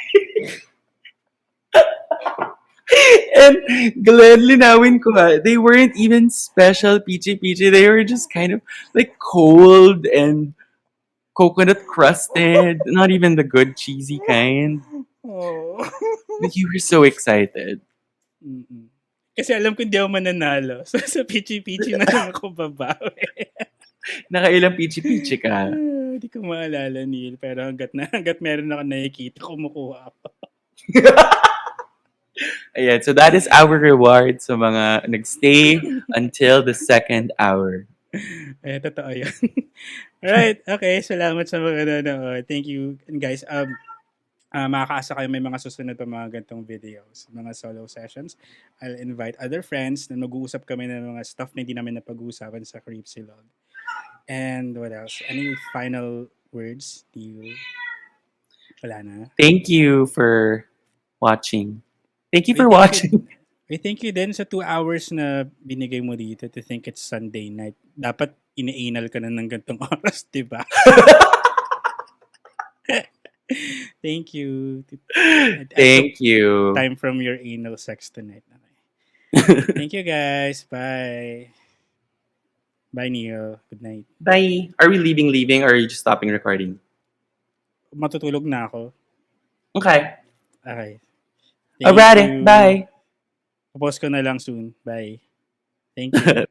And Glenn, linawin ko ha, they weren't even special pichi-pichi. They were just kind of like cold and coconut crusted. Not even the good cheesy kind. Oh. But you were so excited. Mm-mm. Kasi alam ko hindi ako mananalo. So sa pichi-pichi na lang ako babawi. Nakailang pichi-pichi ka. Hindi ko maalala, Neil. Pero hanggat meron ako nakikita, kumukuha ako. Ayan, so that is our reward sa mga nagstay until the second hour. Totoo yan. Alright, okay. Salamat sa mga nanonood. Thank you. And guys, makakaasa kayo may mga susunod pa mga gantong videos, mga solo sessions. I'll invite other friends na mag-uusap kami ng mga stuff na hindi namin napag-uusapan sa Creepsilog. And what else? Any final words? Wala na. Thank you for watching. Thank you for watching. Thank you din sa 2 hours na binigay mo dito to think it's Sunday night. Dapat ina-anal ka na ng gantong oras, di ba? Thank you. Thank you. Time from your anal sex tonight. Thank you guys. Bye. Bye, Neil. Good night. Bye. Are we leaving or are you just stopping recording? Matutulog na ako. Okay. Okay. Alrighty. Bye. Post ko na lang soon. Bye. Thank you.